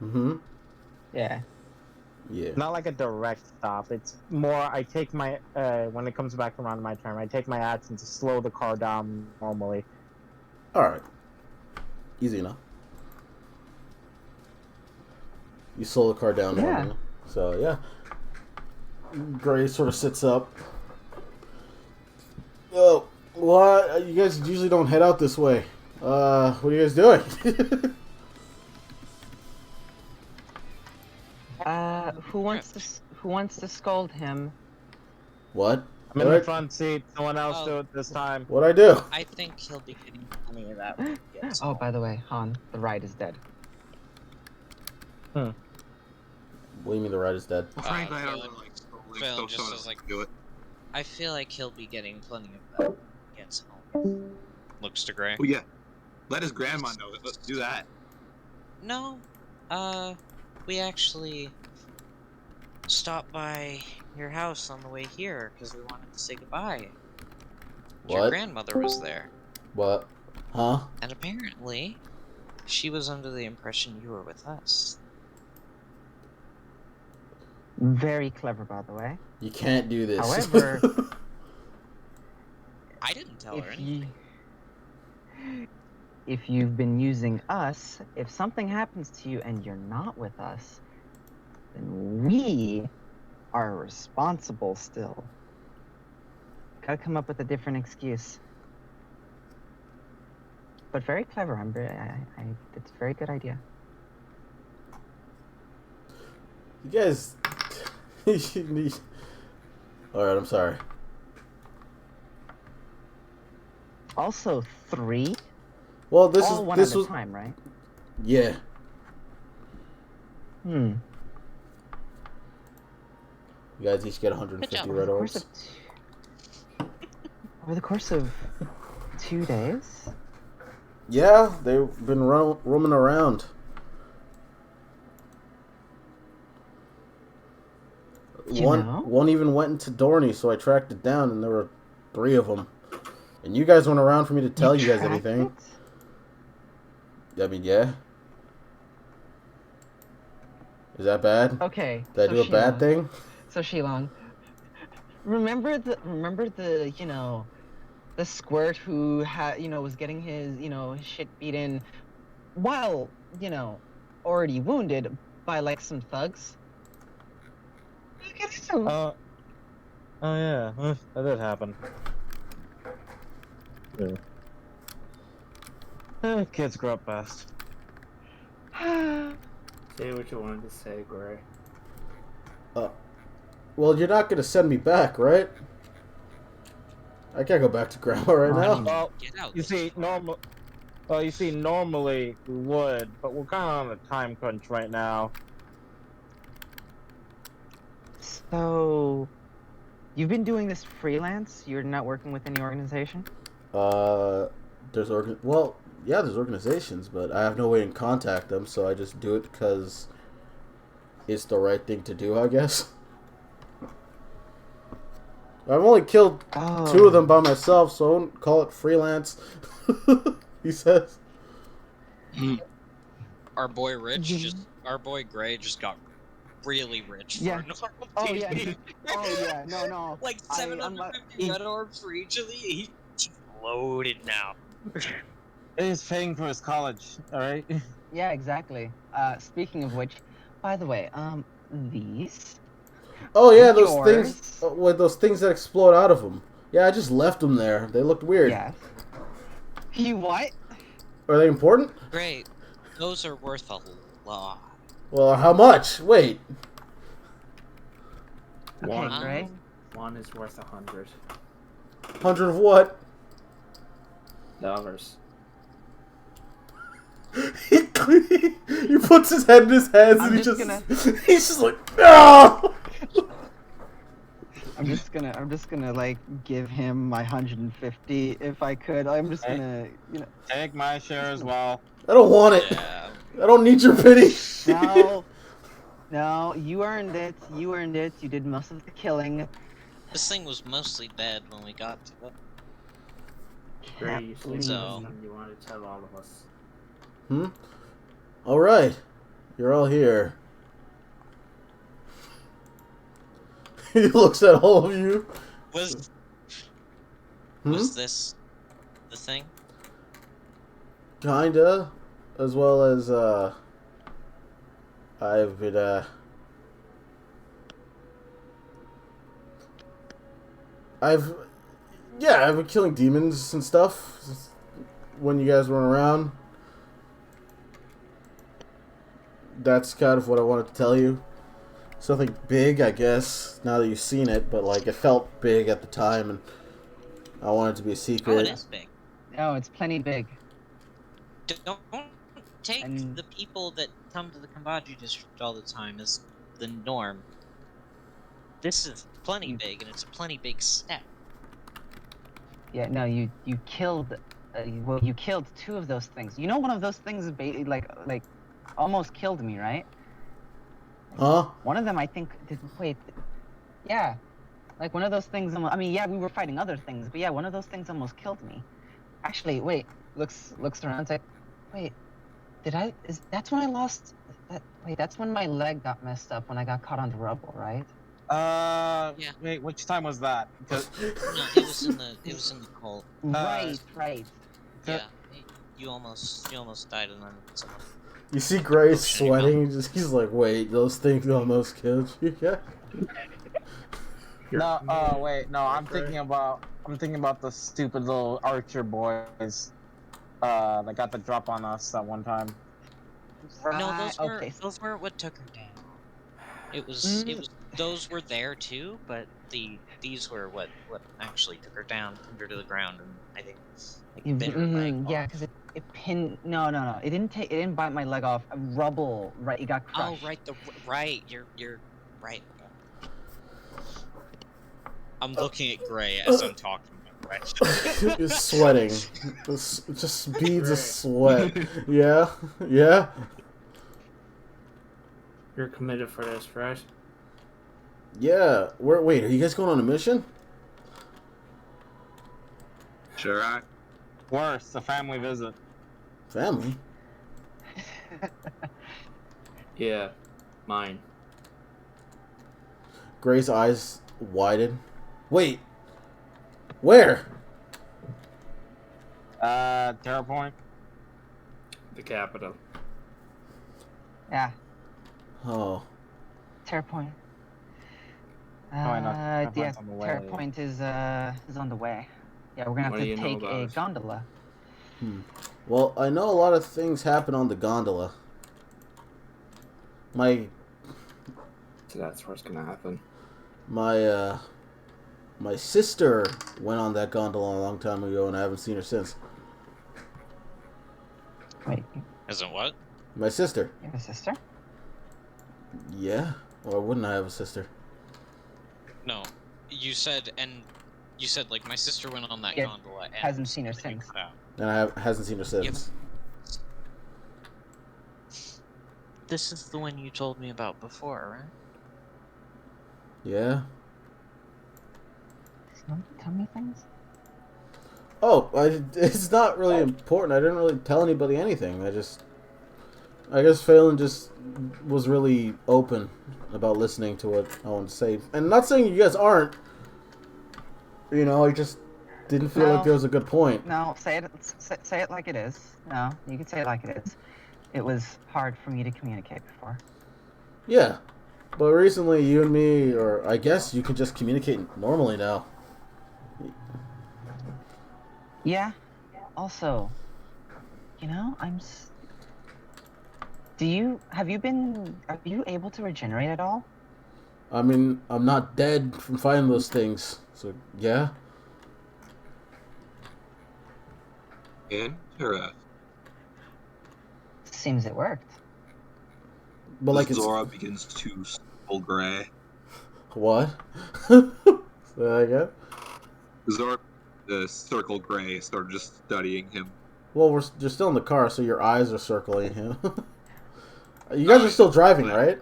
[SPEAKER 1] Mm-hmm.
[SPEAKER 2] Yeah.
[SPEAKER 1] Yeah.
[SPEAKER 4] Not like a direct stop. It's more. I take my when it comes back around my turn. I take my action to slow the car down normally.
[SPEAKER 1] All right. Easy enough. You slow the car down
[SPEAKER 2] Yeah.
[SPEAKER 1] normally. So yeah. Gray sort of sits up. Oh, what? You guys usually don't head out this way. What are you guys doing?
[SPEAKER 2] Who wants to scold him?
[SPEAKER 1] What?
[SPEAKER 4] I'm in the front seat. Someone else do it this time.
[SPEAKER 1] What'd I do?
[SPEAKER 6] I think he'll be getting plenty of that. when he gets
[SPEAKER 2] Oh,
[SPEAKER 6] home.
[SPEAKER 2] by the way, Han, the ride is dead.
[SPEAKER 1] What do you mean the ride is dead?
[SPEAKER 7] Well, frankly, I don't
[SPEAKER 6] Phil-
[SPEAKER 7] really like scrolling
[SPEAKER 6] Phil
[SPEAKER 7] stuff,
[SPEAKER 6] just
[SPEAKER 7] so I
[SPEAKER 6] says,
[SPEAKER 7] don't
[SPEAKER 6] like-
[SPEAKER 7] do it.
[SPEAKER 6] I feel like he'll be getting plenty of that when he gets home. Looks to Gray.
[SPEAKER 7] Well, yeah. Let his grandma know it. Let's do that.
[SPEAKER 6] No, we actually stopped by your house on the way here because we wanted to say goodbye. Your
[SPEAKER 1] What?
[SPEAKER 6] grandmother was there,
[SPEAKER 1] What? Huh?
[SPEAKER 6] and apparently, she was under the impression you were with us.
[SPEAKER 2] Very clever, by the way.
[SPEAKER 1] You can't do this.
[SPEAKER 2] However,
[SPEAKER 6] I didn't tell her anything.
[SPEAKER 2] If you've been using us, if something happens to you and you're not with us, then we are responsible still. Gotta come up with a different excuse. But very clever. It's a very good idea.
[SPEAKER 1] You guys. Alright, I'm sorry.
[SPEAKER 2] Also, 3.
[SPEAKER 1] Well, this
[SPEAKER 2] All
[SPEAKER 1] is
[SPEAKER 2] one
[SPEAKER 1] this
[SPEAKER 2] at
[SPEAKER 1] was
[SPEAKER 2] a time, right?
[SPEAKER 1] yeah.
[SPEAKER 2] Hmm.
[SPEAKER 1] You guys each get 150
[SPEAKER 6] job.
[SPEAKER 1] red orbs.
[SPEAKER 2] Over the course of 2 days.
[SPEAKER 1] Yeah, they've been roaming around.
[SPEAKER 2] You know?
[SPEAKER 1] One even went into Dorney, so I tracked it down, and there were 3 of them. And you guys weren't around for me to tell you guys
[SPEAKER 2] tracked
[SPEAKER 1] anything.
[SPEAKER 2] it?
[SPEAKER 1] I mean, yeah. Is that bad?
[SPEAKER 2] Okay.
[SPEAKER 1] Did I do a bad thing?
[SPEAKER 2] So Shilong, remember the the squirt who was getting his his shit beaten while already wounded by like some thugs. Look at him.
[SPEAKER 4] Oh yeah, that did happen. Yeah. Kids grow up fast.
[SPEAKER 5] Say what you wanted to say, Gray.
[SPEAKER 1] Well, you're not gonna send me back, right? I can't go back to Grandma right now.
[SPEAKER 4] Well,
[SPEAKER 6] Get out.
[SPEAKER 4] you see, normally we would, but we're kind of on a time crunch right now.
[SPEAKER 2] So, you've been doing this freelance? You're not working with any organization?
[SPEAKER 1] There's organizations, but I have no way to contact them, so I just do it because it's the right thing to do, I guess. I've only killed 2 of them by myself, so I won't call it freelance. He says.
[SPEAKER 6] Our boy our boy Gray just got really rich.
[SPEAKER 2] Yeah.
[SPEAKER 6] For normal
[SPEAKER 2] Oh yeah.
[SPEAKER 6] TV.
[SPEAKER 2] Oh yeah. No.
[SPEAKER 6] Like 750 red orbs for each of these. He's loaded now.
[SPEAKER 4] He's paying for his college, alright?
[SPEAKER 2] Yeah, exactly. Speaking of which, by the way, these.
[SPEAKER 1] Oh yeah, those
[SPEAKER 2] Yours.
[SPEAKER 1] things with those things that explode out of them. Yeah, I just left them there. They looked weird.
[SPEAKER 2] Yes. You what?
[SPEAKER 1] Are they important?
[SPEAKER 6] Great. Those are worth a lot.
[SPEAKER 1] Well, how much? Wait.
[SPEAKER 2] Okay,
[SPEAKER 5] One.
[SPEAKER 2] Gray.
[SPEAKER 5] One is worth 100
[SPEAKER 1] 100 of what?
[SPEAKER 5] dollars.
[SPEAKER 1] He puts his head in his hands
[SPEAKER 2] I'm
[SPEAKER 1] and
[SPEAKER 2] just
[SPEAKER 1] he's just like, no!
[SPEAKER 2] I'm just gonna like give him my 150 if I could. I'm just gonna
[SPEAKER 4] Take my share as well.
[SPEAKER 1] I don't want it.
[SPEAKER 6] Yeah.
[SPEAKER 1] I don't need your pity.
[SPEAKER 2] No. No, you earned it. You earned it. You did most of the killing.
[SPEAKER 6] This thing was mostly dead when we got to it.
[SPEAKER 5] Gray, you said
[SPEAKER 6] So-
[SPEAKER 5] something you wanted to tell all of us.
[SPEAKER 1] All right, you're all here. He looks at all of you.
[SPEAKER 6] Was
[SPEAKER 1] Hmm?
[SPEAKER 6] was this the thing?
[SPEAKER 1] Kinda, as well as I've been I've been killing demons and stuff when you guys weren't around. That's kind of what I wanted to tell you. Something big, I guess, now that you've seen it, but like it felt big at the time and I wanted it to be a secret.
[SPEAKER 6] Oh, it is big.
[SPEAKER 2] No, it's plenty big.
[SPEAKER 6] Don't take
[SPEAKER 2] And-
[SPEAKER 6] the people that come to the Kambaji district all the time as the norm. This is plenty big, and it's a plenty big step.
[SPEAKER 2] Yeah, no, you killed. Well, you killed two of those things. You know, one of those things like almost killed me, right?
[SPEAKER 1] Huh?
[SPEAKER 2] One of them, I think. Wait. Yeah, like one of those things. I mean, yeah, we were fighting other things, but yeah, one of those things almost killed me. Actually, wait. Looks around. It's like, wait. That's when I lost. Wait, that's when my leg got messed up when I got caught on the rubble, right?
[SPEAKER 6] Yeah.
[SPEAKER 4] Wait, which time was that? Because
[SPEAKER 6] No, it was in the cult.
[SPEAKER 2] Right.
[SPEAKER 6] Yeah, you almost died, and then someone.
[SPEAKER 1] You see Grace
[SPEAKER 6] Oh, shit,
[SPEAKER 1] sweating. He's like, wait, those things almost killed you. Yeah.
[SPEAKER 4] no, wait, no, I'm thinking about the stupid little archer boys, that got the drop on us that one time.
[SPEAKER 6] No,
[SPEAKER 2] Right, okay.
[SPEAKER 6] those weren't what took her down. It was those were there too, but these were what actually took her down, pinned her to the ground, and I think like, bit her leg
[SPEAKER 2] Yeah,
[SPEAKER 6] off.
[SPEAKER 2] because it pinned. No. It didn't bite my leg off. Rubble. Right. It got crushed.
[SPEAKER 6] Oh, right, you're right. I'm looking at Gray as I'm talking about Gray.
[SPEAKER 1] He's sweating. Just beads of sweat. Yeah. Yeah.
[SPEAKER 5] You're committed for this, right?
[SPEAKER 1] Yeah. Wait, are you guys going on a mission?
[SPEAKER 7] Sure, I.
[SPEAKER 4] Worse, a family visit.
[SPEAKER 1] Family?
[SPEAKER 5] Yeah, mine.
[SPEAKER 1] Gray's eyes widen. Wait. Where?
[SPEAKER 4] Terror Point.
[SPEAKER 5] The capital.
[SPEAKER 2] Yeah.
[SPEAKER 1] Oh.
[SPEAKER 2] Terror Point.
[SPEAKER 4] Probably not. Terror
[SPEAKER 2] Yeah.
[SPEAKER 4] Point's on the way.
[SPEAKER 2] Terror Point is on the way. Yeah, we're gonna
[SPEAKER 5] What
[SPEAKER 2] have
[SPEAKER 5] do
[SPEAKER 2] to
[SPEAKER 5] you know
[SPEAKER 2] take
[SPEAKER 5] about
[SPEAKER 2] a
[SPEAKER 5] it?
[SPEAKER 2] gondola.
[SPEAKER 1] Well, I know a lot of things happen on the gondola. My
[SPEAKER 5] So that's what's gonna happen.
[SPEAKER 1] my sister went on that gondola a long time ago, and I haven't seen her since.
[SPEAKER 2] Wait,
[SPEAKER 6] Isn't what?
[SPEAKER 1] My sister?
[SPEAKER 2] you have a sister?
[SPEAKER 1] Yeah. Or wouldn't I have a sister?
[SPEAKER 6] No, you said like my sister went on that
[SPEAKER 2] Yeah,
[SPEAKER 6] gondola and
[SPEAKER 2] hasn't seen her
[SPEAKER 6] something
[SPEAKER 2] since.
[SPEAKER 6] cut out.
[SPEAKER 1] And hasn't seen her since.
[SPEAKER 6] This is the one you told me about before, right?
[SPEAKER 1] Yeah.
[SPEAKER 2] Tell me things.
[SPEAKER 1] Oh, it's not really important. I didn't really tell anybody anything. I guess Phelan just was really open about listening to what I wanted to say. And not saying you guys aren't. You know, I just didn't feel like
[SPEAKER 2] No.
[SPEAKER 1] there was a good point.
[SPEAKER 2] No, say it like it is. No, you can say it like it is. It was hard for me to communicate before.
[SPEAKER 1] Yeah. But recently, you and me, or I guess you can just communicate normally now.
[SPEAKER 2] Yeah. Also, you know, are you able to regenerate at all?
[SPEAKER 1] I mean, I'm not dead from fighting those things. So, yeah.
[SPEAKER 7] Interesting.
[SPEAKER 2] Seems it worked.
[SPEAKER 1] But like it's...
[SPEAKER 7] Zora begins to circle Gray.
[SPEAKER 1] What? Say that again?
[SPEAKER 7] Zora, circle Gray, started just studying him.
[SPEAKER 1] Well, you're still in the car, so your eyes are circling him. You guys are still driving, right?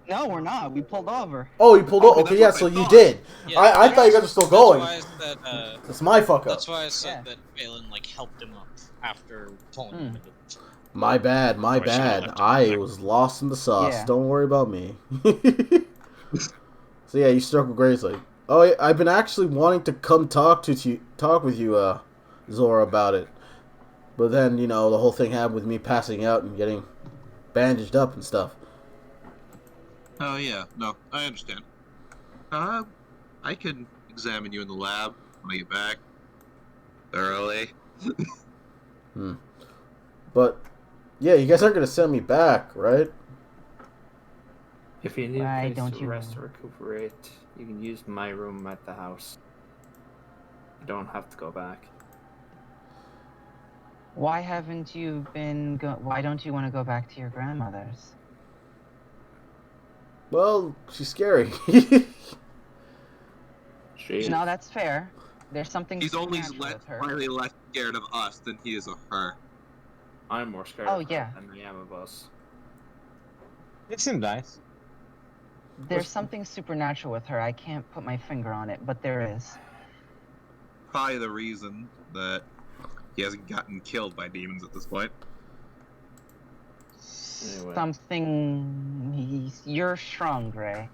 [SPEAKER 2] No, we're not. We pulled over.
[SPEAKER 1] Oh, you pulled over.
[SPEAKER 7] Okay,
[SPEAKER 1] Okay,
[SPEAKER 7] that's
[SPEAKER 1] yeah,
[SPEAKER 7] what
[SPEAKER 1] so
[SPEAKER 7] I
[SPEAKER 1] you
[SPEAKER 7] thought.
[SPEAKER 1] did.
[SPEAKER 6] Yeah,
[SPEAKER 1] I thought you guys were still going.
[SPEAKER 6] That's why I said,
[SPEAKER 1] That's my fuck up.
[SPEAKER 6] that's why I said
[SPEAKER 2] Yeah.
[SPEAKER 6] that Phelan, like, helped him up after pulling him into the truck.
[SPEAKER 1] My bad, my
[SPEAKER 6] Oh, I should've
[SPEAKER 1] bad.
[SPEAKER 6] left him
[SPEAKER 1] I
[SPEAKER 6] back.
[SPEAKER 1] was lost in the sauce.
[SPEAKER 2] Yeah.
[SPEAKER 1] Don't worry about me. So yeah, you struck with Grace like, oh, yeah, I've been actually wanting to come talk with you, Zora, about it. But then, you know, the whole thing happened with me passing out and getting bandaged up and stuff.
[SPEAKER 7] Oh yeah, no, I understand. I can examine you in the lab when I get back. Thoroughly.
[SPEAKER 1] But yeah, you guys aren't gonna send me back, right?
[SPEAKER 5] If you need
[SPEAKER 2] Why
[SPEAKER 5] a place
[SPEAKER 2] don't
[SPEAKER 5] to
[SPEAKER 2] you-
[SPEAKER 5] rest or recuperate, you can use my room at the house. You don't have to go back.
[SPEAKER 2] Why haven't you been? Why don't you want to go back to your grandmother's?
[SPEAKER 1] Well, she's scary.
[SPEAKER 5] She
[SPEAKER 2] No, that's fair. There's something
[SPEAKER 7] He's only
[SPEAKER 2] supernatural with her.
[SPEAKER 7] slightly less scared of us than he is of her.
[SPEAKER 5] I'm more scared
[SPEAKER 2] Oh,
[SPEAKER 5] of her
[SPEAKER 2] yeah.
[SPEAKER 5] than I am of us.
[SPEAKER 8] It seemed nice.
[SPEAKER 2] There's something supernatural with her. I can't put my finger on it, but there is.
[SPEAKER 7] Probably the reason that he hasn't gotten killed by demons at this point.
[SPEAKER 5] Anyway.
[SPEAKER 2] You're strong, Gray.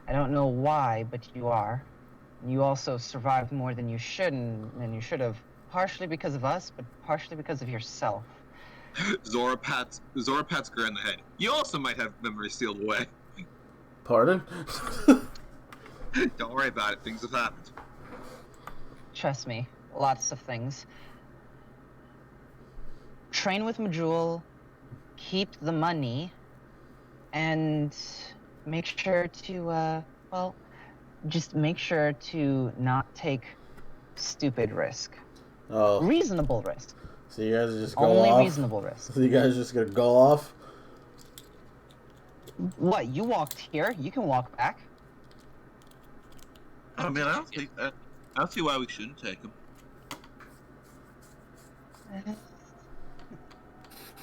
[SPEAKER 2] I don't know why, but you are. You also survived more than you should have. Partially because of us, but partially because of yourself.
[SPEAKER 7] Zora pats Gray on the head. You also might have memory sealed away.
[SPEAKER 1] Pardon?
[SPEAKER 7] Don't worry about it. Things have happened.
[SPEAKER 2] Trust me, lots of things. Train with Majul, keep the money, and make sure to, just make sure to not take stupid risk.
[SPEAKER 1] Oh,
[SPEAKER 2] Reasonable risk.
[SPEAKER 1] so you guys are just go
[SPEAKER 2] Only
[SPEAKER 1] off?
[SPEAKER 2] reasonable risk.
[SPEAKER 1] So you guys are just gonna go off?
[SPEAKER 2] What, you walked here, you can walk back.
[SPEAKER 7] I mean, I don't see why we shouldn't take him.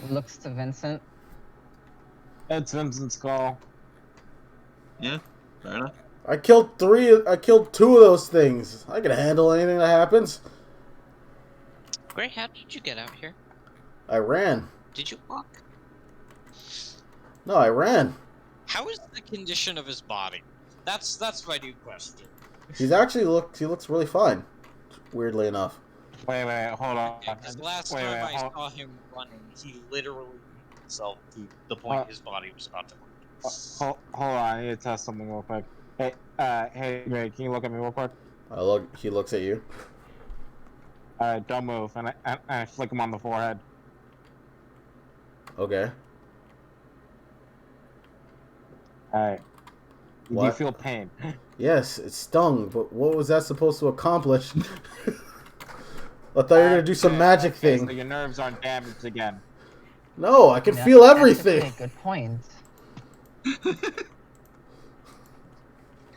[SPEAKER 2] Looks to Vincent.
[SPEAKER 8] It's Vincent's call.
[SPEAKER 7] Yeah, fair enough.
[SPEAKER 1] I killed two of those things. I can handle anything that happens.
[SPEAKER 6] Gray, how did you get out here?
[SPEAKER 1] I ran.
[SPEAKER 6] Did you walk?
[SPEAKER 1] No, I ran.
[SPEAKER 6] How is the condition of his body? That's my new question.
[SPEAKER 1] He looks really fine. Weirdly enough.
[SPEAKER 8] Wait, hold on.
[SPEAKER 6] Because last
[SPEAKER 8] Wait,
[SPEAKER 6] time I
[SPEAKER 8] hold-
[SPEAKER 6] saw him running, he literally beat himself to the point his body was about to
[SPEAKER 8] Hold on, I need to test something real quick. Hey, Ray, can you look at me real quick?
[SPEAKER 1] He looks at you.
[SPEAKER 8] Alright, don't move, and I flick him on the forehead.
[SPEAKER 1] Okay.
[SPEAKER 8] Alright. Do you
[SPEAKER 1] What?
[SPEAKER 8] feel pain?
[SPEAKER 1] Yes, it stung, but what was that supposed to accomplish? I thought you were gonna do some magic
[SPEAKER 8] Okay,
[SPEAKER 1] thing.
[SPEAKER 8] so your nerves aren't damaged again.
[SPEAKER 1] No, I can
[SPEAKER 2] Yeah,
[SPEAKER 1] feel
[SPEAKER 2] that's
[SPEAKER 1] everything.
[SPEAKER 2] actually a good point.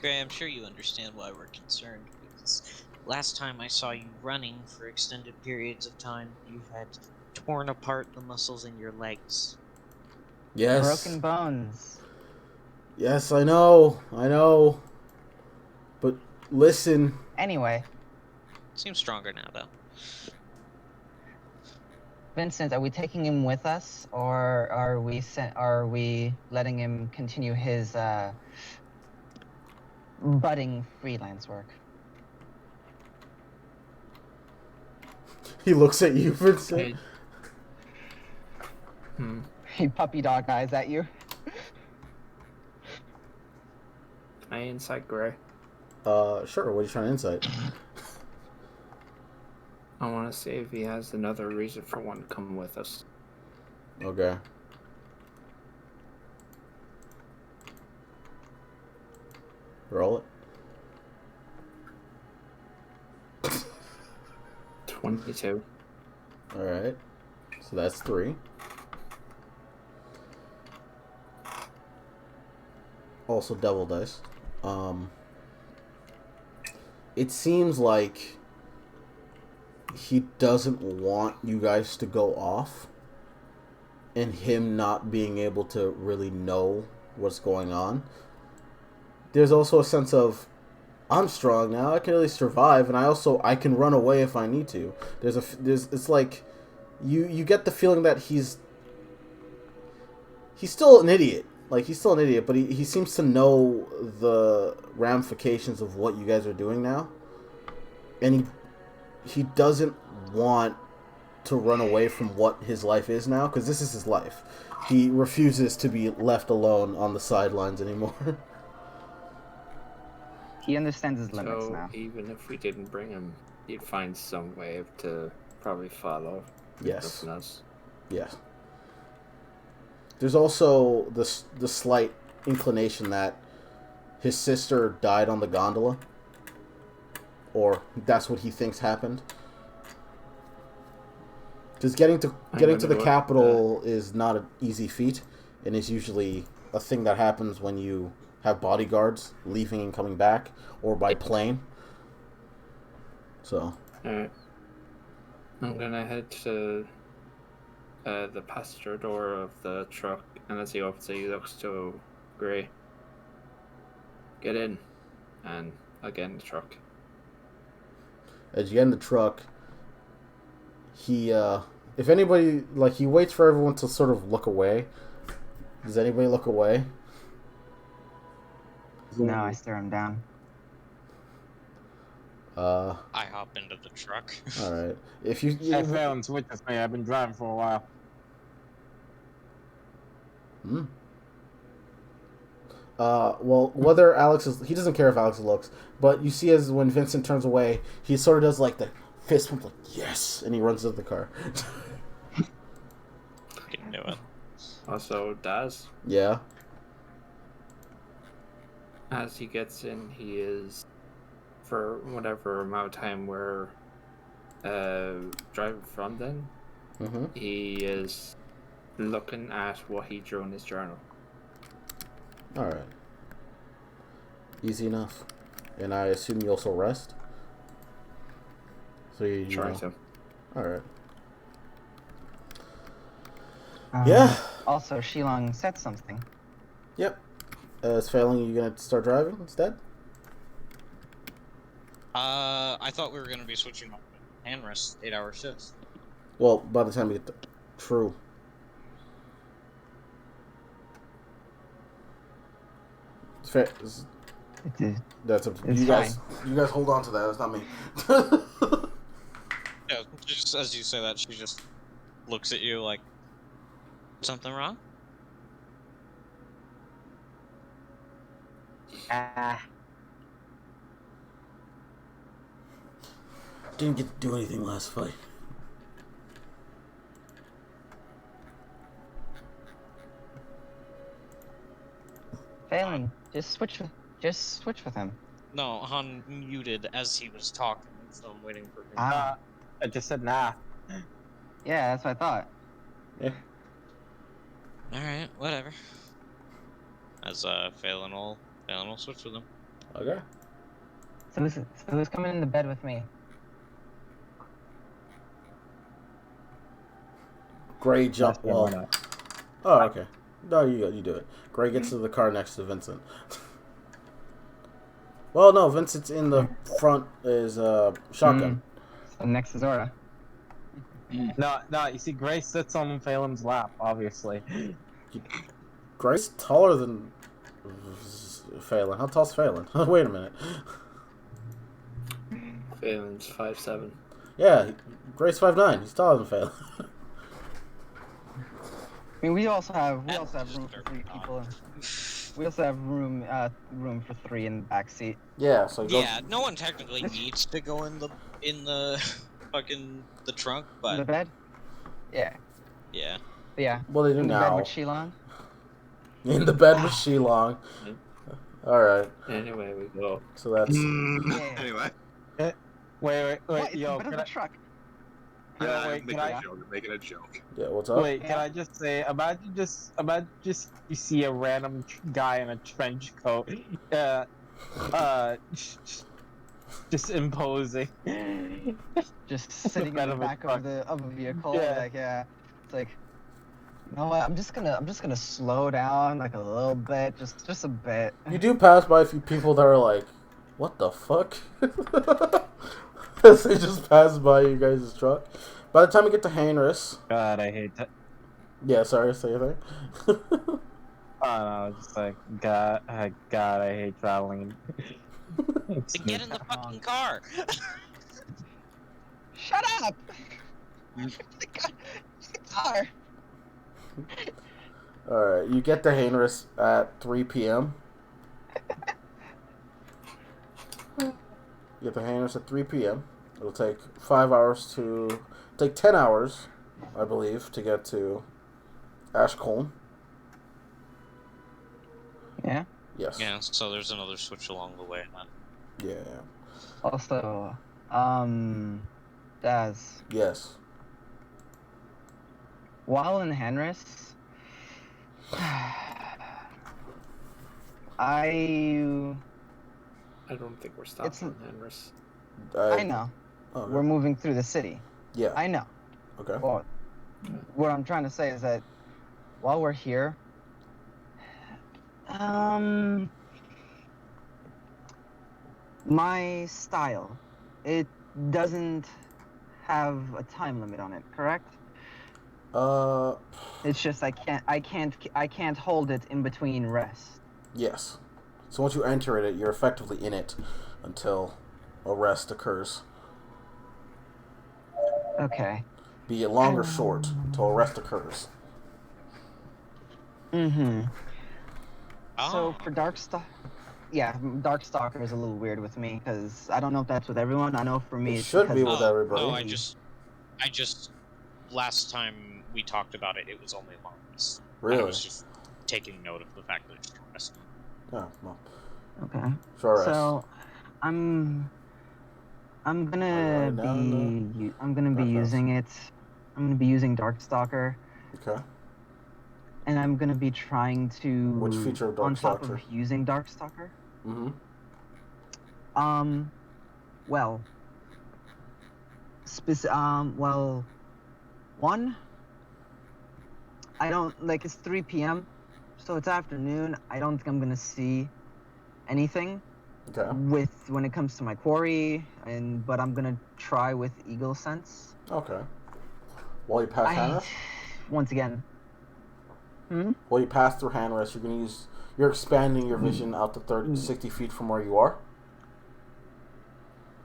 [SPEAKER 6] Gray, I'm sure you understand why we're concerned, because last time I saw you running for extended periods of time, you had torn apart the muscles in your legs.
[SPEAKER 1] Yes.
[SPEAKER 2] Broken bones.
[SPEAKER 1] Yes, I know. But listen,
[SPEAKER 2] Anyway,
[SPEAKER 6] Seems stronger now, though.
[SPEAKER 2] Vincent, are we taking him with us, or are we letting him continue his budding freelance work?
[SPEAKER 1] he looks at you, Vincent.
[SPEAKER 5] Hey.
[SPEAKER 2] He puppy dog eyes at you.
[SPEAKER 5] Can I insight Gray?
[SPEAKER 1] Sure. What are you trying to insight?
[SPEAKER 5] I want to see if he has another reason for wanting to come with us.
[SPEAKER 1] Okay. Roll it.
[SPEAKER 5] 22.
[SPEAKER 1] All right. So that's 3. Also devil dice. It seems like he doesn't want you guys to go off, and him not being able to really know what's going on. There's also a sense of, I'm strong now. I can really survive, and I can run away if I need to. It's like you get the feeling that he's still an idiot. Like, he's still an idiot, but he seems to know the ramifications of what you guys are doing now, and he doesn't want to run away from what his life is now, because this is his life. He refuses to be left alone on the sidelines anymore.
[SPEAKER 2] He understands his limits
[SPEAKER 5] So
[SPEAKER 2] now.
[SPEAKER 5] even if we didn't bring him, he'd find some way to probably follow.
[SPEAKER 1] Yes.
[SPEAKER 5] Nothing else.
[SPEAKER 1] Yes. There's also the slight inclination that his sister died on the gondola, or that's what he thinks happened. Because getting to the capital is not an easy feat, and is usually a thing that happens when you have bodyguards leaving and coming back, or by plane. So.
[SPEAKER 5] Alright. I'm gonna head to the passenger door of the truck, and as he opens it, he looks to Gray. Get in, and I'll get in the truck.
[SPEAKER 1] As you get in the truck, he, if anybody, like, he waits for everyone to sort of look away. Does anybody look away?
[SPEAKER 2] No, I stare him down.
[SPEAKER 6] I hop into the truck.
[SPEAKER 1] All right. If you,
[SPEAKER 8] Hey, Phelan's witness me. I've been driving for a while.
[SPEAKER 1] Well, whether he doesn't care if Alex looks, but you see as when Vincent turns away, he sort of does like the fist pump, like, yes, and he runs to the car.
[SPEAKER 6] Didn't do it.
[SPEAKER 5] Also, Daz,
[SPEAKER 1] Yeah.
[SPEAKER 5] as he gets in, he is, for whatever amount of time we're driving from then,
[SPEAKER 1] Mm-hmm.
[SPEAKER 5] he is looking at what he drew in his journal.
[SPEAKER 1] All right. Easy enough. And I assume you also rest? So you
[SPEAKER 5] Try
[SPEAKER 1] know.
[SPEAKER 5] to.
[SPEAKER 1] All right.
[SPEAKER 2] Um,
[SPEAKER 1] Yeah.
[SPEAKER 2] Also, Shilong said something.
[SPEAKER 1] Yep. It's failing. You gonna start driving instead?
[SPEAKER 6] I thought we were gonna be switching up hand rest 8-hour shifts.
[SPEAKER 1] Well, by the time you get to... True. It's fair. That's a...
[SPEAKER 2] It's
[SPEAKER 1] You guys hold on to that. It's not me.
[SPEAKER 6] Yeah, just as you say that, she just looks at you like, something wrong?
[SPEAKER 1] Didn't get to do anything last fight.
[SPEAKER 2] Phelan, just switch with him.
[SPEAKER 6] No, Han muted as he was talking, so I'm waiting for him.
[SPEAKER 2] Ah,
[SPEAKER 8] I just said nah.
[SPEAKER 2] yeah, that's what I thought.
[SPEAKER 1] Yeah.
[SPEAKER 6] Alright, whatever. As Phelan will switch with him.
[SPEAKER 1] Okay.
[SPEAKER 2] So who's coming into bed with me?
[SPEAKER 1] Gray jump.
[SPEAKER 8] Last game or
[SPEAKER 1] Well.
[SPEAKER 8] not.
[SPEAKER 1] Oh, okay. No, you do it. Gray gets to the car next to Vincent. Well, no, Vincent's in the front is shotgun.
[SPEAKER 2] So next is Zora.
[SPEAKER 8] No, you see, Grace sits on Phelan's lap, obviously.
[SPEAKER 1] Gray's taller than Phelan. How tall's Phelan? Wait a minute.
[SPEAKER 5] Phelan's 5'7".
[SPEAKER 1] Yeah, Gray's 5'9". He's taller than Phelan.
[SPEAKER 2] I mean, we also have room for 3 people. We also have room for 3 in the back seat.
[SPEAKER 1] Yeah, so go.
[SPEAKER 6] Yeah, no one technically needs to go in the fucking the trunk,
[SPEAKER 2] In
[SPEAKER 6] but
[SPEAKER 2] the bed. Yeah.
[SPEAKER 6] yeah.
[SPEAKER 2] But yeah.
[SPEAKER 1] Well, they do
[SPEAKER 2] In the bed
[SPEAKER 1] now.
[SPEAKER 2] with Shilong.
[SPEAKER 1] In the bed with Shilong. All right,
[SPEAKER 5] Anyway, we go.
[SPEAKER 1] so that's
[SPEAKER 2] Yeah.
[SPEAKER 7] Anyway,
[SPEAKER 8] Wait,
[SPEAKER 2] What? It's
[SPEAKER 8] yo,
[SPEAKER 2] the bed of
[SPEAKER 8] can
[SPEAKER 2] the
[SPEAKER 8] I,
[SPEAKER 2] truck.
[SPEAKER 8] yo,
[SPEAKER 7] I'm
[SPEAKER 8] wait,
[SPEAKER 7] making
[SPEAKER 8] can
[SPEAKER 7] a
[SPEAKER 8] I,
[SPEAKER 7] joke. I'm making a joke.
[SPEAKER 1] yeah. What's up?
[SPEAKER 8] wait, can I just say, imagine just you see a random guy in a trench coat, just imposing.
[SPEAKER 2] Just sitting in
[SPEAKER 8] bed
[SPEAKER 2] the
[SPEAKER 8] of a
[SPEAKER 2] back
[SPEAKER 8] truck.
[SPEAKER 2] of a vehicle.
[SPEAKER 8] Yeah.
[SPEAKER 2] Like, yeah. It's like, know what? I'm just gonna slow down like a little bit, just a bit.
[SPEAKER 1] You do pass by a few people that are like, "What the fuck?" As they just pass by you guys' truck. By the time you get to Heinrichs,
[SPEAKER 8] God, I hate that.
[SPEAKER 1] yeah, sorry, say your thing.
[SPEAKER 8] Oh no, it's just like God, God, I hate traveling.
[SPEAKER 6] Then get in the fucking car.
[SPEAKER 2] Shut up! Car.
[SPEAKER 1] All right, you get to Heinrichs at 3 p.m. You get to Heinrichs at 3 p.m. It'll take 5 hours to take 10 hours, I believe, to get to Ashcolm.
[SPEAKER 2] Yeah.
[SPEAKER 1] Yes.
[SPEAKER 6] Yeah, so there's another switch along the way. Then.
[SPEAKER 1] Yeah.
[SPEAKER 2] Also, Daz,
[SPEAKER 1] Yes.
[SPEAKER 2] while in Henris,
[SPEAKER 5] I don't think we're stopping
[SPEAKER 2] It's-
[SPEAKER 5] on Henris.
[SPEAKER 2] I know
[SPEAKER 1] Okay.
[SPEAKER 2] we're moving through the city.
[SPEAKER 1] Yeah.
[SPEAKER 2] I know.
[SPEAKER 1] Okay.
[SPEAKER 2] Well, what I'm trying to say is that while we're here, my style, it doesn't have a time limit on it, correct? It's just I can't hold it in between rest.
[SPEAKER 1] Yes. So once you enter it, you're effectively in it until a rest occurs.
[SPEAKER 2] Okay.
[SPEAKER 1] Be it long or short, until a rest occurs.
[SPEAKER 2] Mm-hmm. So
[SPEAKER 6] Oh.
[SPEAKER 2] for Darkstalker is a little weird with me because I don't know if that's with everyone. I know for me
[SPEAKER 1] It
[SPEAKER 2] it's
[SPEAKER 1] should be
[SPEAKER 2] because
[SPEAKER 1] with everybody.
[SPEAKER 6] No, I just last time we talked about it, it was only Longest. I
[SPEAKER 1] Really?
[SPEAKER 6] was just taking note of the fact that it's rest.
[SPEAKER 1] Oh, well.
[SPEAKER 2] Okay.
[SPEAKER 1] Short rest.
[SPEAKER 2] So I'm gonna
[SPEAKER 1] Alright, now
[SPEAKER 2] be I'm gonna be
[SPEAKER 1] Dark House.
[SPEAKER 2] using it. I'm gonna be using Darkstalker,
[SPEAKER 1] Okay.
[SPEAKER 2] and I'm gonna be trying to
[SPEAKER 1] Which feature of
[SPEAKER 2] on top
[SPEAKER 1] Darkstalker?
[SPEAKER 2] of using Darkstalker.
[SPEAKER 1] Mm-hmm.
[SPEAKER 2] Well, one, I don't like it's 3 p.m. so it's afternoon. I don't think I'm gonna see anything
[SPEAKER 1] Okay.
[SPEAKER 2] when it comes to my quarry, but I'm gonna try with Eagle Sense.
[SPEAKER 1] Okay. While you pass Hanrest?
[SPEAKER 2] Once again.
[SPEAKER 1] While you pass through Hanrest, you're expanding your vision out to 60 feet from where you are.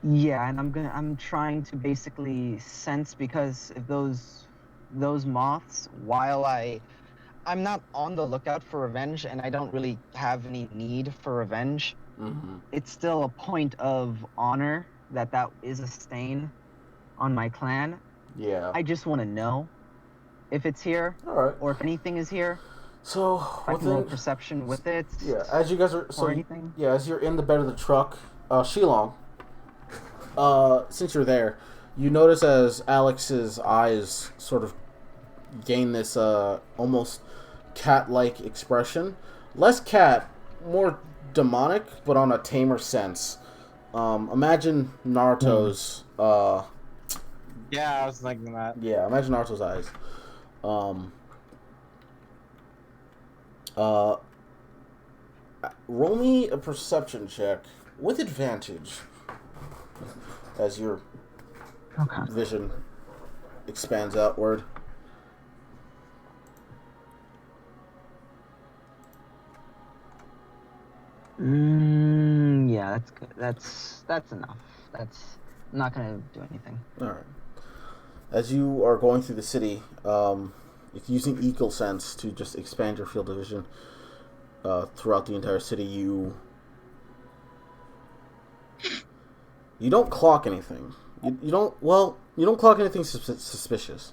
[SPEAKER 2] Yeah, and I'm trying to basically sense because if those moths, while I'm not on the lookout for revenge and I don't really have any need for revenge,
[SPEAKER 1] Mm-hmm.
[SPEAKER 2] it's still a point of honor that is a stain on my clan.
[SPEAKER 1] Yeah.
[SPEAKER 2] I just want to know if it's here
[SPEAKER 1] All right.
[SPEAKER 2] or if anything is here.
[SPEAKER 1] So
[SPEAKER 2] If I can roll perception with it.
[SPEAKER 1] Yeah, as you guys are
[SPEAKER 2] or anything.
[SPEAKER 1] Yeah, as you're in the bed of the truck, Shilong. Since you're there, you notice as Alex's eyes sort of gain this almost cat-like expression, less cat, more demonic, but on a tamer sense. Imagine Naruto's.
[SPEAKER 8] Yeah, I was thinking that.
[SPEAKER 1] Yeah, imagine Naruto's eyes. Roll me a perception check with advantage as your vision expands outward.
[SPEAKER 2] Yeah, that's good. That's enough. I'm not gonna do anything.
[SPEAKER 1] All right. As you are going through the city, using Eagle Sense to just expand your field of vision throughout the entire city, you don't clock anything. You don't clock anything suspicious.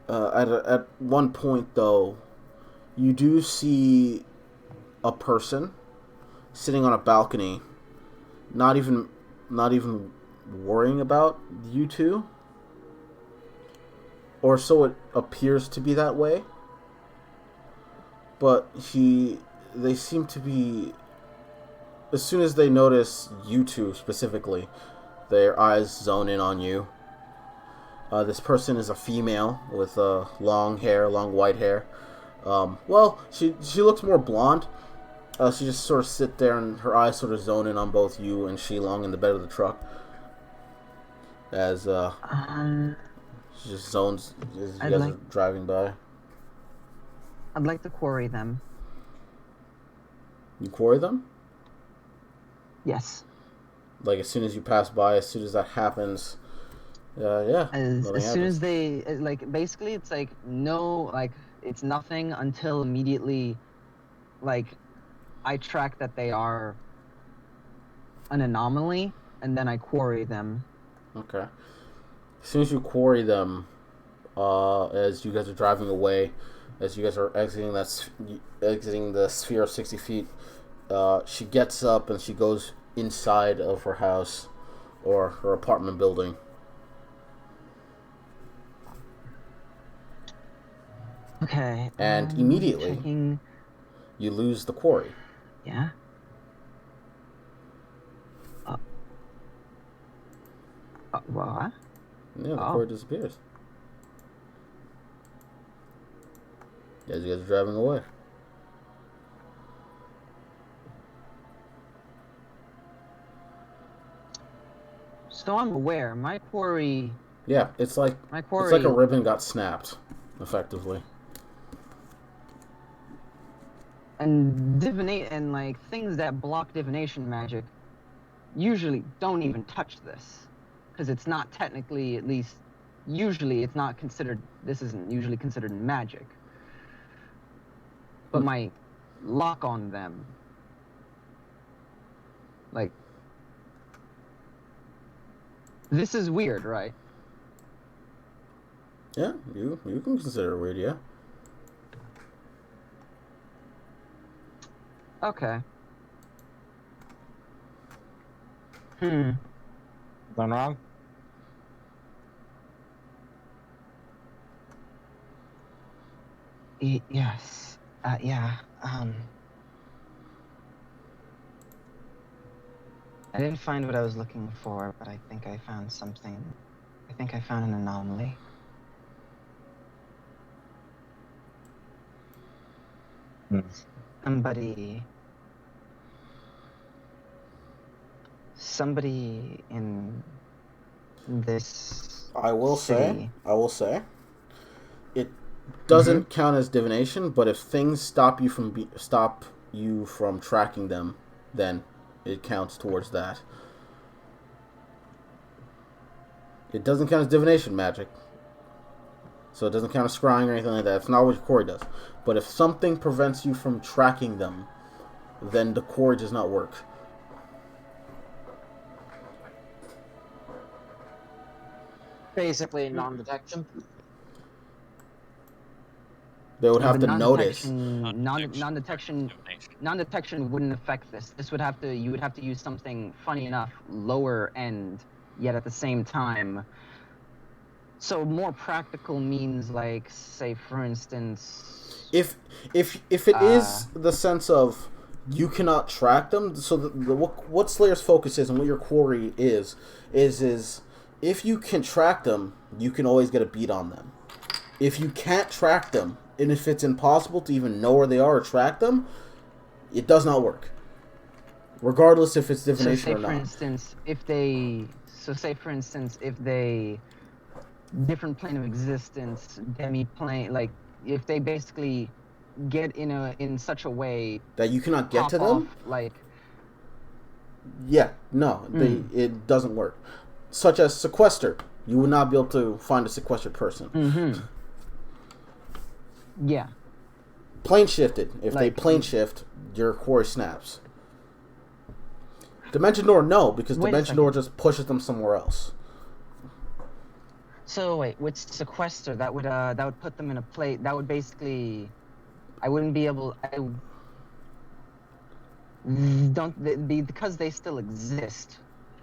[SPEAKER 1] At one point, though, you do see a person sitting on a balcony, not even worrying about you two, or so it appears to be that way. But they seem to be, as soon as they notice you two specifically, their eyes zone in on you, This person is a female with long hair, long white hair. Well, she looks more blonde. She just sort of sit there and her eyes sort of zone in on both you and Shilong in the bed of the truck. As she just zones as you guys are driving by.
[SPEAKER 2] I'd like to quarry them.
[SPEAKER 1] You quarry them?
[SPEAKER 2] Yes.
[SPEAKER 1] Like as soon as you pass by, as soon as that happens, yeah.
[SPEAKER 2] As
[SPEAKER 1] nothing
[SPEAKER 2] soon as
[SPEAKER 1] happens.
[SPEAKER 2] they like, basically, it's like no, like it's nothing until immediately, like, I track that they are an anomaly, and then I quarry them.
[SPEAKER 1] Okay. As soon as you quarry them, as you guys are driving away, as you guys are exiting the sphere of 60 feet, she gets up and she goes inside of her house or her apartment building.
[SPEAKER 2] Okay.
[SPEAKER 1] And immediately,
[SPEAKER 2] checking...
[SPEAKER 1] you lose the quarry.
[SPEAKER 2] Yeah. What?
[SPEAKER 1] Yeah, the quarry disappears. As you guys are driving away.
[SPEAKER 2] So I'm aware. My quarry...
[SPEAKER 1] Yeah, it's like a ribbon got snapped, effectively.
[SPEAKER 2] And like things that block divination magic usually don't even touch this, because it's not technically, at least usually, it's not considered. This isn't usually considered magic. But my lock on them, like, this is weird, right?
[SPEAKER 1] Yeah, you can consider it weird, yeah.
[SPEAKER 2] Okay.
[SPEAKER 8] Done wrong?
[SPEAKER 2] Yes. Yeah. I didn't find what I was looking for, but I think I found something. I think I found an anomaly. Somebody in this
[SPEAKER 1] I will
[SPEAKER 2] city.
[SPEAKER 1] say, it doesn't count as divination, but if things stop you from tracking them, then it counts towards that. It doesn't count as divination magic, so it doesn't count as scrying or anything like that. It's not what your quarry does. But if something prevents you from tracking them, then the quarry does not work.
[SPEAKER 4] Basically, non-detection.
[SPEAKER 1] They would have to notice.
[SPEAKER 2] Non-detection wouldn't affect this. You would have to use something, funny enough, lower end, yet at the same time. So more practical means, like, say, for instance,
[SPEAKER 1] if it is the sense of you cannot track them, so what Slayer's focus is and what your quarry is if you can track them, you can always get a beat on them. If you can't track them, and if it's impossible to even know where they are or track them, it does not work. Regardless if it's divination or not.
[SPEAKER 2] Say for instance, if they different plane of existence, demi-plane, like if they basically get in such a way
[SPEAKER 1] that you cannot get to them,
[SPEAKER 2] like,
[SPEAKER 1] yeah, no, it doesn't work. Such as sequester, you would not be able to find a sequestered person.
[SPEAKER 2] Yeah.
[SPEAKER 1] Plane shifted. If they plane shift, your quarry snaps. Dimension door, no, because Dimension door just pushes them somewhere else.
[SPEAKER 2] So wait, with sequester, that would put them in a place. That would basically, I wouldn't be able. Because they still exist.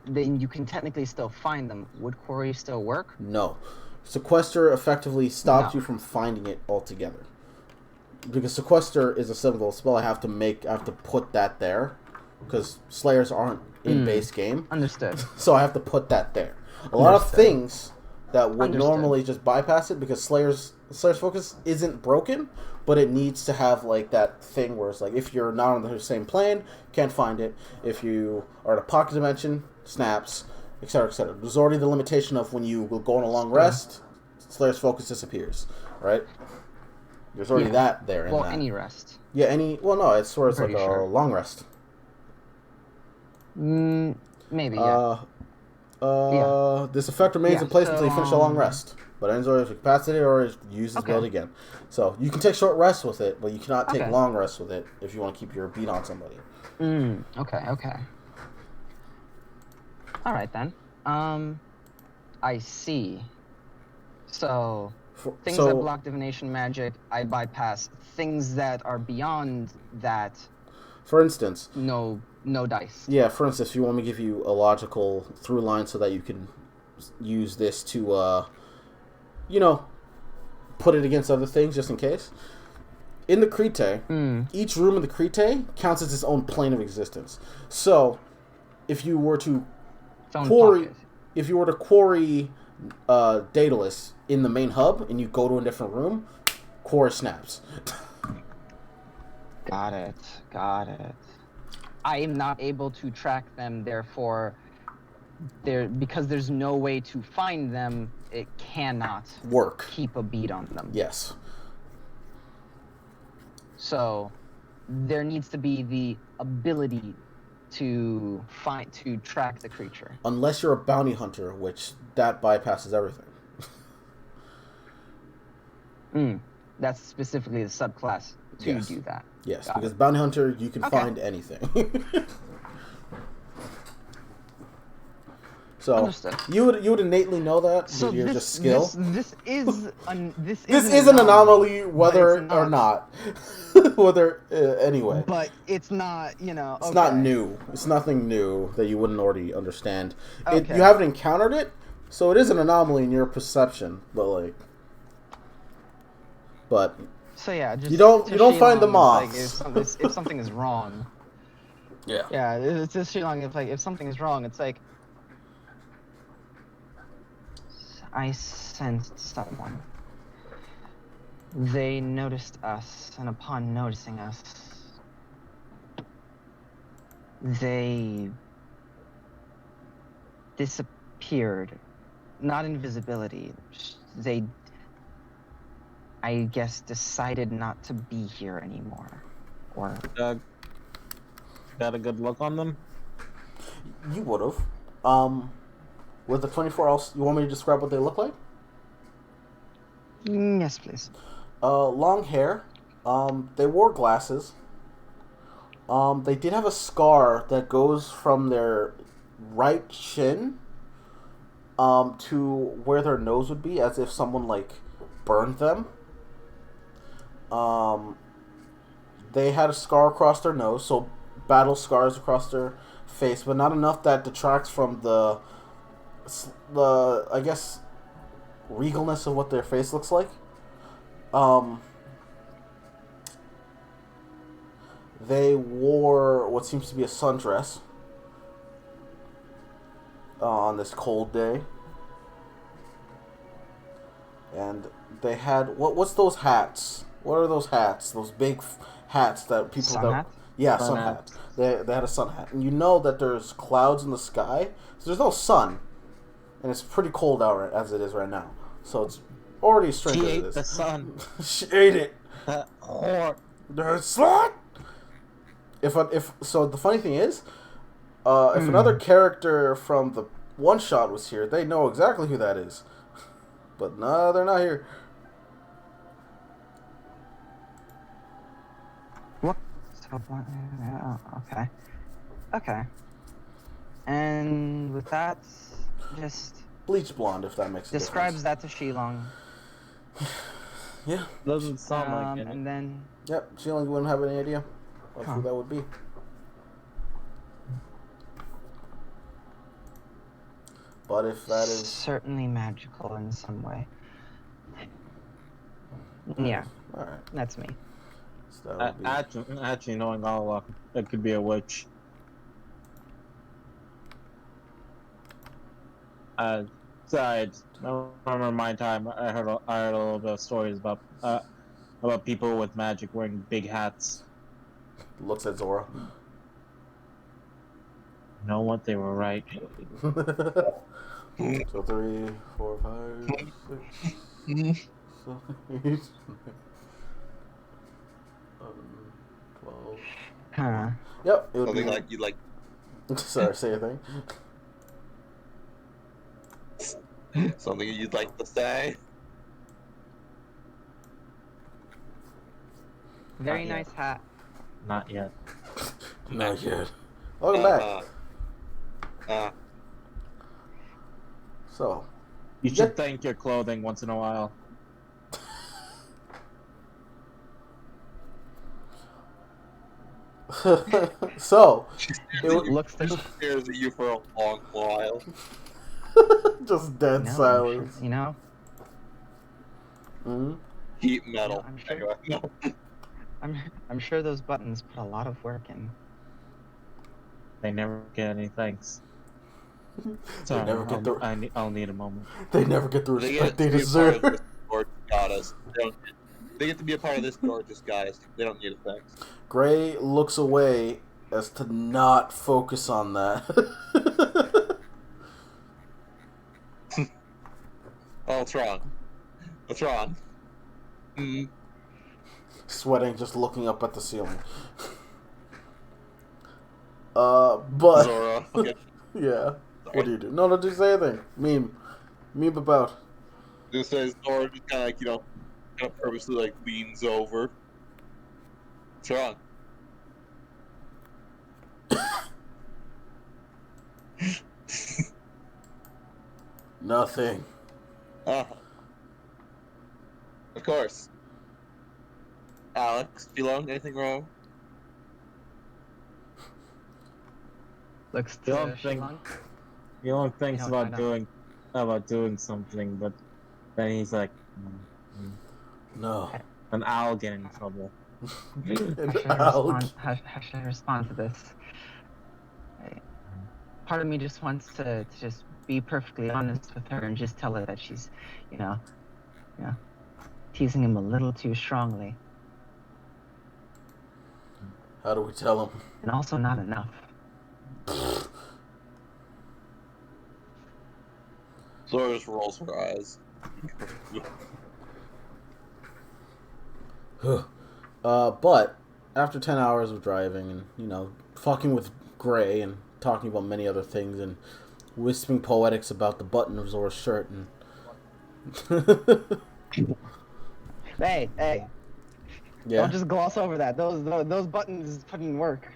[SPEAKER 2] Then you can technically still find them. Would quarry still work?
[SPEAKER 1] No. Sequester effectively stops you from finding it altogether. Because Sequester is a 7-level spell, I have to put that there. Because Slayers aren't in base game.
[SPEAKER 2] Understood.
[SPEAKER 1] So I have to put that there. A lot of things that would
[SPEAKER 2] Understood.
[SPEAKER 1] normally just bypass it because Slayer's focus isn't broken, but it needs to have like that thing where it's like if you're not on the same plane, can't find it. If you are in a pocket dimension, snaps, etc., etc. There's already the limitation of when you will go on a long rest, Slayer's focus disappears, right? There's already that there in
[SPEAKER 2] Well,
[SPEAKER 1] that.
[SPEAKER 2] any rest.
[SPEAKER 1] Yeah, any. Well, no, it's sort of like
[SPEAKER 2] Pretty
[SPEAKER 1] a
[SPEAKER 2] sure.
[SPEAKER 1] long rest.
[SPEAKER 2] Maybe, yeah.
[SPEAKER 1] This effect remains
[SPEAKER 2] Yeah,
[SPEAKER 1] in place
[SPEAKER 2] so,
[SPEAKER 1] until you finish a long rest, but ends or capacity or is used as build again. So you can take short rests with it, but you cannot take long rests with it if you want to keep your beat on somebody.
[SPEAKER 2] Okay. All right then. I see. So things that block divination magic, I bypass. Things that are beyond that,
[SPEAKER 1] for instance,
[SPEAKER 2] no dice.
[SPEAKER 1] Yeah, for instance, if you want me to give you a logical through line so that you can use this to, put it against other things just in case. In the Crete, each room in the Crete counts as its own plane of existence. So, if you were to quarry Daedalus in the main hub and you go to a different room, core snaps.
[SPEAKER 2] Got it. I am not able to track them, therefore, because there's no way to find them, it cannot keep a beat on them.
[SPEAKER 1] Yes.
[SPEAKER 2] So, there needs to be the ability to track the creature.
[SPEAKER 1] Unless you're a bounty hunter, which that bypasses everything.
[SPEAKER 2] That's specifically the subclass to do that.
[SPEAKER 1] Yes, because bounty hunter, you can find anything. So
[SPEAKER 2] understood.
[SPEAKER 1] You would innately know that
[SPEAKER 2] so
[SPEAKER 1] with your just skill.
[SPEAKER 2] This is an
[SPEAKER 1] anomaly, whether or not. Whether anyway.
[SPEAKER 2] But it's not,
[SPEAKER 1] It's not new. It's nothing new that you wouldn't already understand.
[SPEAKER 2] Okay.
[SPEAKER 1] You haven't encountered it, so it is an anomaly in your perception. But
[SPEAKER 2] so yeah, just
[SPEAKER 1] you don't find the moths.
[SPEAKER 2] Like if something is wrong. Yeah, it's just Shilong. If something is wrong, it's like I sensed someone. They noticed us, and upon noticing us, they disappeared. Not invisibility. They, I guess, decided not to be here anymore. Or
[SPEAKER 8] got a good look on them?
[SPEAKER 1] You would have. With the 24 hours, you want me to describe what they look like?
[SPEAKER 2] Yes, please.
[SPEAKER 1] Long hair. They wore glasses. They did have a scar that goes from their right chin to where their nose would be, as if someone burned them. They had a scar across their nose, so battle scars across their face, but not enough that detracts from the I guess regalness of what their face looks like. They wore what seems to be a sundress on this cold day, and they had what's those hats? What are those hats? Those big hats that people
[SPEAKER 2] sun hat?
[SPEAKER 1] Yeah, sun hat. They had a sun hat, and you know that there's clouds in the sky, so there's no sun. And it's pretty cold out as it is right now. So it's already strange.
[SPEAKER 8] She ate the sun.
[SPEAKER 1] She ate it.
[SPEAKER 8] That whore.
[SPEAKER 1] The slut. So the funny thing is, if another character from the one shot was here, they know exactly who that is. But no, they're not here.
[SPEAKER 2] What? Okay. And with that, just
[SPEAKER 1] bleach blonde, if that makes
[SPEAKER 2] describes that to Shilong.
[SPEAKER 1] Yeah.
[SPEAKER 8] Doesn't sound like it.
[SPEAKER 2] And then.
[SPEAKER 1] Yep, Shilong wouldn't have any idea of who that would be. But if that is
[SPEAKER 2] certainly magical in some way. Yeah.
[SPEAKER 1] All right.
[SPEAKER 2] That's me.
[SPEAKER 1] So
[SPEAKER 8] Actually, knowing all it could be a witch. Besides, I remember my time. I heard a little bit of stories about people with magic wearing big hats.
[SPEAKER 1] Looks at Zora.
[SPEAKER 8] You know what? They were right.
[SPEAKER 1] So 3, 4, 5, 6, 7, 8, 12.
[SPEAKER 2] Huh.
[SPEAKER 1] Yep, it would
[SPEAKER 7] Something
[SPEAKER 1] be.
[SPEAKER 7] like you like.
[SPEAKER 1] Sorry, say a thing.
[SPEAKER 7] Something you'd like to say.
[SPEAKER 2] Very
[SPEAKER 8] Not yet.
[SPEAKER 2] nice hat.
[SPEAKER 8] Not yet.
[SPEAKER 1] Not yet. Welcome back. So,
[SPEAKER 8] You should thank your clothing once in a while.
[SPEAKER 1] so
[SPEAKER 2] Looks
[SPEAKER 7] She stares at you for a long while.
[SPEAKER 1] just dead
[SPEAKER 2] No,
[SPEAKER 1] silence.
[SPEAKER 2] you know,
[SPEAKER 1] Mm-hmm.
[SPEAKER 7] Heat metal.
[SPEAKER 2] I'm sure.
[SPEAKER 7] Anyway, no.
[SPEAKER 2] I'm sure those buttons put a lot of work in.
[SPEAKER 8] They never get any thanks.
[SPEAKER 1] They
[SPEAKER 8] Sorry,
[SPEAKER 1] never get the.
[SPEAKER 8] I'll need a moment.
[SPEAKER 1] They never get the
[SPEAKER 7] They
[SPEAKER 1] respect
[SPEAKER 7] get
[SPEAKER 1] they
[SPEAKER 7] to be a part of
[SPEAKER 1] deserve.
[SPEAKER 7] this gorgeous goddess. They get to be a part of this gorgeous goddess. They don't need a thanks.
[SPEAKER 1] Gray looks away as to not focus on that.
[SPEAKER 7] Oh, what's wrong? What's wrong?
[SPEAKER 1] Sweating, just looking up at the ceiling. But
[SPEAKER 7] Zora. Okay.
[SPEAKER 1] yeah. What do you do? No, just say anything. Meme about.
[SPEAKER 7] Just says Zora just kind of like, kind of purposely like leans over. What's wrong?
[SPEAKER 1] Nothing.
[SPEAKER 7] Of course. Alex, Philong, anything wrong?
[SPEAKER 2] Looks
[SPEAKER 8] You
[SPEAKER 2] to
[SPEAKER 8] don't think-
[SPEAKER 2] Shilong.
[SPEAKER 8] He only thinks
[SPEAKER 2] I
[SPEAKER 8] about
[SPEAKER 2] don't.
[SPEAKER 8] doing something, but then he's like,
[SPEAKER 1] No.
[SPEAKER 8] and I'll get in trouble.
[SPEAKER 2] How should I respond to this? Part of me just wants to just be perfectly honest with her and just tell her that she's, teasing him a little too strongly,
[SPEAKER 1] How do we tell him?
[SPEAKER 2] and also not enough.
[SPEAKER 7] Zora just rolls her eyes.
[SPEAKER 1] But after 10 hours of driving and, fucking with Gray and talking about many other things and whispering poetics about the button of Zora's shirt and...
[SPEAKER 2] Hey,
[SPEAKER 1] yeah.
[SPEAKER 2] don't just gloss over that. Those buttons put in work.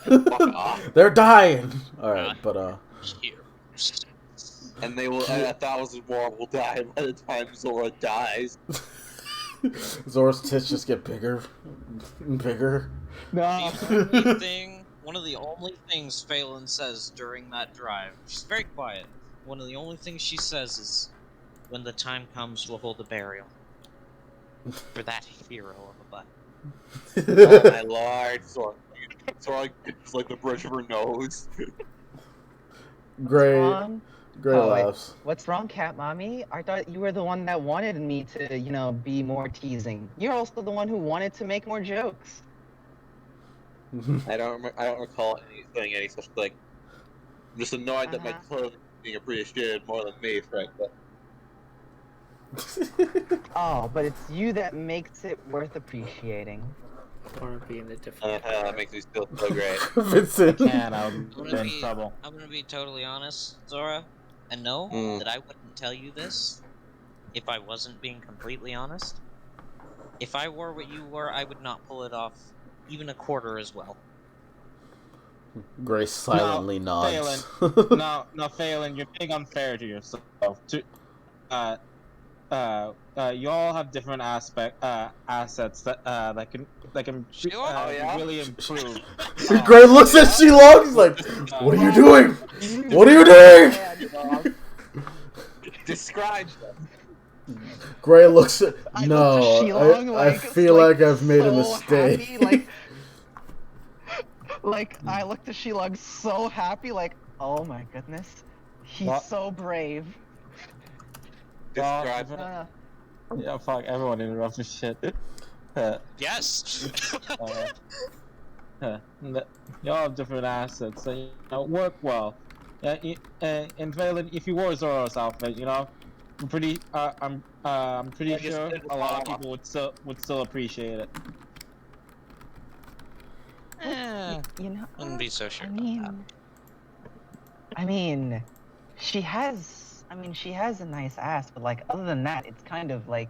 [SPEAKER 7] Fuck off.
[SPEAKER 1] They're dying! Alright, but,
[SPEAKER 7] And they will, and 1,000 more will die by the time Zora dies.
[SPEAKER 1] Zora's tits just get bigger and bigger.
[SPEAKER 2] No.
[SPEAKER 6] One of the only things Phelan says during that drive, she's very quiet. One of the only things she says is, "When the time comes, we'll hold a burial for that hero of a button."
[SPEAKER 7] Oh my lord, Zora it's like the bridge of her nose.
[SPEAKER 1] Gray
[SPEAKER 2] Wrong?
[SPEAKER 1] laughs.
[SPEAKER 2] What's wrong, Cat Mommy? I thought you were the one that wanted me to, be more teasing. You're also the one who wanted to make more jokes.
[SPEAKER 7] I don't recall saying any such thing. I'm just annoyed that my clothing is being appreciated more than me, frankly.
[SPEAKER 2] Oh, but it's you that makes it worth appreciating.
[SPEAKER 5] Or being the different.
[SPEAKER 7] That makes me feel so great.
[SPEAKER 1] Vincent.
[SPEAKER 8] And I'll
[SPEAKER 6] I'm
[SPEAKER 8] be
[SPEAKER 6] gonna
[SPEAKER 8] in
[SPEAKER 6] be,
[SPEAKER 8] trouble.
[SPEAKER 6] I'm gonna be totally honest, Zora, and know that I wouldn't tell you this if I wasn't being completely honest. If I were what you were, I would not pull it off even a quarter as well.
[SPEAKER 1] Gray silently nods.
[SPEAKER 8] No, Phelan, you're being unfair to yourself. You all have different assets that can
[SPEAKER 7] yeah?
[SPEAKER 8] really improve.
[SPEAKER 1] Gray looks at Shilong, he's like, "What are you doing? What are you doing?"
[SPEAKER 7] Describe them.
[SPEAKER 1] Gray looks at...
[SPEAKER 2] I
[SPEAKER 1] No,
[SPEAKER 2] looked at Shilong,
[SPEAKER 1] I feel like I've made a
[SPEAKER 2] so
[SPEAKER 1] mistake.
[SPEAKER 2] happy, I looked at Shilong so happy, like, oh my goodness, he's
[SPEAKER 8] What?
[SPEAKER 2] so brave.
[SPEAKER 7] Describe.
[SPEAKER 8] Yeah, fuck, everyone interrupted shit.
[SPEAKER 6] Yes.
[SPEAKER 8] Y'all have different assets, so work well. Yeah, and Valen, if you wore Zoro's outfit, I'm pretty sure a lot of people would still appreciate it.
[SPEAKER 2] You know,
[SPEAKER 6] Wouldn't be so sure
[SPEAKER 2] I
[SPEAKER 6] about that.
[SPEAKER 2] mean, she has. I mean, she has a nice ass, but like, other than that, it's kind of like,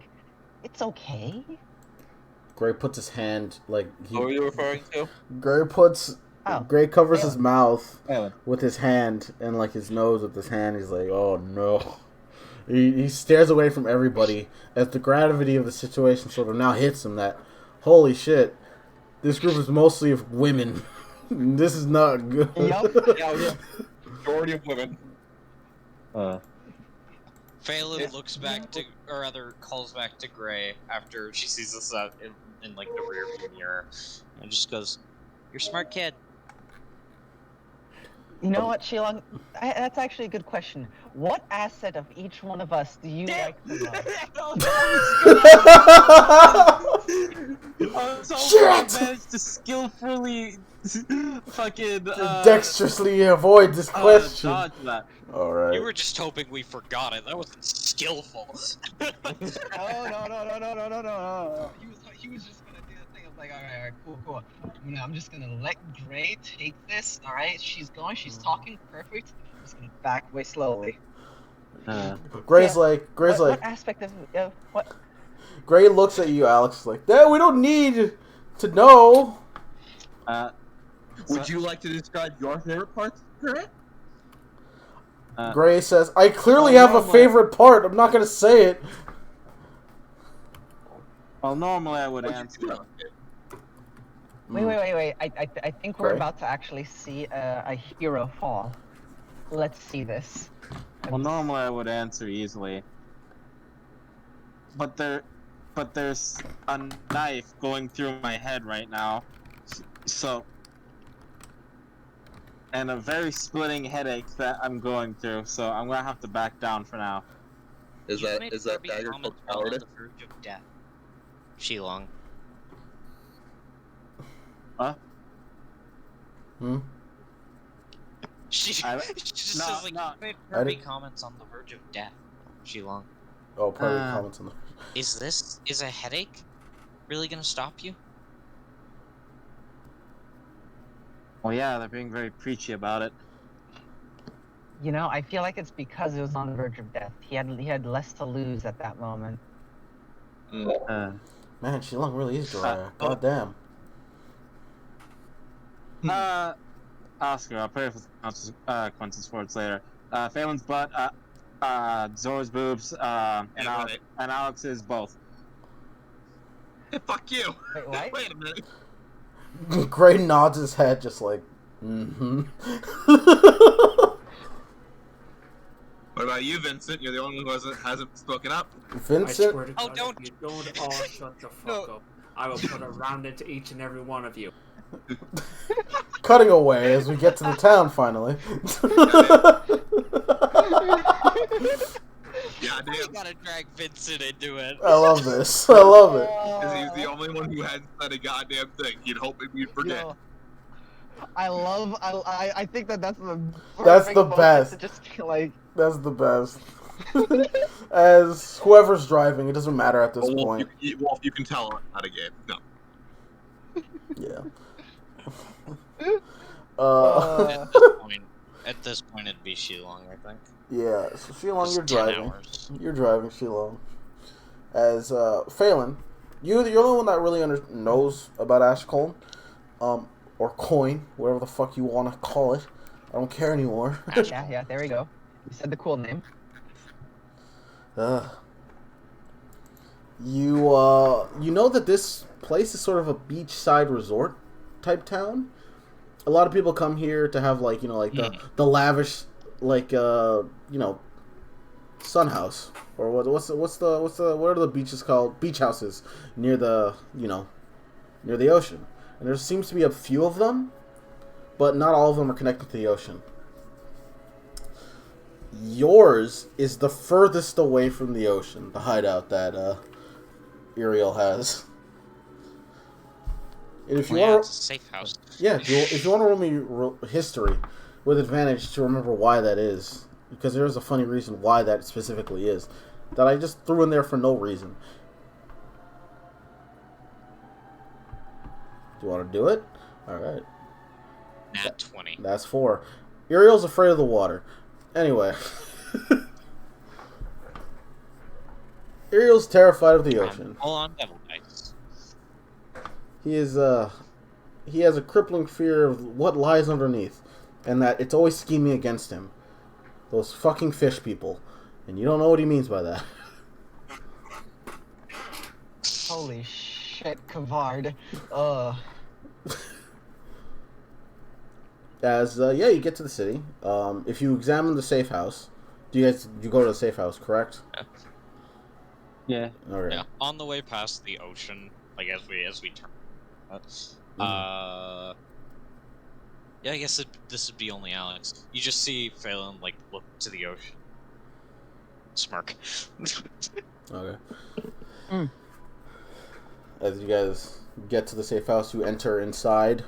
[SPEAKER 2] it's okay.
[SPEAKER 1] Gray puts his hand like he.
[SPEAKER 7] What were you referring to?
[SPEAKER 1] Gray puts.
[SPEAKER 2] Oh,
[SPEAKER 1] Gray covers his
[SPEAKER 2] Valen.
[SPEAKER 1] mouth
[SPEAKER 8] Valen.
[SPEAKER 1] with his hand and like his nose with his hand. He's like, "Oh no." He stares away from everybody as the gravity of the situation sort of now hits him. That holy shit, this group is mostly of women. This is not good.
[SPEAKER 2] Yup.
[SPEAKER 7] Yeah, majority of women.
[SPEAKER 6] Phelan looks back to, or rather, calls back to Gray after she sees us out in like the rearview mirror, and just goes, "You're a smart kid."
[SPEAKER 2] You know what, Shilong? That's actually a good question. What asset of each one of us do you like the most?
[SPEAKER 1] Shit!
[SPEAKER 4] Managed to skillfully fucking
[SPEAKER 1] Dexterously avoid this question.
[SPEAKER 4] dodge that.
[SPEAKER 1] Alright.
[SPEAKER 6] You were just hoping we forgot it. That wasn't skillful.
[SPEAKER 2] No. He was just gonna do the thing of like, alright, cool. I'm just gonna let Gray take this, alright? She's talking perfect. I'm just gonna back away slowly.
[SPEAKER 1] Gray's
[SPEAKER 2] Yeah.
[SPEAKER 1] like,
[SPEAKER 2] What aspect of what?
[SPEAKER 1] Gray looks at you, Alex, like, "That we don't need to know."
[SPEAKER 7] Would you like to describe your favorite parts, Grant?
[SPEAKER 1] Gray says, "I clearly have a favorite part. I'm not gonna say it."
[SPEAKER 4] Well, normally I would answer.
[SPEAKER 2] Wait. I think we're
[SPEAKER 1] Gray?
[SPEAKER 2] about to actually see a hero fall. Let's see this.
[SPEAKER 4] Well, normally I would answer easily. But there's a knife going through my head right now. So, and a very splitting headache that I'm going through, so I'm gonna have to back down for now.
[SPEAKER 7] Is
[SPEAKER 6] You've
[SPEAKER 7] that
[SPEAKER 6] made
[SPEAKER 7] is that
[SPEAKER 6] Kirby
[SPEAKER 7] dagger
[SPEAKER 6] comments
[SPEAKER 7] called
[SPEAKER 6] while on
[SPEAKER 7] cowardice?
[SPEAKER 6] the verge of death. Shilong.
[SPEAKER 4] Huh?
[SPEAKER 6] She just
[SPEAKER 4] No,
[SPEAKER 6] says like,
[SPEAKER 4] no.
[SPEAKER 6] "You made
[SPEAKER 1] I
[SPEAKER 6] Kirby
[SPEAKER 1] didn't-
[SPEAKER 6] comments on the verge of death." Shilong.
[SPEAKER 1] Oh, probably comments on the.
[SPEAKER 6] Is a headache really gonna stop you?
[SPEAKER 4] Well, yeah, they're being very preachy about it.
[SPEAKER 2] You know, I feel like it's because it was on the verge of death. He had less to lose at that moment.
[SPEAKER 1] Man, Shilong really is dry. God damn.
[SPEAKER 4] Oscar, I'll pray for consequences for it later. Phelan's butt, Zora's boobs, and
[SPEAKER 7] right.
[SPEAKER 4] Alex's both.
[SPEAKER 7] Fuck you!
[SPEAKER 2] Wait, what?
[SPEAKER 7] Wait a minute.
[SPEAKER 1] Gray nods his head, just like, mm-hmm.
[SPEAKER 7] What about you, Vincent? You're the only one who hasn't spoken up.
[SPEAKER 1] Vincent?
[SPEAKER 9] I swear to God,
[SPEAKER 6] Oh, don't-
[SPEAKER 9] if you don't all shut the fuck up, I will put a round into each and every one of you.
[SPEAKER 1] Cutting away as we get to the town, finally.
[SPEAKER 7] Yeah,
[SPEAKER 6] You
[SPEAKER 7] damn.
[SPEAKER 6] gotta drag Vincent into it.
[SPEAKER 1] I love this. I love it.
[SPEAKER 7] Because he's the only one who hadn't said a goddamn thing. You'd hope maybe you'd forget.
[SPEAKER 2] Yo, I think that's the
[SPEAKER 1] That's
[SPEAKER 2] perfect
[SPEAKER 1] the
[SPEAKER 2] moment
[SPEAKER 1] best.
[SPEAKER 2] to just be like,
[SPEAKER 1] That's the best. As whoever's driving, it doesn't matter at this
[SPEAKER 7] Wolf,
[SPEAKER 1] point.
[SPEAKER 7] Wolf, you can tell not a game. No.
[SPEAKER 1] Yeah.
[SPEAKER 6] At this point, it'd be Shilong, I think.
[SPEAKER 1] Yeah, so Shilong,
[SPEAKER 6] Just
[SPEAKER 1] you're
[SPEAKER 6] 10
[SPEAKER 1] driving.
[SPEAKER 6] hours.
[SPEAKER 1] You're driving, Shilong. As Phelan, you're the only one that really knows about Ashcombe, or Coin, whatever the fuck you want to call it. I don't care anymore.
[SPEAKER 2] yeah, there we go. You said the cool name.
[SPEAKER 1] You know that this place is sort of a beachside resort type town. A lot of people come here to have like the lavish sun house, or what are the beaches called? Beach houses near the near the ocean. And there seems to be a few of them, but not all of them are connected to the ocean. yours is the furthest away from the ocean, the hideout that Ariel has. And if you
[SPEAKER 6] Well, yeah,
[SPEAKER 1] want,
[SPEAKER 6] it's a safe house.
[SPEAKER 1] yeah, if you want to roll me history with advantage to remember why that is, because there's a funny reason why that specifically is, that I just threw in there for no reason. Do you want to do it? All right.
[SPEAKER 6] Nat 20.
[SPEAKER 1] That's 4. Ariel's afraid of the water. Anyway. Ariel's terrified of the ocean.
[SPEAKER 6] Full on devil dice.
[SPEAKER 1] He has a crippling fear of what lies underneath, and that it's always scheming against him. Those fucking fish people. And you don't know what he means by that.
[SPEAKER 2] Holy shit, Kavard.
[SPEAKER 1] You get to the city. If you examine the safe house, you go to the safe house, correct?
[SPEAKER 8] Yeah.
[SPEAKER 1] Okay.
[SPEAKER 6] Yeah, on the way past the ocean, like as we turn. Yeah, I guess this would be only Alex. You just see Phelan like look to the ocean, smirk.
[SPEAKER 1] Okay. As you guys get to the safe house, you enter inside.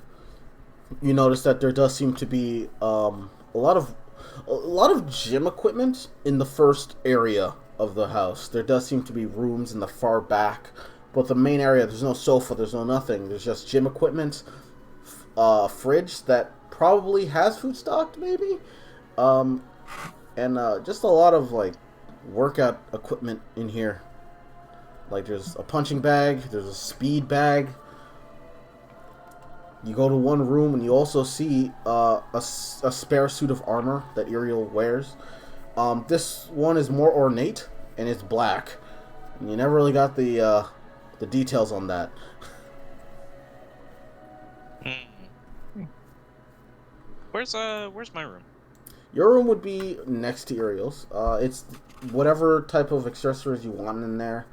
[SPEAKER 1] You notice that there does seem to be a lot of gym equipment in the first area of the house. There does seem to be rooms in the far back, but the main area, there's no sofa, there's no nothing. There's just gym equipment, a fridge that probably has food stocked, maybe, and just a lot of like workout equipment in here. Like there's a punching bag, there's a speed bag. You go to one room and you also see a spare suit of armor that Ariel wears. This one is more ornate and it's black. And you never really got the details on that.
[SPEAKER 6] Where's my room?
[SPEAKER 1] Your room would be next to Ariel's. It's whatever type of accessories you want in there.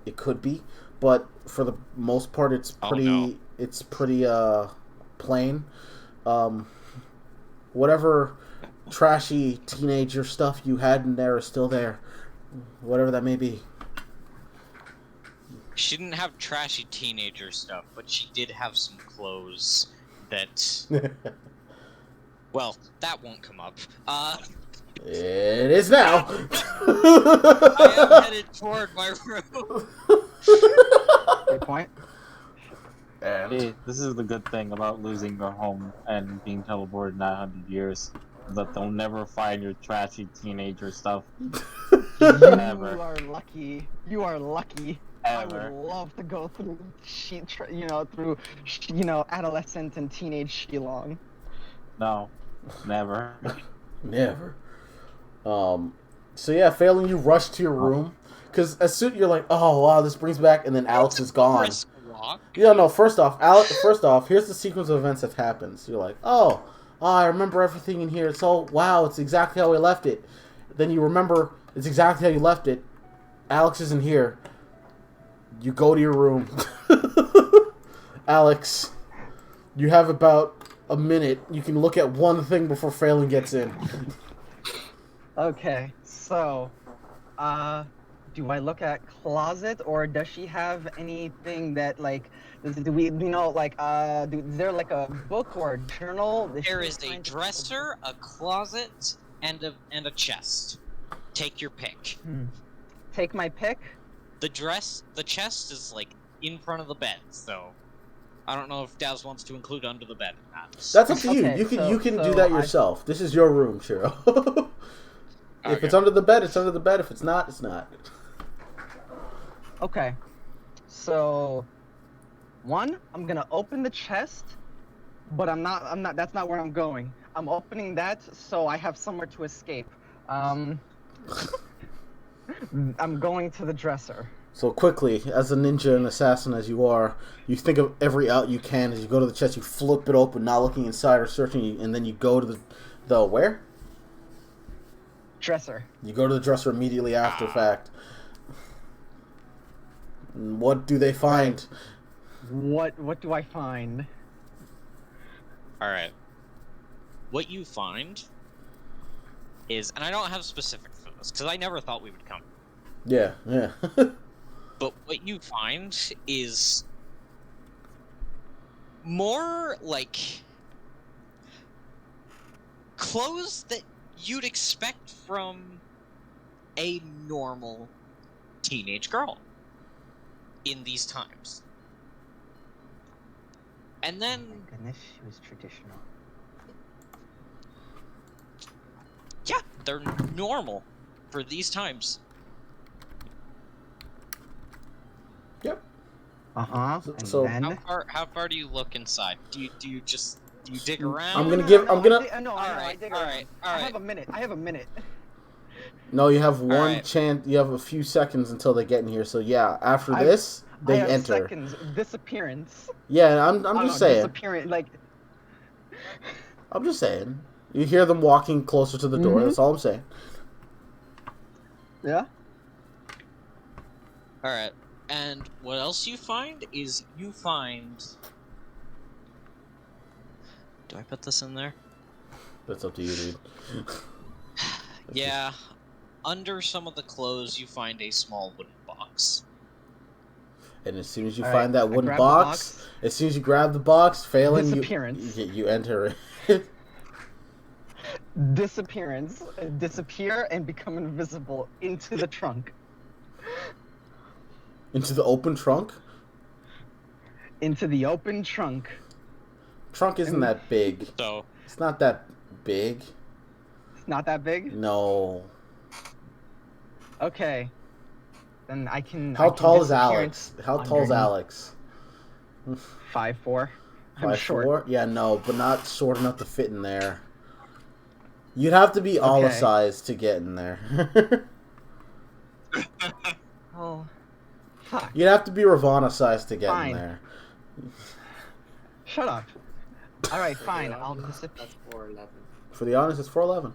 [SPEAKER 1] It could be, but for the most part, it's pretty. It's pretty plain. Whatever trashy teenager stuff you had in there is still there, whatever that may be.
[SPEAKER 6] She didn't have trashy teenager stuff, but she did have some clothes that. Well, that won't come up.
[SPEAKER 1] It is now.
[SPEAKER 6] I am headed toward my room.
[SPEAKER 2] Good point.
[SPEAKER 1] And
[SPEAKER 8] Hey, this is the good thing about losing your home and being teleported 900 years. That they'll never find your trashy teenager stuff.
[SPEAKER 2] You
[SPEAKER 8] Never.
[SPEAKER 2] are lucky. You are lucky.
[SPEAKER 8] Ever.
[SPEAKER 2] I would love to go through, adolescent and teenage Shilong.
[SPEAKER 8] No, never.
[SPEAKER 1] never. So yeah, failing you rush to your room because as soon you're like, oh wow, this brings back, and then Alex is gone.
[SPEAKER 6] Brisk walk.
[SPEAKER 1] Yeah, no. First off, here's the sequence of events that happens. You're like, oh, I remember everything in here. So wow, it's exactly how we left it. Then you remember it's exactly how you left it. Alex isn't here. You go to your room. Alex, you have about a minute. You can look at one thing before Phelan gets in.
[SPEAKER 2] Okay, so, do I look at closet, or does she have anything that, like, is there like a book or a journal?
[SPEAKER 6] There is a dresser, a closet, and a chest. Take your pick.
[SPEAKER 2] Take my pick?
[SPEAKER 6] The chest is like in front of the bed, so I don't know if Daz wants to include under the bed or not.
[SPEAKER 1] That's up to you.
[SPEAKER 2] Okay,
[SPEAKER 1] You can
[SPEAKER 2] so
[SPEAKER 1] do that yourself. This is your room, Shiro. If it's under the bed, it's under the bed. If it's not, it's not.
[SPEAKER 2] Okay. So, one, I'm gonna open the chest, but I'm not, that's not where I'm going. I'm opening that so I have somewhere to escape. I'm going to the dresser.
[SPEAKER 1] So quickly, as a ninja and assassin as you are, you think of every out you can. As you go to the chest, you flip it open, not looking inside or searching, and then you go to the where?
[SPEAKER 2] Dresser.
[SPEAKER 1] You go to the dresser immediately after fact. What do they find?
[SPEAKER 2] What do I find?
[SPEAKER 6] All right. What you find is, and I don't have specifics for this because I never thought we would come.
[SPEAKER 1] Yeah, yeah.
[SPEAKER 6] But what you find is more like clothes that you'd expect from a normal teenage girl in these times. And then,
[SPEAKER 2] Thank goodness she was traditional.
[SPEAKER 6] yeah, they're normal for these times.
[SPEAKER 1] Yep.
[SPEAKER 2] Uh-huh.
[SPEAKER 1] So-
[SPEAKER 2] And
[SPEAKER 1] so-
[SPEAKER 2] then
[SPEAKER 6] How far do you look inside? Do you dig around?
[SPEAKER 1] I'm gonna
[SPEAKER 2] No,
[SPEAKER 1] give.
[SPEAKER 2] no,
[SPEAKER 1] I'm gonna.
[SPEAKER 2] I dig around.
[SPEAKER 6] alright.
[SPEAKER 2] I have a minute.
[SPEAKER 1] No, you have one
[SPEAKER 6] Alright.
[SPEAKER 1] chance. You have a few seconds until they get in here. So yeah, after
[SPEAKER 2] I-
[SPEAKER 1] this,
[SPEAKER 2] I
[SPEAKER 1] they
[SPEAKER 2] have
[SPEAKER 1] enter.
[SPEAKER 2] seconds. Disappearance.
[SPEAKER 1] Yeah, I'm
[SPEAKER 2] Oh,
[SPEAKER 1] just
[SPEAKER 2] no,
[SPEAKER 1] saying.
[SPEAKER 2] Disappearance, like...
[SPEAKER 1] I'm just saying. You hear them walking closer to the door.
[SPEAKER 2] Mhm.
[SPEAKER 1] That's all I'm saying.
[SPEAKER 2] Yeah?
[SPEAKER 6] Alright. And what else you find is you find... Do I put this in there?
[SPEAKER 1] That's up to you, dude.
[SPEAKER 6] Yeah. Under some of the clothes, you find a small wooden box.
[SPEAKER 1] And as soon as you
[SPEAKER 2] All
[SPEAKER 1] find
[SPEAKER 2] right,
[SPEAKER 1] that
[SPEAKER 2] I
[SPEAKER 1] wooden
[SPEAKER 2] grab the
[SPEAKER 1] box, as soon as you grab the box, failing,
[SPEAKER 2] Disappearance.
[SPEAKER 1] you enter it.
[SPEAKER 2] Disappearance. Disappear and become invisible into the trunk.
[SPEAKER 1] Into the open trunk.
[SPEAKER 2] Into the open trunk.
[SPEAKER 1] Trunk isn't that big.
[SPEAKER 6] So,
[SPEAKER 1] It's not that big.
[SPEAKER 2] It's not that big?
[SPEAKER 1] No.
[SPEAKER 2] Okay. Then I can...
[SPEAKER 1] How
[SPEAKER 2] I can
[SPEAKER 1] tall is
[SPEAKER 2] disappearance
[SPEAKER 1] Alex? How tall is
[SPEAKER 2] underneath.
[SPEAKER 1] Alex?
[SPEAKER 2] 5'4". I'm
[SPEAKER 1] 5'4"?
[SPEAKER 2] short.
[SPEAKER 1] Yeah, no, but not short enough to fit in there. You'd have to be Allah
[SPEAKER 2] Okay.
[SPEAKER 1] size to get in there.
[SPEAKER 2] Oh. Fuck.
[SPEAKER 1] You'd have to be Ravana size to get
[SPEAKER 2] Fine.
[SPEAKER 1] in there.
[SPEAKER 2] Shut up. Alright, fine.
[SPEAKER 9] Yeah,
[SPEAKER 2] I'll disappear.
[SPEAKER 9] That's 411.
[SPEAKER 1] For the honest, it's 411.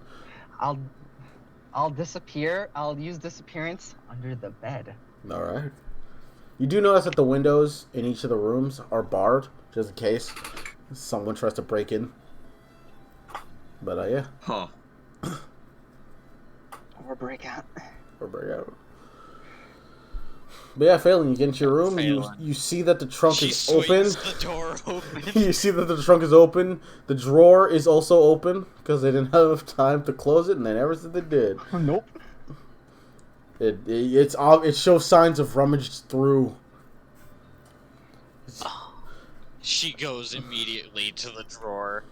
[SPEAKER 2] I'll disappear. I'll use disappearance under the bed.
[SPEAKER 1] All right. You do notice that the windows in each of the rooms are barred, just in case someone tries to break in. But yeah,
[SPEAKER 7] Huh.
[SPEAKER 2] Or break out.
[SPEAKER 1] or break out. But yeah, Phelan, you get into your room.
[SPEAKER 6] Phelan.
[SPEAKER 1] You see that the trunk
[SPEAKER 6] she
[SPEAKER 1] is open.
[SPEAKER 6] swings the door open.
[SPEAKER 1] You see that the trunk is open. The drawer is also open because they didn't have enough time to close it, and they never said they did.
[SPEAKER 2] Nope.
[SPEAKER 1] It shows signs of rummaged through.
[SPEAKER 6] She goes immediately to the drawer.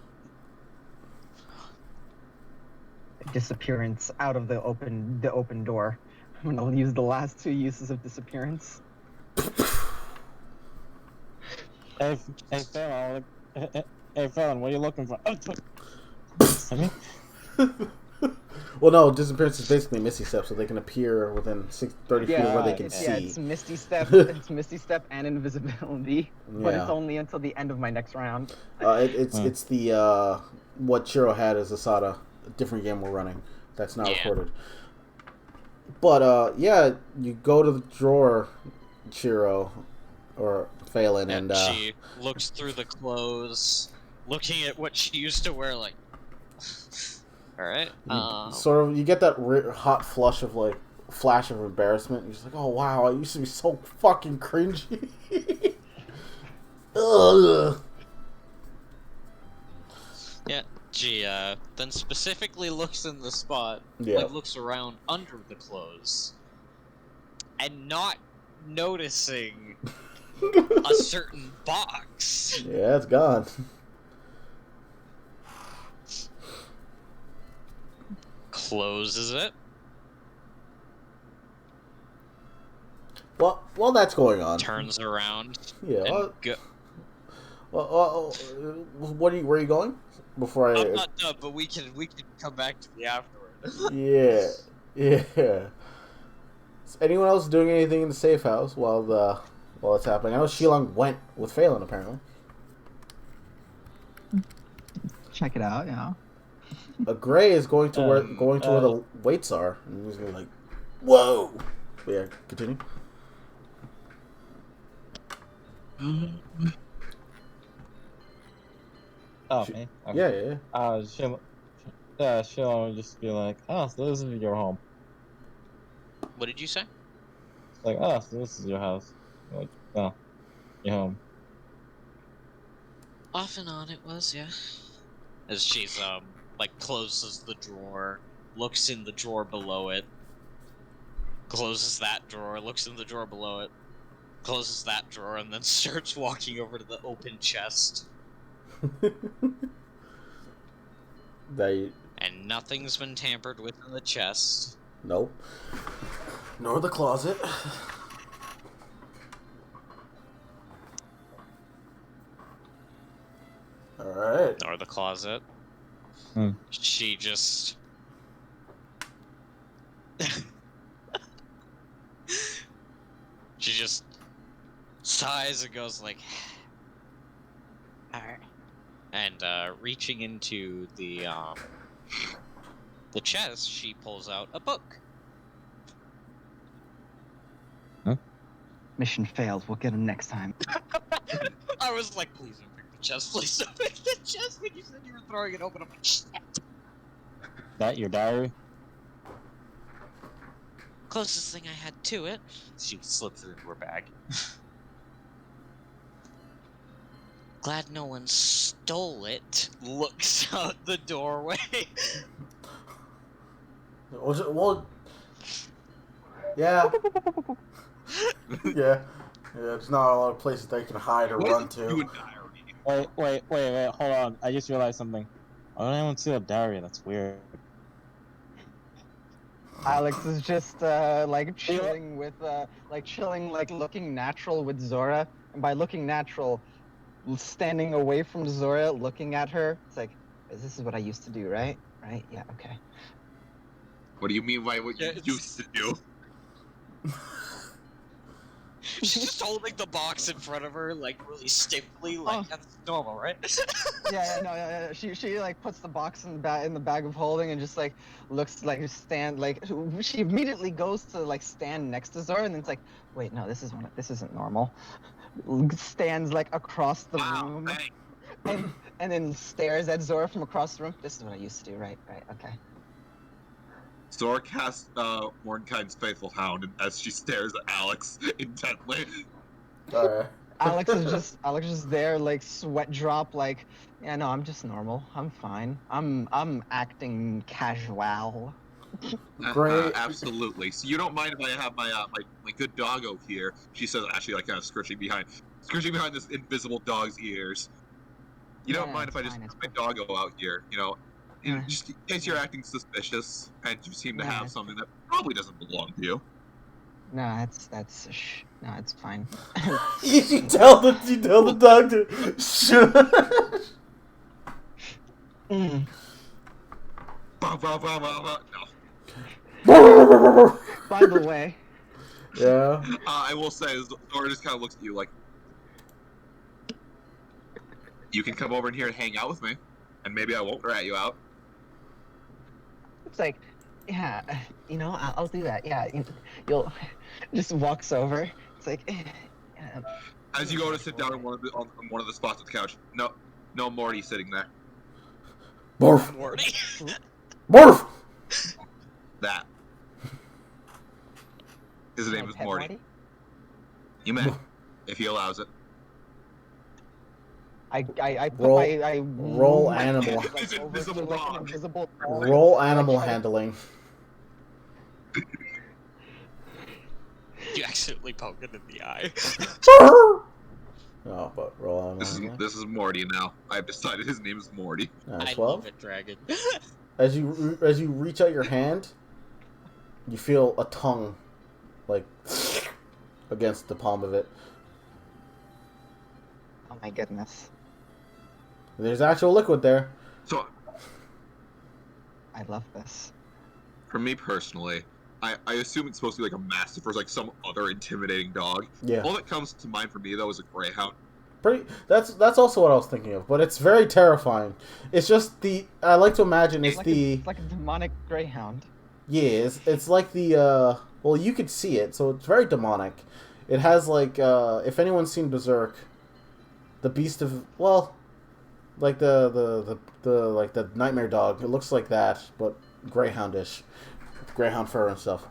[SPEAKER 2] Disappearance out of the open door. I'm gonna use the last 2 uses of disappearance.
[SPEAKER 8] Hey, Phelan, what are you looking for?
[SPEAKER 1] Well, no, disappearance is basically Misty Step, so they can appear within 30 feet of where they can
[SPEAKER 2] Yeah,
[SPEAKER 1] see.
[SPEAKER 2] it's Misty Step. It's Misty Step and invisibility, but
[SPEAKER 1] Yeah.
[SPEAKER 2] it's only until the end of my next round.
[SPEAKER 1] It's the what Chiro had as a different game we're running that's not
[SPEAKER 6] Yeah.
[SPEAKER 1] recorded. But yeah, you go to the drawer, Chiro, or Phelan, and
[SPEAKER 6] she looks through the clothes, looking at what she used to wear, like... Alright,
[SPEAKER 1] you get that hot flash of embarrassment. You're just like, oh wow, I used to be so fucking cringy. Ugh.
[SPEAKER 6] Yeah, she then specifically looks in the spot,
[SPEAKER 1] Yeah.
[SPEAKER 6] like looks around under the clothes, and not noticing a certain box.
[SPEAKER 1] Yeah, it's gone.
[SPEAKER 6] Closes it.
[SPEAKER 1] Well, while that's going on,
[SPEAKER 6] Turns around.
[SPEAKER 1] yeah.
[SPEAKER 6] And
[SPEAKER 1] Where are you going? Before
[SPEAKER 6] I'm not done, but we can come back to me afterward.
[SPEAKER 1] Yeah. Is anyone else doing anything in the safe house while it's happening? I know Shilong went with Phelan apparently.
[SPEAKER 2] Check it out, yeah.
[SPEAKER 1] A Gray is going to where the weights are, and he's gonna be like, whoa. But yeah, continue.
[SPEAKER 8] Oh, me? Okay.
[SPEAKER 1] Yeah.
[SPEAKER 8] Yeah, she'll just be like, "Oh, so this is your home."
[SPEAKER 6] What did you say?
[SPEAKER 8] Like, "Oh, so this is your house." Like, "No, your home."
[SPEAKER 6] Off and on it was, yeah. As she's like closes the drawer, looks in the drawer below it, closes that drawer, looks in the drawer below it, closes that drawer, and then starts walking over to the open chest.
[SPEAKER 1] They.
[SPEAKER 6] And nothing's been tampered with in the chest.
[SPEAKER 1] Nope. Nor the closet. Alright.
[SPEAKER 6] Nor the closet.
[SPEAKER 8] Hmm.
[SPEAKER 6] She just... she just sighs and goes like... Alright. And reaching into the chest, she pulls out a book.
[SPEAKER 2] Mission failed. We'll get him next time.
[SPEAKER 6] I was like, please don't pick the chest, please don't pick the chest when you said you were throwing it open. I'm like, shit.
[SPEAKER 8] That your diary?
[SPEAKER 6] Closest thing I had to it. She slips it into her bag. Glad no one stole it. Looks out the doorway.
[SPEAKER 1] Well, yeah. Yeah. There's not a lot of places they can hide or run to.
[SPEAKER 8] Wait, hold on. I just realized something. Why don't anyone see a diary? That's weird.
[SPEAKER 2] Alex is just like chilling with like looking natural with Zora, and by looking natural, standing away from Zora, looking at her. It's like, this is what I used to do, right? Right? Yeah. Okay.
[SPEAKER 7] What do you mean by what you used to do?
[SPEAKER 6] She's just holding the box in front of her, like really stiffly, like that's normal, right?
[SPEAKER 2] Yeah. She like puts the box in the bag of holding and just like looks like she immediately goes to like stand next to Zora and then it's like, wait, no, this isn't normal. Stands like across the room and then stares at Zora from across the room. This is what I used to do, right? Right, okay.
[SPEAKER 7] Zora casts Mordenkainen's Faithful Hound as she stares at Alex intently.
[SPEAKER 1] Alright.
[SPEAKER 2] Alex is just there, like sweat drop, like, yeah, no, I'm just normal. I'm fine. I'm acting casual.
[SPEAKER 1] Great.
[SPEAKER 7] Absolutely. So you don't mind if I have my my good doggo here? She says, actually, like kind of scritching behind this invisible dog's ears. You don't mind if I just put my doggo out here? Just in case you're acting suspicious and you seem to have something that probably doesn't belong to you.
[SPEAKER 2] No, it's fine.
[SPEAKER 1] you tell the dog to shush.
[SPEAKER 7] No.
[SPEAKER 2] By the way.
[SPEAKER 1] Yeah.
[SPEAKER 7] I will say, Zora just kind of looks at you like, you can come over in here and hang out with me, and maybe I won't rat you out.
[SPEAKER 2] It's like, yeah, I'll do that. Yeah, you'll just walks over. It's like, yeah.
[SPEAKER 7] As you go to sit down on one of the spots on the couch, no Morty sitting there.
[SPEAKER 1] Morph.
[SPEAKER 6] Morty.
[SPEAKER 1] Morph.
[SPEAKER 7] That. His name is Morty.
[SPEAKER 2] Morty?
[SPEAKER 7] You may, if he allows it.
[SPEAKER 1] Roll animal.
[SPEAKER 7] It's invisible dog.
[SPEAKER 1] Roll animal handling.
[SPEAKER 6] You accidentally poke it in the eye.
[SPEAKER 1] Oh, but roll animal handling.
[SPEAKER 7] This is Morty now. I've decided his name is Morty.
[SPEAKER 6] I
[SPEAKER 1] 12.
[SPEAKER 6] love it, Dragon.
[SPEAKER 1] As you reach out your hand, you feel a tongue, like, against the palm of it.
[SPEAKER 2] Oh my goodness.
[SPEAKER 1] There's actual liquid there.
[SPEAKER 7] So,
[SPEAKER 2] I love this.
[SPEAKER 7] for me personally, I assume it's supposed to be like a mastiff or like some other intimidating dog.
[SPEAKER 1] Yeah.
[SPEAKER 7] All that comes to mind for me though is a greyhound.
[SPEAKER 1] That's also what I was thinking of, but it's very terrifying. It's just I like to imagine it's
[SPEAKER 2] like a demonic greyhound.
[SPEAKER 1] Yeah, it's like well, you could see it, so it's very demonic. It has like if anyone's seen Berserk, the beast of Like the nightmare dog. It looks like that, but greyhoundish, greyhound fur and stuff.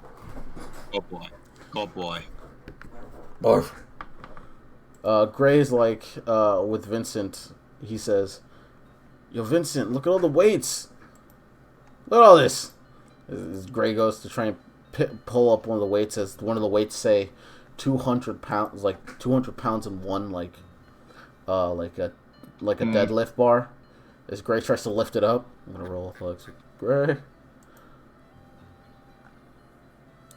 [SPEAKER 7] Oh boy. Oh boy.
[SPEAKER 1] Barf. Gray's like with Vincent. He says, "Yo, Vincent, look at all the weights. Look at all this." As Gray goes to try and pull up one of the weights, as one of the weights say 200 pounds, like 200 pounds in one, like a deadlift bar. As Gray tries to lift it up, I'm gonna roll flex. Gray.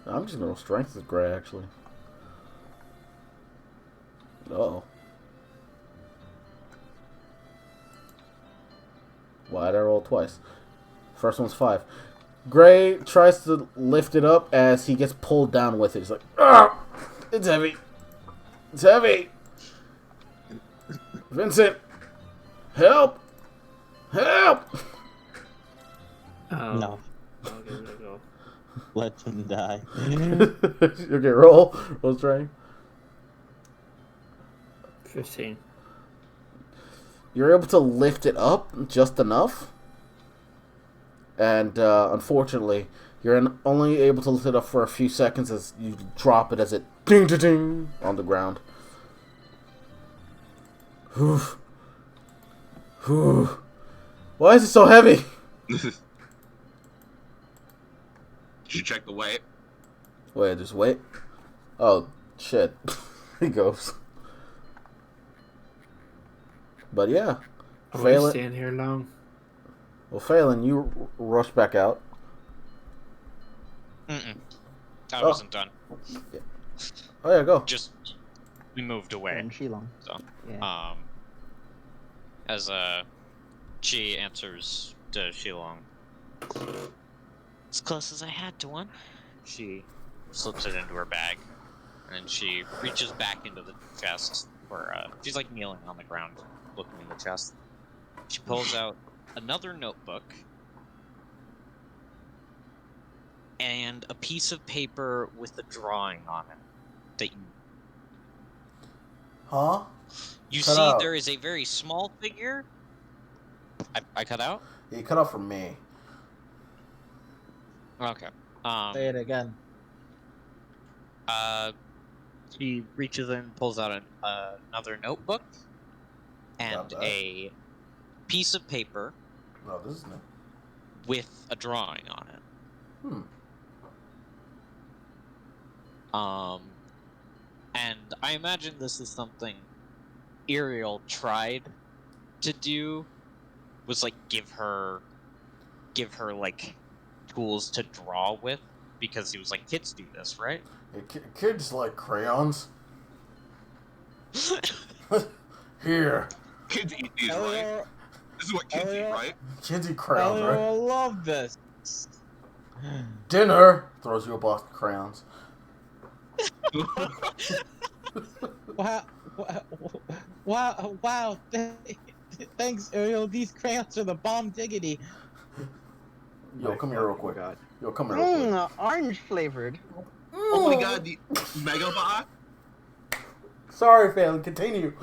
[SPEAKER 1] I'm just gonna roll strength with Gray actually. Uh-oh. Why'd I roll twice? First one's 5. Gray tries to lift it up as he gets pulled down with it. He's like, "Ah, it's heavy. It's heavy. Vincent, help! Help!"
[SPEAKER 8] No.
[SPEAKER 5] I'll give it a go.
[SPEAKER 8] Let him die.
[SPEAKER 1] Okay, roll strength.
[SPEAKER 5] 15.
[SPEAKER 1] You're able to lift it up just enough. And unfortunately, you're only able to lift it up for a few seconds as you drop it as it ding ding ding on the ground. Whew. Whew. Why is it so heavy?
[SPEAKER 7] Did you check the weight?
[SPEAKER 1] Wait, there's weight? Oh, shit. He goes. But yeah.
[SPEAKER 5] Are we
[SPEAKER 1] Phelan,
[SPEAKER 5] staying here long?
[SPEAKER 1] well, Phelan, you rush back out.
[SPEAKER 6] Mm-mm. I
[SPEAKER 1] Oh.
[SPEAKER 6] wasn't done.
[SPEAKER 1] Oh yeah, go.
[SPEAKER 6] Just we moved away.
[SPEAKER 2] And Shilong.
[SPEAKER 6] So,
[SPEAKER 2] Yeah.
[SPEAKER 6] as she answers to Shilong, as close as I had to one. She slips it into her bag, and then she reaches back into the chest where she's like kneeling on the ground, looking in the chest. She pulls out another notebook and a piece of paper with a drawing on it that
[SPEAKER 1] Huh?
[SPEAKER 6] you
[SPEAKER 1] Cut
[SPEAKER 6] see
[SPEAKER 1] out.
[SPEAKER 6] there is a very small figure. I cut out?
[SPEAKER 1] Yeah, you cut off from me.
[SPEAKER 6] Okay.
[SPEAKER 8] Say it again.
[SPEAKER 6] She reaches in, pulls out another notebook and
[SPEAKER 1] Not bad.
[SPEAKER 6] a piece of paper
[SPEAKER 1] No, this is new.
[SPEAKER 6] with a drawing on it. And I imagine this is something Ariel tried to do, was like give her like tools to draw with, because he was like, kids do this, right?
[SPEAKER 1] Hey, kids like crayons. Here.
[SPEAKER 7] Kids eat these, right? This is what kids eat, right?
[SPEAKER 1] Kids eat crayons, right?
[SPEAKER 8] I love this.
[SPEAKER 1] Dinner! Throws you a box of crayons.
[SPEAKER 8] Wow. Thanks, Ariel. These crayons are the bomb diggity.
[SPEAKER 1] Yo, come here real quick.
[SPEAKER 5] God.
[SPEAKER 1] Yo, come here real quick.
[SPEAKER 2] Orange flavored.
[SPEAKER 7] Oh my god, the Mega Bot?
[SPEAKER 1] Sorry, Phelan, continue.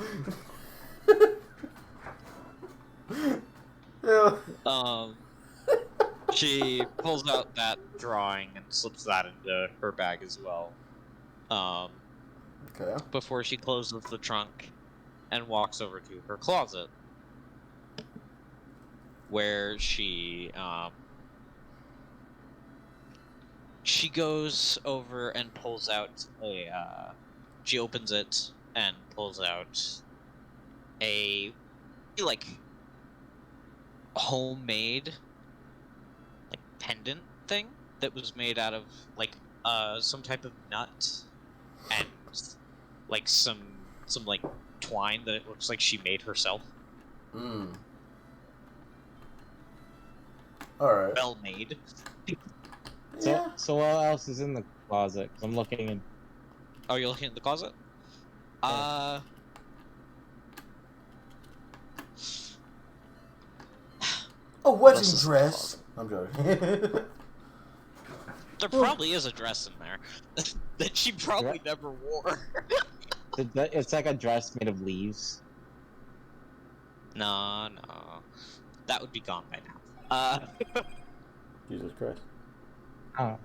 [SPEAKER 1] Yeah.
[SPEAKER 6] She pulls out that drawing and slips that into her bag as well.
[SPEAKER 1] Okay.
[SPEAKER 6] Before she closes the trunk and walks over to her closet, where she goes over and pulls out she opens it and pulls out a like homemade like pendant thing that was made out of like some type of nut and like some like twine that it looks like she made herself.
[SPEAKER 1] Alright.
[SPEAKER 6] Well made.
[SPEAKER 8] So what else is in the closet? 'Cause I'm looking in.
[SPEAKER 6] Oh, you're looking at the closet?
[SPEAKER 1] Yeah. A wedding
[SPEAKER 6] This is the
[SPEAKER 1] dress. I'm joking.
[SPEAKER 6] There probably is a dress in there that she probably never wore.
[SPEAKER 8] It's like a dress made of leaves.
[SPEAKER 6] No. That would be gone by now.
[SPEAKER 1] Jesus Christ.
[SPEAKER 8] I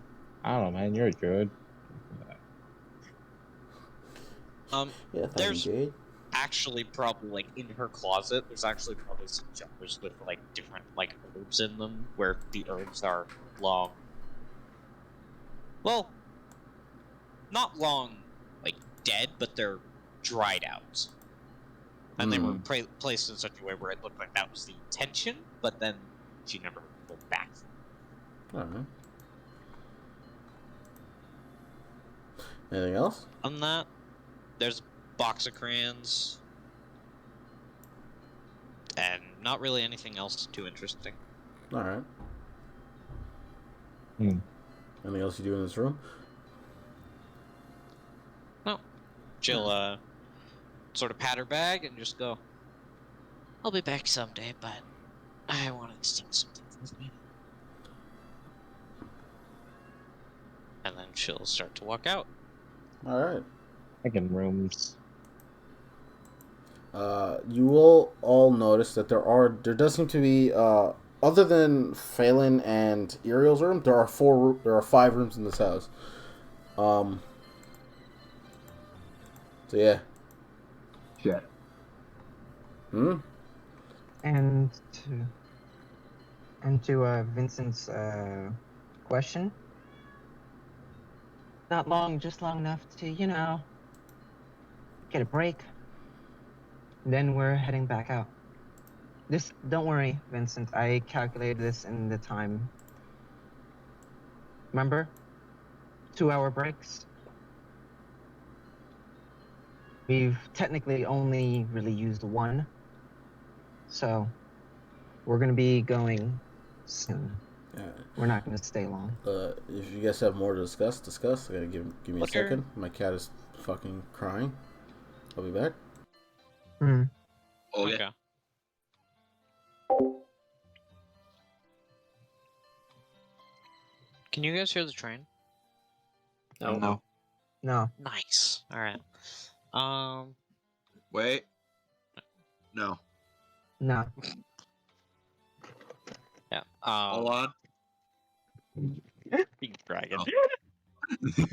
[SPEAKER 8] don't know, man. You're good.
[SPEAKER 1] Yeah,
[SPEAKER 6] There's
[SPEAKER 1] Jade.
[SPEAKER 6] actually probably, like, in her closet, there's actually probably some jars with, like, different, like, herbs in them, where the herbs are long. Well, not long, like, dead, but they're dried out. And they were placed in such a way where it looked like that was the intention, but then she never pulled back.
[SPEAKER 1] Alright. Anything else?
[SPEAKER 6] On that, there's a box of crayons. And not really anything else too interesting.
[SPEAKER 1] Alright. Anything else you do in this room?
[SPEAKER 6] No. She'll, sort of pat her bag and just go, I'll be back someday, but I wanted to take something with me. And then she'll start to walk out.
[SPEAKER 1] Alright.
[SPEAKER 8] Second rooms.
[SPEAKER 1] You will all notice that there does seem to be, other than Phelan and Uriel's room, there are 5 rooms in this house. So yeah.
[SPEAKER 8] Shit.
[SPEAKER 2] And to Vincent's question, not long, just long enough to, get a break. Then we're heading back out. Don't worry, Vincent. I calculated this in the time. Remember? 2-hour breaks. We've technically only really used 1. So, we're going to be going soon.
[SPEAKER 1] Yeah.
[SPEAKER 2] We're not going to stay long.
[SPEAKER 1] If you guys have more to discuss. I gotta give me a second. My cat is fucking crying. I'll be back.
[SPEAKER 7] Oh, yeah.
[SPEAKER 6] Can you guys hear the train?
[SPEAKER 5] No.
[SPEAKER 2] No.
[SPEAKER 6] Nice. Alright.
[SPEAKER 7] Wait. No.
[SPEAKER 2] No.
[SPEAKER 6] Yeah.
[SPEAKER 7] Hold on.
[SPEAKER 6] Big dragon.
[SPEAKER 7] Oh.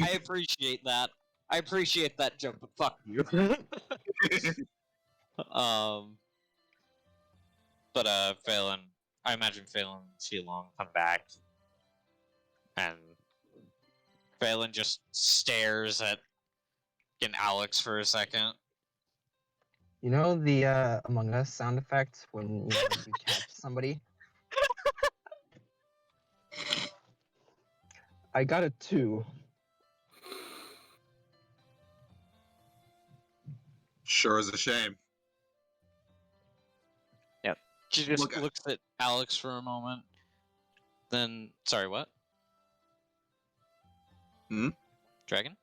[SPEAKER 6] I appreciate that. I appreciate that joke, but fuck you. But Phelan, I imagine Phelan and Qilong come back, and Phelan just stares at Alex for a second.
[SPEAKER 2] You know the Among Us sound effect when you catch somebody? I got a 2.
[SPEAKER 7] Sure is a shame.
[SPEAKER 6] Yep. She just looks at Alex for a moment. Then, sorry, what? Dragon?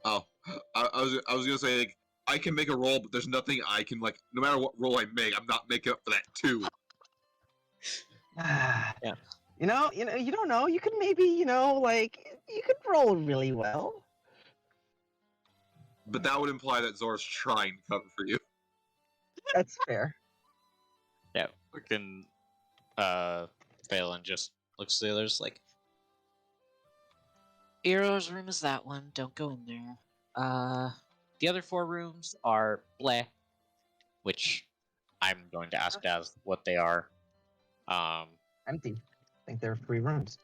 [SPEAKER 7] Oh, I was gonna say, like, I can make a roll, but there's nothing I can, like, no matter what roll I make, I'm not making up for that 2.
[SPEAKER 2] Yeah. You don't know. You could maybe, you could roll really well.
[SPEAKER 7] But that would imply that Zora's trying to cover for you.
[SPEAKER 2] That's fair.
[SPEAKER 6] Yeah, freaking Phelan just looks at the others like, Eero's room is that one, don't go in there. The other 4 rooms are bleh, which I'm going to ask Daz what they are.
[SPEAKER 2] Empty. I think there are 3 rooms.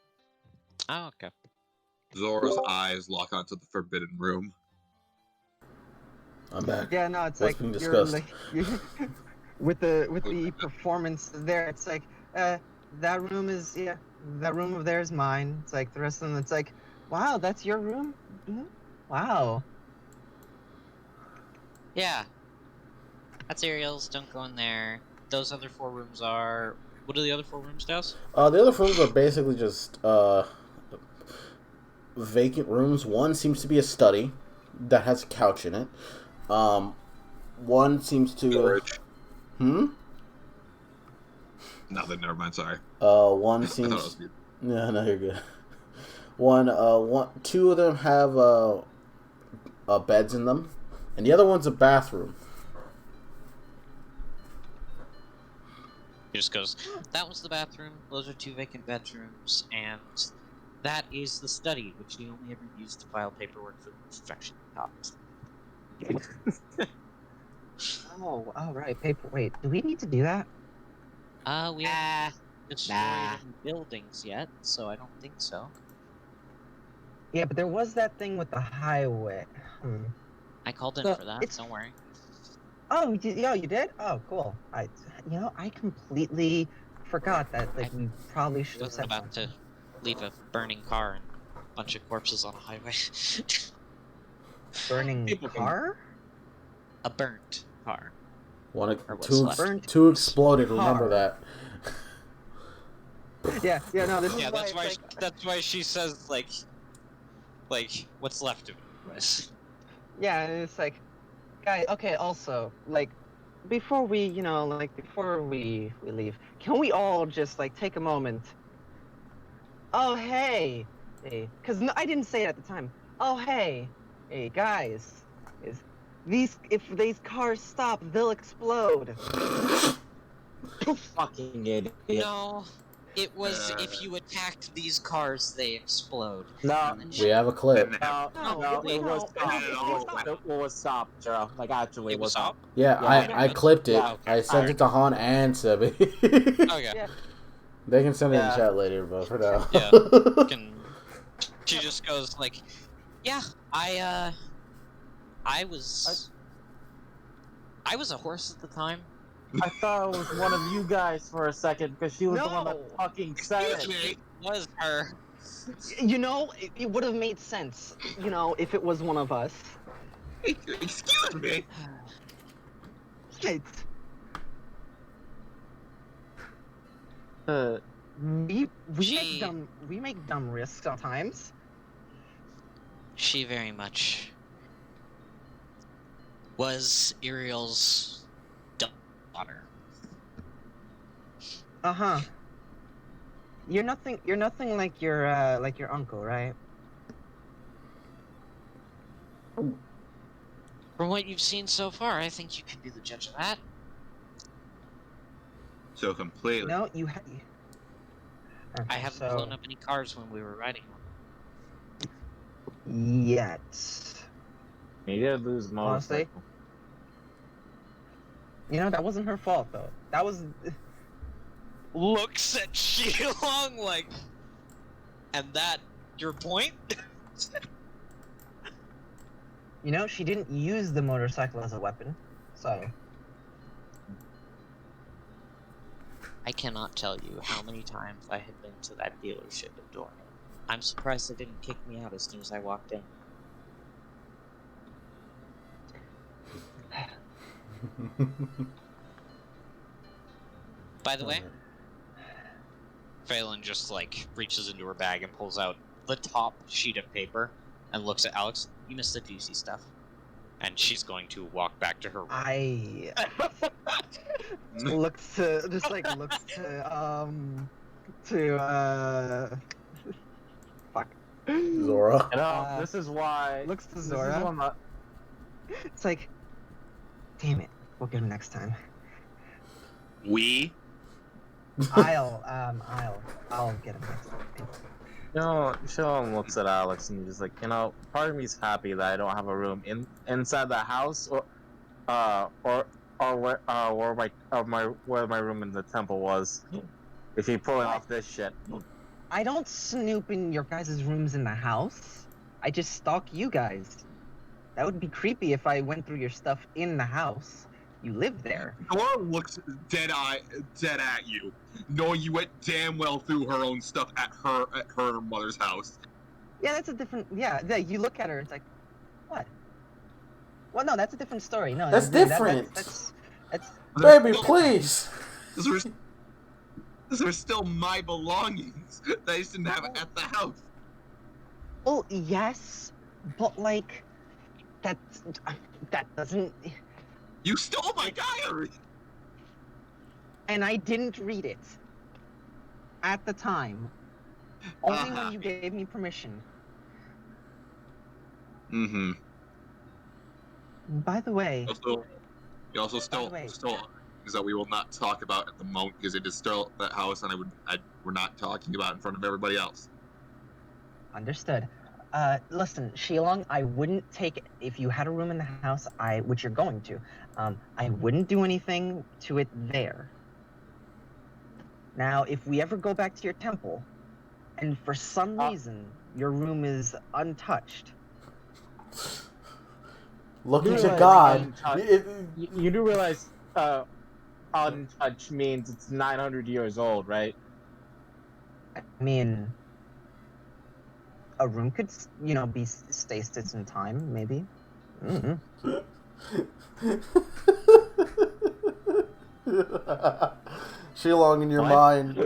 [SPEAKER 6] Oh, okay.
[SPEAKER 7] Zora's eyes lock onto the forbidden room.
[SPEAKER 1] I'm back.
[SPEAKER 2] Yeah, no, it's
[SPEAKER 1] What's
[SPEAKER 2] like
[SPEAKER 1] being
[SPEAKER 2] you're
[SPEAKER 1] discussed?
[SPEAKER 2] like with the performance there. It's like that room of theirs is mine. It's like the rest of them. It's like, wow, that's your room. Mm-hmm. Wow.
[SPEAKER 6] Yeah. That's Ariel's, don't go in there. Those other 4 rooms are... What are the other 4 rooms, Daz?
[SPEAKER 1] The other rooms are basically just vacant rooms. One seems to be a study that has a couch in it. One seems to...
[SPEAKER 7] Storage.
[SPEAKER 1] Nothing,
[SPEAKER 7] never mind, sorry.
[SPEAKER 1] One
[SPEAKER 7] I thought it
[SPEAKER 1] seems...
[SPEAKER 7] was good.
[SPEAKER 1] No, you're good. Two of them have beds in them, and the other one's a bathroom.
[SPEAKER 6] He just goes, that was the bathroom, those are 2 vacant bedrooms, and that is the study, which he only ever used to file paperwork for the construction cops.
[SPEAKER 2] Oh, all right. Paper. Wait, do we need to do that?
[SPEAKER 6] We haven't destroyed any buildings yet, so I don't think so.
[SPEAKER 2] Yeah, but there was that thing with the highway.
[SPEAKER 6] I called in
[SPEAKER 2] So,
[SPEAKER 6] for that, don't worry.
[SPEAKER 2] Oh, you did? Oh, cool. I completely forgot that. Like, we probably
[SPEAKER 6] I
[SPEAKER 2] should have
[SPEAKER 6] wasn't
[SPEAKER 2] said
[SPEAKER 6] about to leave a burning car and a bunch of corpses on a highway.
[SPEAKER 2] Burning
[SPEAKER 7] People can-
[SPEAKER 2] car?
[SPEAKER 6] A burnt car.
[SPEAKER 1] One,
[SPEAKER 6] Or what's
[SPEAKER 1] two,
[SPEAKER 6] left.
[SPEAKER 1] two exploded. Remember
[SPEAKER 2] Car.
[SPEAKER 1] that.
[SPEAKER 2] Yeah, no, this is
[SPEAKER 6] Yeah,
[SPEAKER 2] why
[SPEAKER 6] that's
[SPEAKER 2] it's
[SPEAKER 6] why.
[SPEAKER 2] like,
[SPEAKER 6] That's why she says like what's left of it. Was.
[SPEAKER 2] yeah, and it's like, guys. Okay, also, like, before we, before we leave, can we all just like take a moment? Oh, hey, because I didn't say it at the time. Oh, hey, guys, if these cars stop, they'll explode.
[SPEAKER 8] Fucking idiot.
[SPEAKER 6] No, it was if you attacked these cars, they explode.
[SPEAKER 8] No,
[SPEAKER 6] And then
[SPEAKER 1] We have a clip.
[SPEAKER 8] no, it was
[SPEAKER 2] no,
[SPEAKER 8] stopped. It was stopped, Joe. Like, actually,
[SPEAKER 6] It was
[SPEAKER 8] stopped.
[SPEAKER 6] up.
[SPEAKER 1] Yeah,
[SPEAKER 8] Yeah.
[SPEAKER 1] I clipped it.
[SPEAKER 8] Yeah.
[SPEAKER 1] I sent it to Han and Sebi.
[SPEAKER 6] Okay.
[SPEAKER 2] Yeah.
[SPEAKER 1] They can send it in
[SPEAKER 8] Yeah.
[SPEAKER 1] chat later, but for now.
[SPEAKER 6] Yeah. She just goes like, "Yeah, I was a horse at the time."
[SPEAKER 8] I thought it was one of you guys for a second because she was the one that
[SPEAKER 2] No.
[SPEAKER 8] fucking said
[SPEAKER 7] Excuse
[SPEAKER 8] it.
[SPEAKER 7] me.
[SPEAKER 6] It was her.
[SPEAKER 2] It would have made sense, if it was one of us.
[SPEAKER 7] Excuse me.
[SPEAKER 2] Shit.
[SPEAKER 6] She-
[SPEAKER 2] we make dumb risks sometimes.
[SPEAKER 6] She very much was Iriel's daughter.
[SPEAKER 2] Uh-huh. You're nothing like your uncle, right?
[SPEAKER 6] From what you've seen so far, I think you can be the judge of that.
[SPEAKER 7] So completely.
[SPEAKER 2] No, you ha- Okay,
[SPEAKER 6] I haven't
[SPEAKER 2] so,
[SPEAKER 6] blown up any cars when we were riding them.
[SPEAKER 2] yet.
[SPEAKER 8] You did lose
[SPEAKER 2] Honestly?
[SPEAKER 8] motorcycle.
[SPEAKER 2] That wasn't her fault though. That was
[SPEAKER 6] Looks at Shilong like, and that your point?
[SPEAKER 2] she didn't use the motorcycle as a weapon. So,
[SPEAKER 6] I cannot tell you how many times I had been to that dealership in Dorian. I'm surprised they didn't kick me out as soon as I walked in. By the way, Phelan just reaches into her bag and pulls out the top sheet of paper and looks at Alex. You missed the juicy stuff. And she's going to walk back to her room.
[SPEAKER 2] I looks to fuck.
[SPEAKER 1] Zora.
[SPEAKER 8] This is why.
[SPEAKER 2] Looks to
[SPEAKER 8] This is
[SPEAKER 2] Zora.
[SPEAKER 8] one that-
[SPEAKER 2] It's like, damn it, we'll get him next time.
[SPEAKER 7] We.
[SPEAKER 2] I'll get him next time.
[SPEAKER 8] Sean looks at Alex and he's just like, part of me's happy that I don't have a room inside the house or where my room in the temple was. If you're pulling off this shit.
[SPEAKER 2] I don't snoop in your guys' rooms in the house. I just stalk you guys. That would be creepy if I went through your stuff in the house. You live there.
[SPEAKER 7] Dora looks dead at you, knowing you went damn well through her own stuff at her mother's house.
[SPEAKER 2] Yeah, that's a different. Yeah, you look at her. It's like, what? Well, no, that's a different story. No,
[SPEAKER 1] That's different.
[SPEAKER 2] That's
[SPEAKER 1] Baby, please.
[SPEAKER 7] Those are still my belongings that I just didn't have at the house.
[SPEAKER 2] Well, yes, but that doesn't.
[SPEAKER 7] You stole my diary!
[SPEAKER 2] And I didn't read it at the time. Only when you gave me permission.
[SPEAKER 7] Mm-hmm.
[SPEAKER 2] By the way,
[SPEAKER 7] You also stole that we will not talk about at the moment because it is still that house, and we're not talking about in front of everybody else.
[SPEAKER 2] Understood. Listen, Shilong, I wouldn't take if you had a room in the house, which you're going to. I wouldn't do anything to it there. Now, if we ever go back to your temple, and for some reason your room is untouched,
[SPEAKER 1] Looking
[SPEAKER 8] You
[SPEAKER 1] to
[SPEAKER 8] realize
[SPEAKER 1] God.
[SPEAKER 8] untouched- you do realize untouched means it's 900 years old, right?
[SPEAKER 2] I mean, a room could, be stay in time, maybe.
[SPEAKER 1] Shilong, in your
[SPEAKER 8] What?
[SPEAKER 1] mind,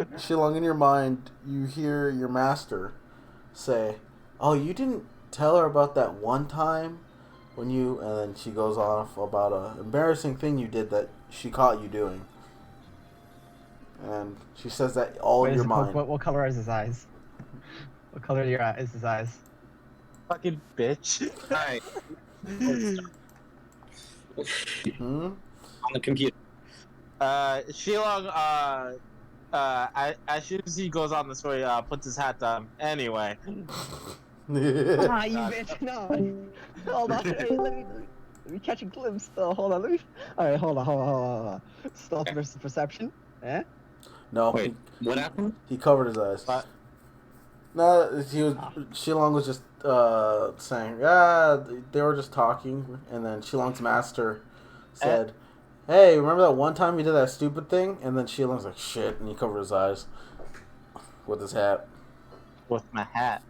[SPEAKER 1] you hear your master say, "Oh, you didn't tell her about that one time when you..." And then she goes off about a embarrassing thing you did that she caught you doing. And she says that all in your mind.
[SPEAKER 2] What color is his eyes? What color is his eyes?
[SPEAKER 8] Fucking bitch.
[SPEAKER 7] Alright.
[SPEAKER 1] Hmm?
[SPEAKER 10] On the computer.
[SPEAKER 8] Shilong, as soon as he goes on the story, puts his hat down. Anyway.
[SPEAKER 2] You bitch! No, hold on. Hey, let me catch a glimpse. Though, hold on. All right, hold on. Stealth versus perception. Eh?
[SPEAKER 1] No,
[SPEAKER 10] Wait, what happened?
[SPEAKER 1] he covered his eyes.
[SPEAKER 8] What?
[SPEAKER 1] No, Shilong was just saying, they were just talking, and then Shilong's master said, "Hey, remember that one time you did that stupid thing?" And then Shilong's like, "Shit," and he covered his eyes with his hat.
[SPEAKER 8] With my hat.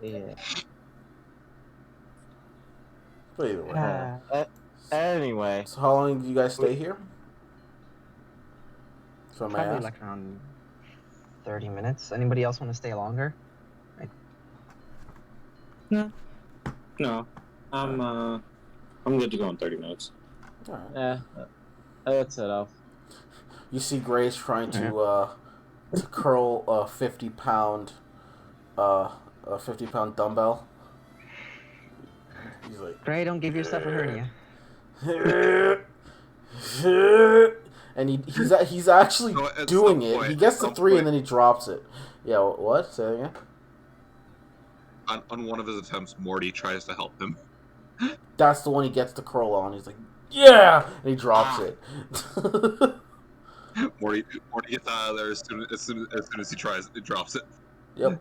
[SPEAKER 8] Yeah.
[SPEAKER 1] But either way.
[SPEAKER 8] Anyway.
[SPEAKER 1] So how long do you guys stay here? So I
[SPEAKER 2] Probably
[SPEAKER 1] ask.
[SPEAKER 2] like around 30 minutes. Anybody else want to stay longer?
[SPEAKER 10] No, I'm good to go in 30 minutes.
[SPEAKER 1] Alright.
[SPEAKER 8] That's enough.
[SPEAKER 1] You see Grace trying to curl a 50-pound dumbbell. He's like,
[SPEAKER 2] Gray, don't give yourself a hernia.
[SPEAKER 1] and he's actually
[SPEAKER 7] So at
[SPEAKER 1] doing
[SPEAKER 7] some
[SPEAKER 1] it.
[SPEAKER 7] point-
[SPEAKER 1] He gets
[SPEAKER 7] at
[SPEAKER 1] to
[SPEAKER 7] some
[SPEAKER 1] 3
[SPEAKER 7] point-
[SPEAKER 1] and then he drops it. Yeah, what? Say that again?
[SPEAKER 7] On one of his attempts, Morty tries to help him.
[SPEAKER 1] That's the one he gets to curl on. He's like, yeah! And he drops it.
[SPEAKER 7] Morty gets out of there as soon as he tries, it drops it.
[SPEAKER 1] Yep.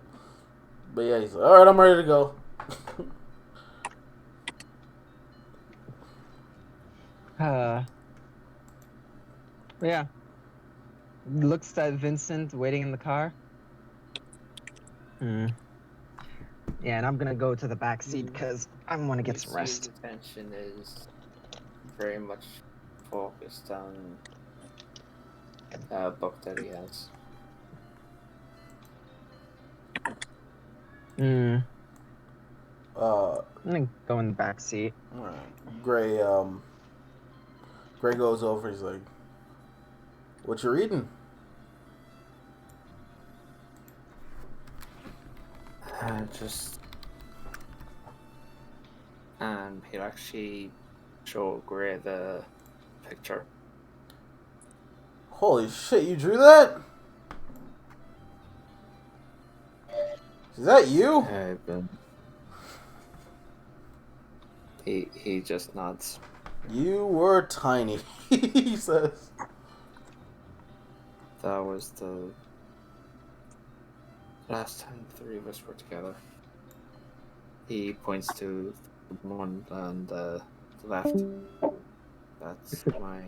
[SPEAKER 1] But yeah, he's like, alright, I'm ready to go.
[SPEAKER 2] Yeah. Looks at Vincent waiting in the car. Yeah, and I'm gonna go to the back seat because I want to get some rest.
[SPEAKER 5] His attention is very much focused on a book that he has.
[SPEAKER 2] I'm gonna go in the back seat.
[SPEAKER 1] Alright. Gray goes over, he's like, what you reading?
[SPEAKER 5] And he'll actually show Gray the picture.
[SPEAKER 1] Holy shit, you drew that? Is that you?
[SPEAKER 5] He just nods.
[SPEAKER 1] You were tiny, he says.
[SPEAKER 5] That was the last time the three of us were together. He points to the one on the left. That's my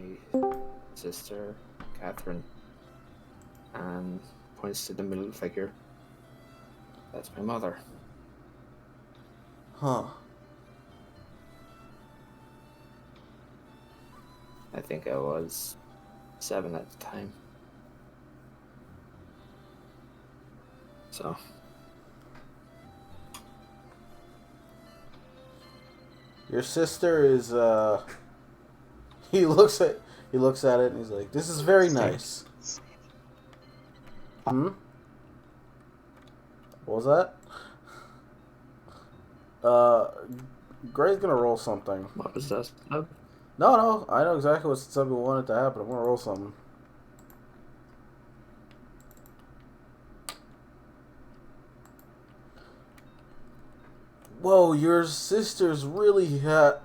[SPEAKER 5] sister, Catherine. And points to the middle figure. That's my mother.
[SPEAKER 1] Huh.
[SPEAKER 5] I think I was 7 at the time. So.
[SPEAKER 1] Your sister is he looks at it and he's like, this is very nice. What was that? Gray's gonna roll something.
[SPEAKER 5] What was that?
[SPEAKER 1] No, I know exactly what some people wanted to happen. I'm gonna roll something. Whoa, your sister's really happy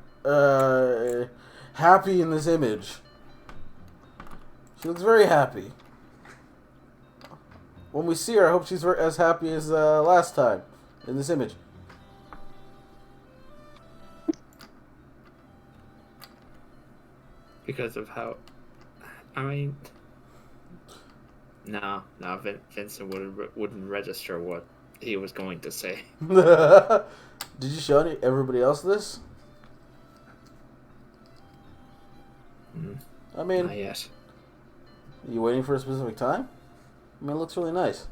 [SPEAKER 1] in this image. She looks very happy. When we see her, I hope she's as happy as last time in this image.
[SPEAKER 5] Because of how, I mean, no, Vincent wouldn't register what he was going to say.
[SPEAKER 1] Did you show everybody else this? I mean,
[SPEAKER 5] Not yet.
[SPEAKER 1] you waiting for a specific time? I mean, it looks really nice.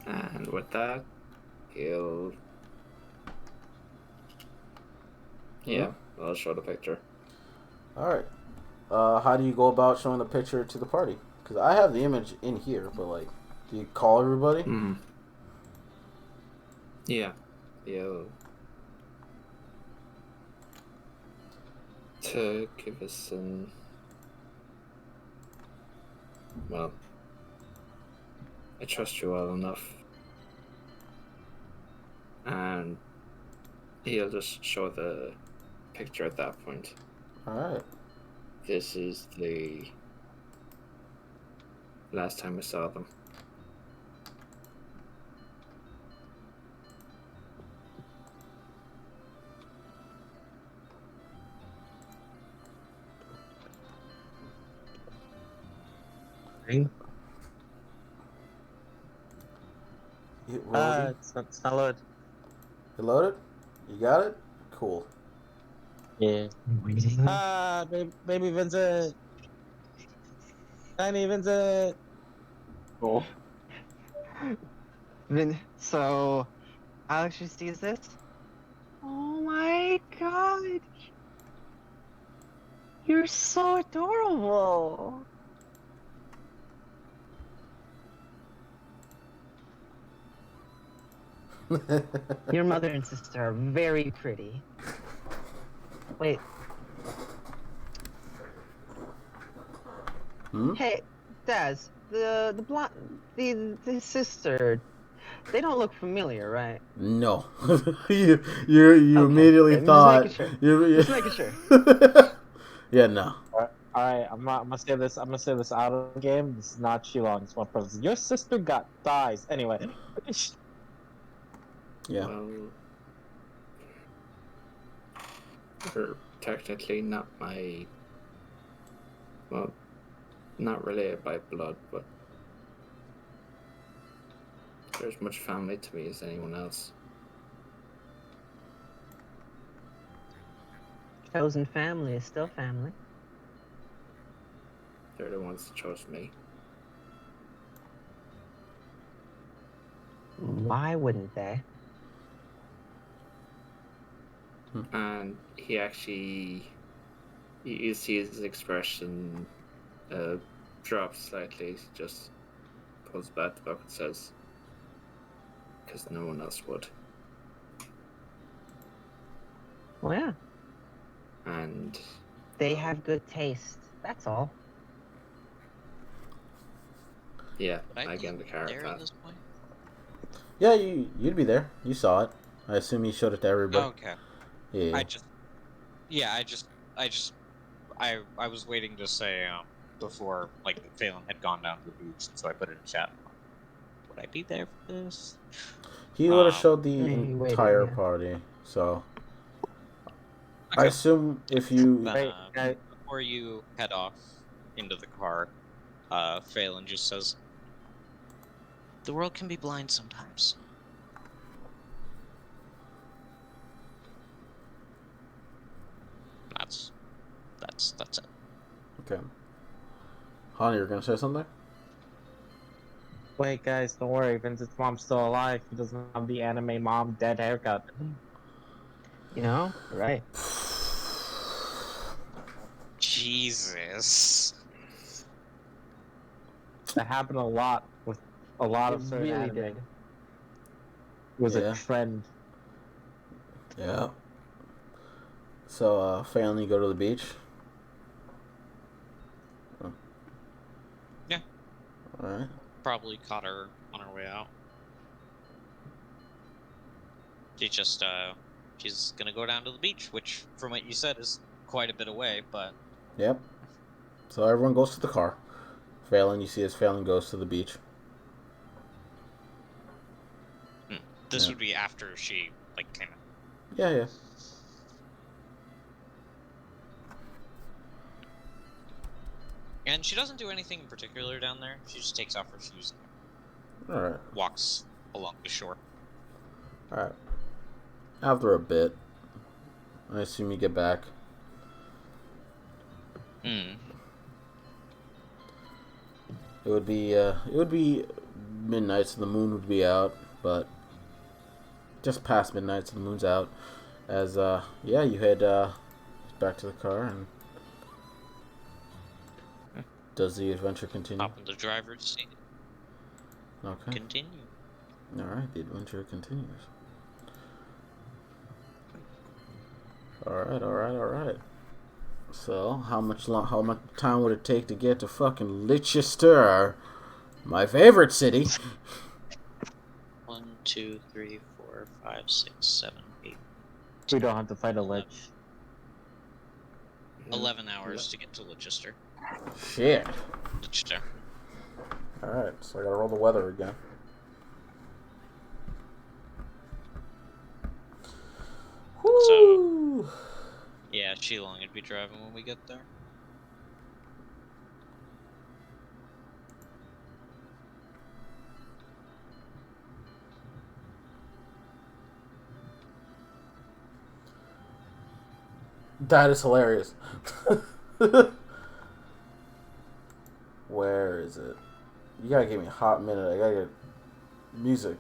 [SPEAKER 5] And with that, he'll. Yeah, I'll show the picture.
[SPEAKER 1] Alright. How do you go about showing the picture to the party? Because I have the image in here, but, like, do you call everybody?
[SPEAKER 5] Yeah. He'll. To give us some. Well, I trust you well enough. And he'll just show the picture at that point.
[SPEAKER 1] Alright.
[SPEAKER 5] This is the last time I saw them.
[SPEAKER 8] It's not loaded.
[SPEAKER 1] You loaded? You got it? Cool.
[SPEAKER 8] Yeah. Baby Vincent. Tiny Vincent.
[SPEAKER 2] Oh. So, Alex just sees this. Oh my god! You're so adorable! Your mother and sister are very pretty. Wait. Hey, Daz, the blonde, the sister, they don't look familiar, right?
[SPEAKER 1] No. you immediately
[SPEAKER 2] good.
[SPEAKER 1] thought.
[SPEAKER 2] Just making sure.
[SPEAKER 1] Yeah, no.
[SPEAKER 8] Alright, I'm gonna say this out of the game. This is not Shilong, it's one person. Your sister got thighs. Anyway.
[SPEAKER 1] Yeah.
[SPEAKER 5] Well, they're technically not my. Well, not related by blood, but they're as much family to me as anyone else.
[SPEAKER 2] Chosen family is still family.
[SPEAKER 5] They're the ones that chose me.
[SPEAKER 2] Why wouldn't they?
[SPEAKER 5] And he actually, you see his expression drop slightly, just pulls back the book and says, because no one else would.
[SPEAKER 2] Well, yeah.
[SPEAKER 5] And
[SPEAKER 2] They have good taste. That's all.
[SPEAKER 5] yeah,
[SPEAKER 6] Would I
[SPEAKER 5] I
[SPEAKER 6] be
[SPEAKER 5] get the carrot
[SPEAKER 6] there at
[SPEAKER 5] path.
[SPEAKER 6] this point?
[SPEAKER 1] Yeah, you'd be there. You saw it. I assume you showed it to everybody.
[SPEAKER 6] Oh, okay.
[SPEAKER 1] Yeah.
[SPEAKER 6] I was waiting to say before like Phelan had gone down to the beach, so I put it in chat. Would I be there for this?
[SPEAKER 1] He would have showed the
[SPEAKER 2] Maybe
[SPEAKER 1] entire
[SPEAKER 2] waiting, yeah.
[SPEAKER 1] party, so
[SPEAKER 6] Okay.
[SPEAKER 1] I assume if you
[SPEAKER 6] Then, before you head off into the car, Phelan just says, "The world can be blind sometimes." That's it.
[SPEAKER 1] Okay. Honey, you're gonna say something?
[SPEAKER 8] Wait, guys, don't worry. Vincent's mom's still alive. He doesn't have the anime mom dead haircut.
[SPEAKER 2] You know? Right.
[SPEAKER 6] Jesus.
[SPEAKER 8] That happened a lot with a lot
[SPEAKER 2] It
[SPEAKER 8] of certain
[SPEAKER 2] really
[SPEAKER 8] anime.
[SPEAKER 2] did.
[SPEAKER 8] It was
[SPEAKER 1] Yeah.
[SPEAKER 8] a trend.
[SPEAKER 1] Yeah. So, Phelan, you go to the beach? Oh.
[SPEAKER 6] Yeah.
[SPEAKER 1] Alright.
[SPEAKER 6] Probably caught her on her way out. She's gonna go down to the beach, which, from what you said, is quite a bit away, but...
[SPEAKER 1] Yep. So everyone goes to the car. Phelan, you see as Phelan goes to the beach.
[SPEAKER 6] This
[SPEAKER 1] Yeah.
[SPEAKER 6] would be after she, like, came in.
[SPEAKER 1] Yeah, yeah.
[SPEAKER 6] And she doesn't do anything in particular down there. She just takes off her shoes and
[SPEAKER 1] Alright.
[SPEAKER 6] walks along the shore.
[SPEAKER 1] Alright. After a bit, I assume you get back.
[SPEAKER 6] Hmm.
[SPEAKER 1] It would be midnight, so the moon would be out, but just past midnight, so the moon's out. As yeah, you head back to the car, and does the adventure continue?
[SPEAKER 6] Hop in the driver's seat.
[SPEAKER 1] Okay.
[SPEAKER 6] Continue.
[SPEAKER 1] All right, the adventure continues. All right. So, how much time would it take to get to fucking Leicester, my favorite city?
[SPEAKER 6] 1, 2, 3, 4, 5, 6, 7, 8.
[SPEAKER 8] We don't have to fight a lich.
[SPEAKER 6] 11 hours to get to Leicester.
[SPEAKER 1] Shit.
[SPEAKER 6] Leicester.
[SPEAKER 1] All right, so I gotta roll the weather again. Woo!
[SPEAKER 6] Yeah, Shilong would be driving when we get there.
[SPEAKER 1] That is hilarious. Where is it? You gotta give me a hot minute. I gotta get music.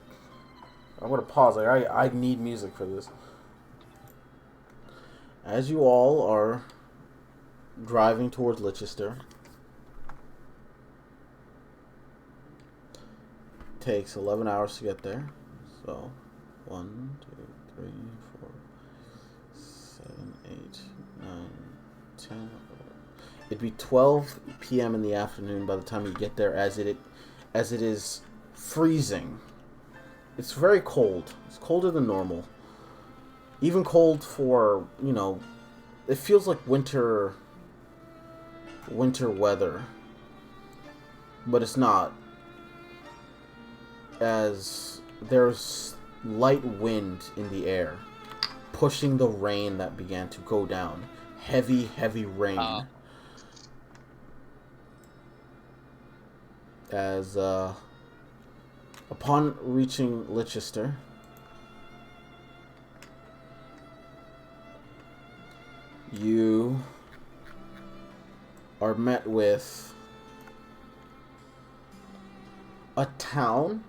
[SPEAKER 1] I'm gonna pause. I need music for this. As you all are driving towards Leicester, takes 11 hours to get there. So, 1, 2, 3, 4, 7, 8, 9, 10. It'd be 12 p.m. in the afternoon by the time you get there, as it is freezing. It's very cold. It's colder than normal. Even cold for, it feels like winter weather. But it's not. As there's light wind in the air, pushing the rain that began to go down. Heavy, heavy rain. As, upon reaching Leicester, you are met with a town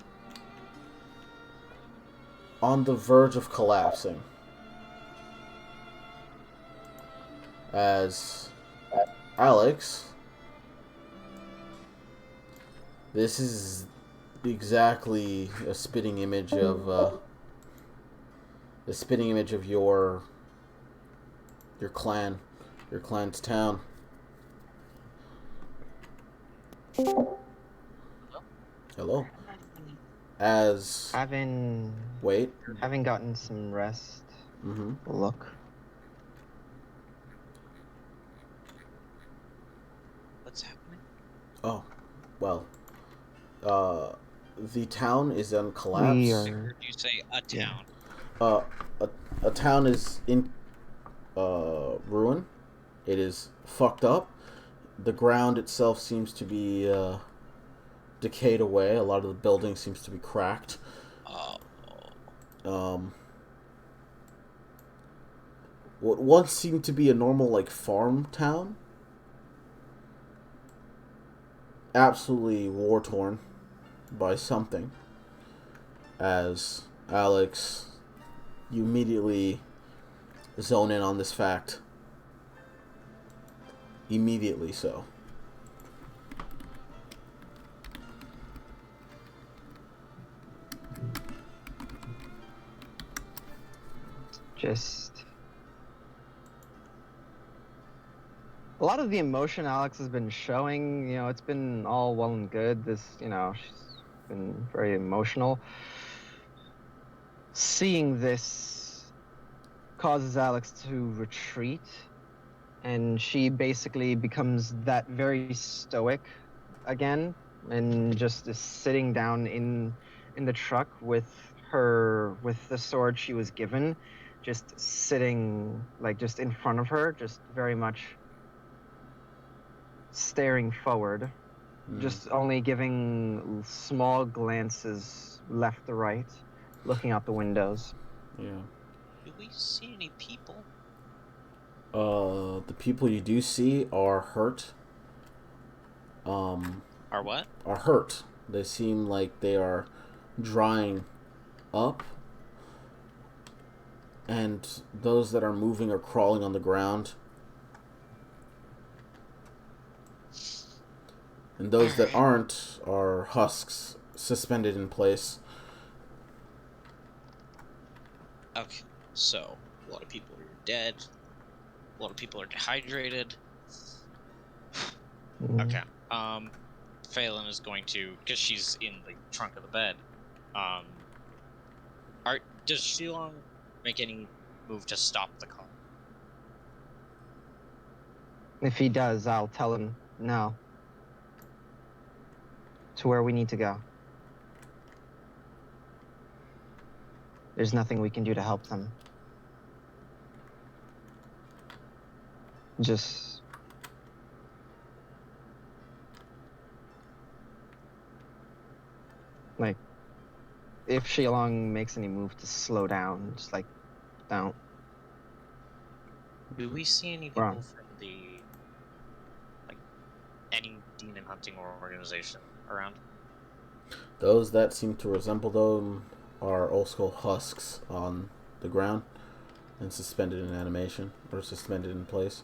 [SPEAKER 1] on the verge of collapsing. As Alex, this is exactly a spitting image of your clan's town. Hello. As
[SPEAKER 2] Having gotten some rest.
[SPEAKER 1] Mm-hmm.
[SPEAKER 2] Look.
[SPEAKER 6] What's happening?
[SPEAKER 1] Oh, well. The town is on collapse.
[SPEAKER 6] I heard you say a town.
[SPEAKER 1] A town is in ruin. It is fucked up. The ground itself seems to be decayed away. A lot of the building seems to be cracked. What once seemed to be a normal farm town, absolutely war torn by something. As Alex, you immediately zone in on this fact. Immediately so.
[SPEAKER 2] Just a lot of the emotion Alex has been showing, it's been all well and good. She's been very emotional. Seeing this causes Alex to retreat, and she basically becomes that very stoic again, and just is sitting down in the truck with the sword she was given, just sitting just in front of her, just very much staring forward, just only giving small glances left to right, looking out the windows.
[SPEAKER 1] Yeah.
[SPEAKER 6] Do we see any people?
[SPEAKER 1] The people you do see are hurt.
[SPEAKER 6] Are what?
[SPEAKER 1] Are hurt. They seem like they are drying up. And those that are moving are crawling on the ground. And those that aren't are husks suspended in place.
[SPEAKER 6] Okay, so a lot of people are dead. A lot of people are dehydrated. Okay. Phelan is going to, because she's in the trunk of the bed. Does Shilong make any move to stop the car?
[SPEAKER 2] If he does, I'll tell him no. To where we need to go. There's nothing we can do to help them. Just... if Shilong makes any move to slow down, just don't.
[SPEAKER 6] Do we see any people from the any demon hunting organization around?
[SPEAKER 1] Those that seem to resemble them are also husks on the ground and suspended in animation or suspended in place.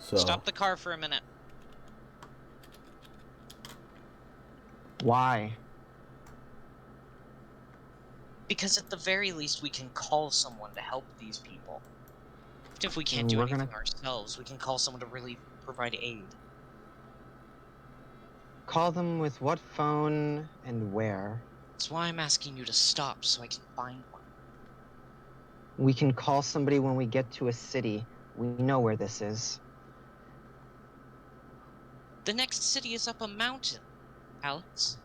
[SPEAKER 1] So
[SPEAKER 6] stop the car for a minute.
[SPEAKER 2] Why?
[SPEAKER 6] Because at the very least, we can call someone to help these people. If we can't do anything ourselves, we can call someone to really provide aid.
[SPEAKER 2] Call them with what phone and where?
[SPEAKER 6] That's why I'm asking you to stop so I can find one.
[SPEAKER 2] We can call somebody when we get to a city. We know where this is.
[SPEAKER 6] The next city is up a mountain, Alex.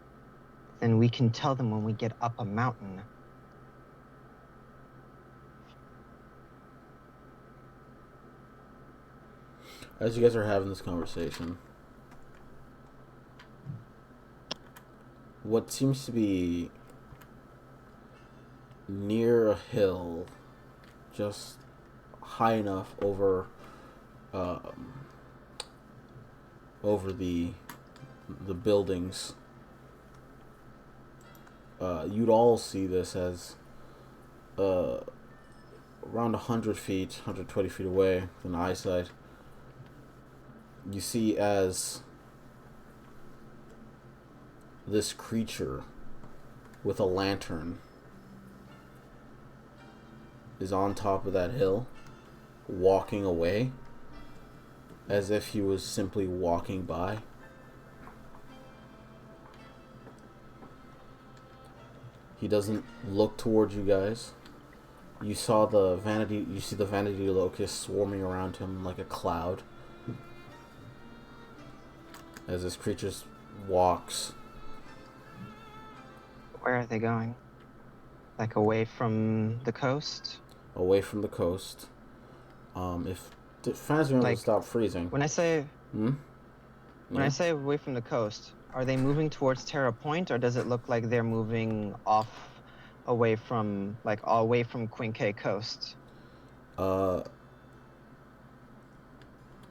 [SPEAKER 2] Then we can tell them when we get up a mountain.
[SPEAKER 1] As you guys are having this conversation, what seems to be near a hill, just high enough over the buildings, you'd all see this as around 100 feet, 120 feet away from the eyesight. You see as this creature with a lantern is on top of that hill, walking away as if he was simply walking by. He doesn't look towards you guys. You see the vanity locust swarming around him like a cloud as this creature walks.
[SPEAKER 2] Where are they going? Away from the coast?
[SPEAKER 1] Away from the coast. If the fans are going to stop freezing.
[SPEAKER 2] When I say
[SPEAKER 1] when
[SPEAKER 2] I say away from the coast, are they moving towards Terra Point, or does it look like they're moving away from Quinque Coast?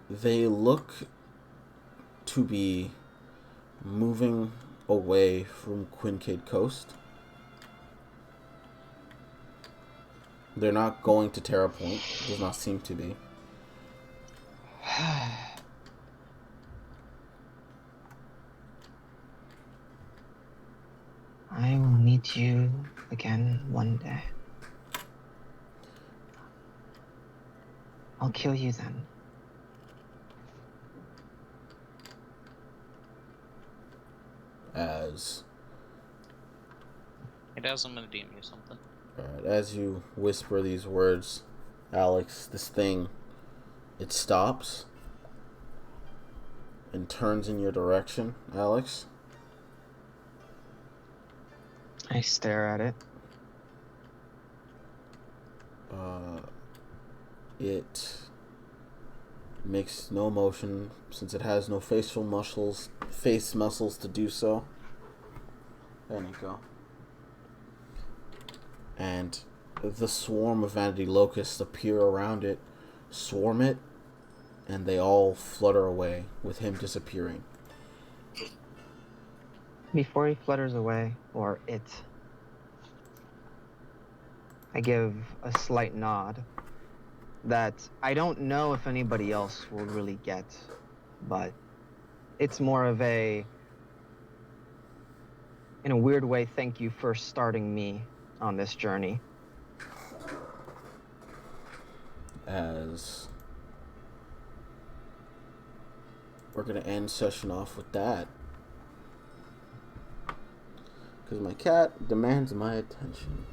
[SPEAKER 1] They look to be moving away from Quinque Coast. They're not going to Terra Point. Does not seem to be.
[SPEAKER 2] meet you again one day. I'll kill you then.
[SPEAKER 1] As
[SPEAKER 6] It has, I'm gonna DM you something.
[SPEAKER 1] as you whisper these words, Alex, this thing, it stops and turns in your direction, Alex.
[SPEAKER 2] I stare at it.
[SPEAKER 1] It makes no motion since it has no face muscles to do so. There you go. And the swarm of vanity locusts appear around it, swarm it, and they all flutter away with him disappearing.
[SPEAKER 2] Before he flutters away, or it, I give a slight nod that I don't know if anybody else will really get, but it's more of a, in a weird way, thank you for starting me on this journey.
[SPEAKER 1] As we're going to end session off with that. Because my cat demands my attention.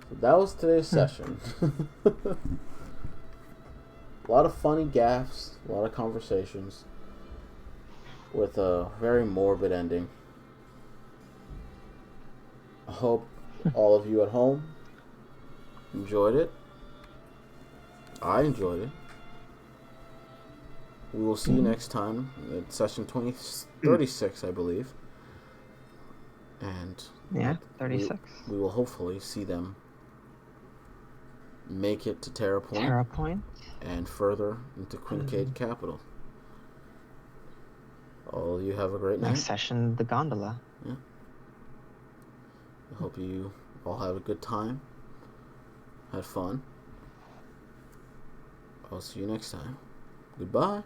[SPEAKER 1] So that was today's session. A lot of funny gaffes, a lot of conversations, with a very morbid ending. I hope all of you at home enjoyed it. I enjoyed it. We will see you next time at session 36, I believe. And
[SPEAKER 2] Yeah, 36.
[SPEAKER 1] we will hopefully see them make it to TerraPoint.
[SPEAKER 2] TerraPoint.
[SPEAKER 1] And further into Quincade Capital. All of you have a great night.
[SPEAKER 2] Next session, the gondola.
[SPEAKER 1] Yeah. I hope you all have a good time. Had fun. I'll see you next time. Goodbye.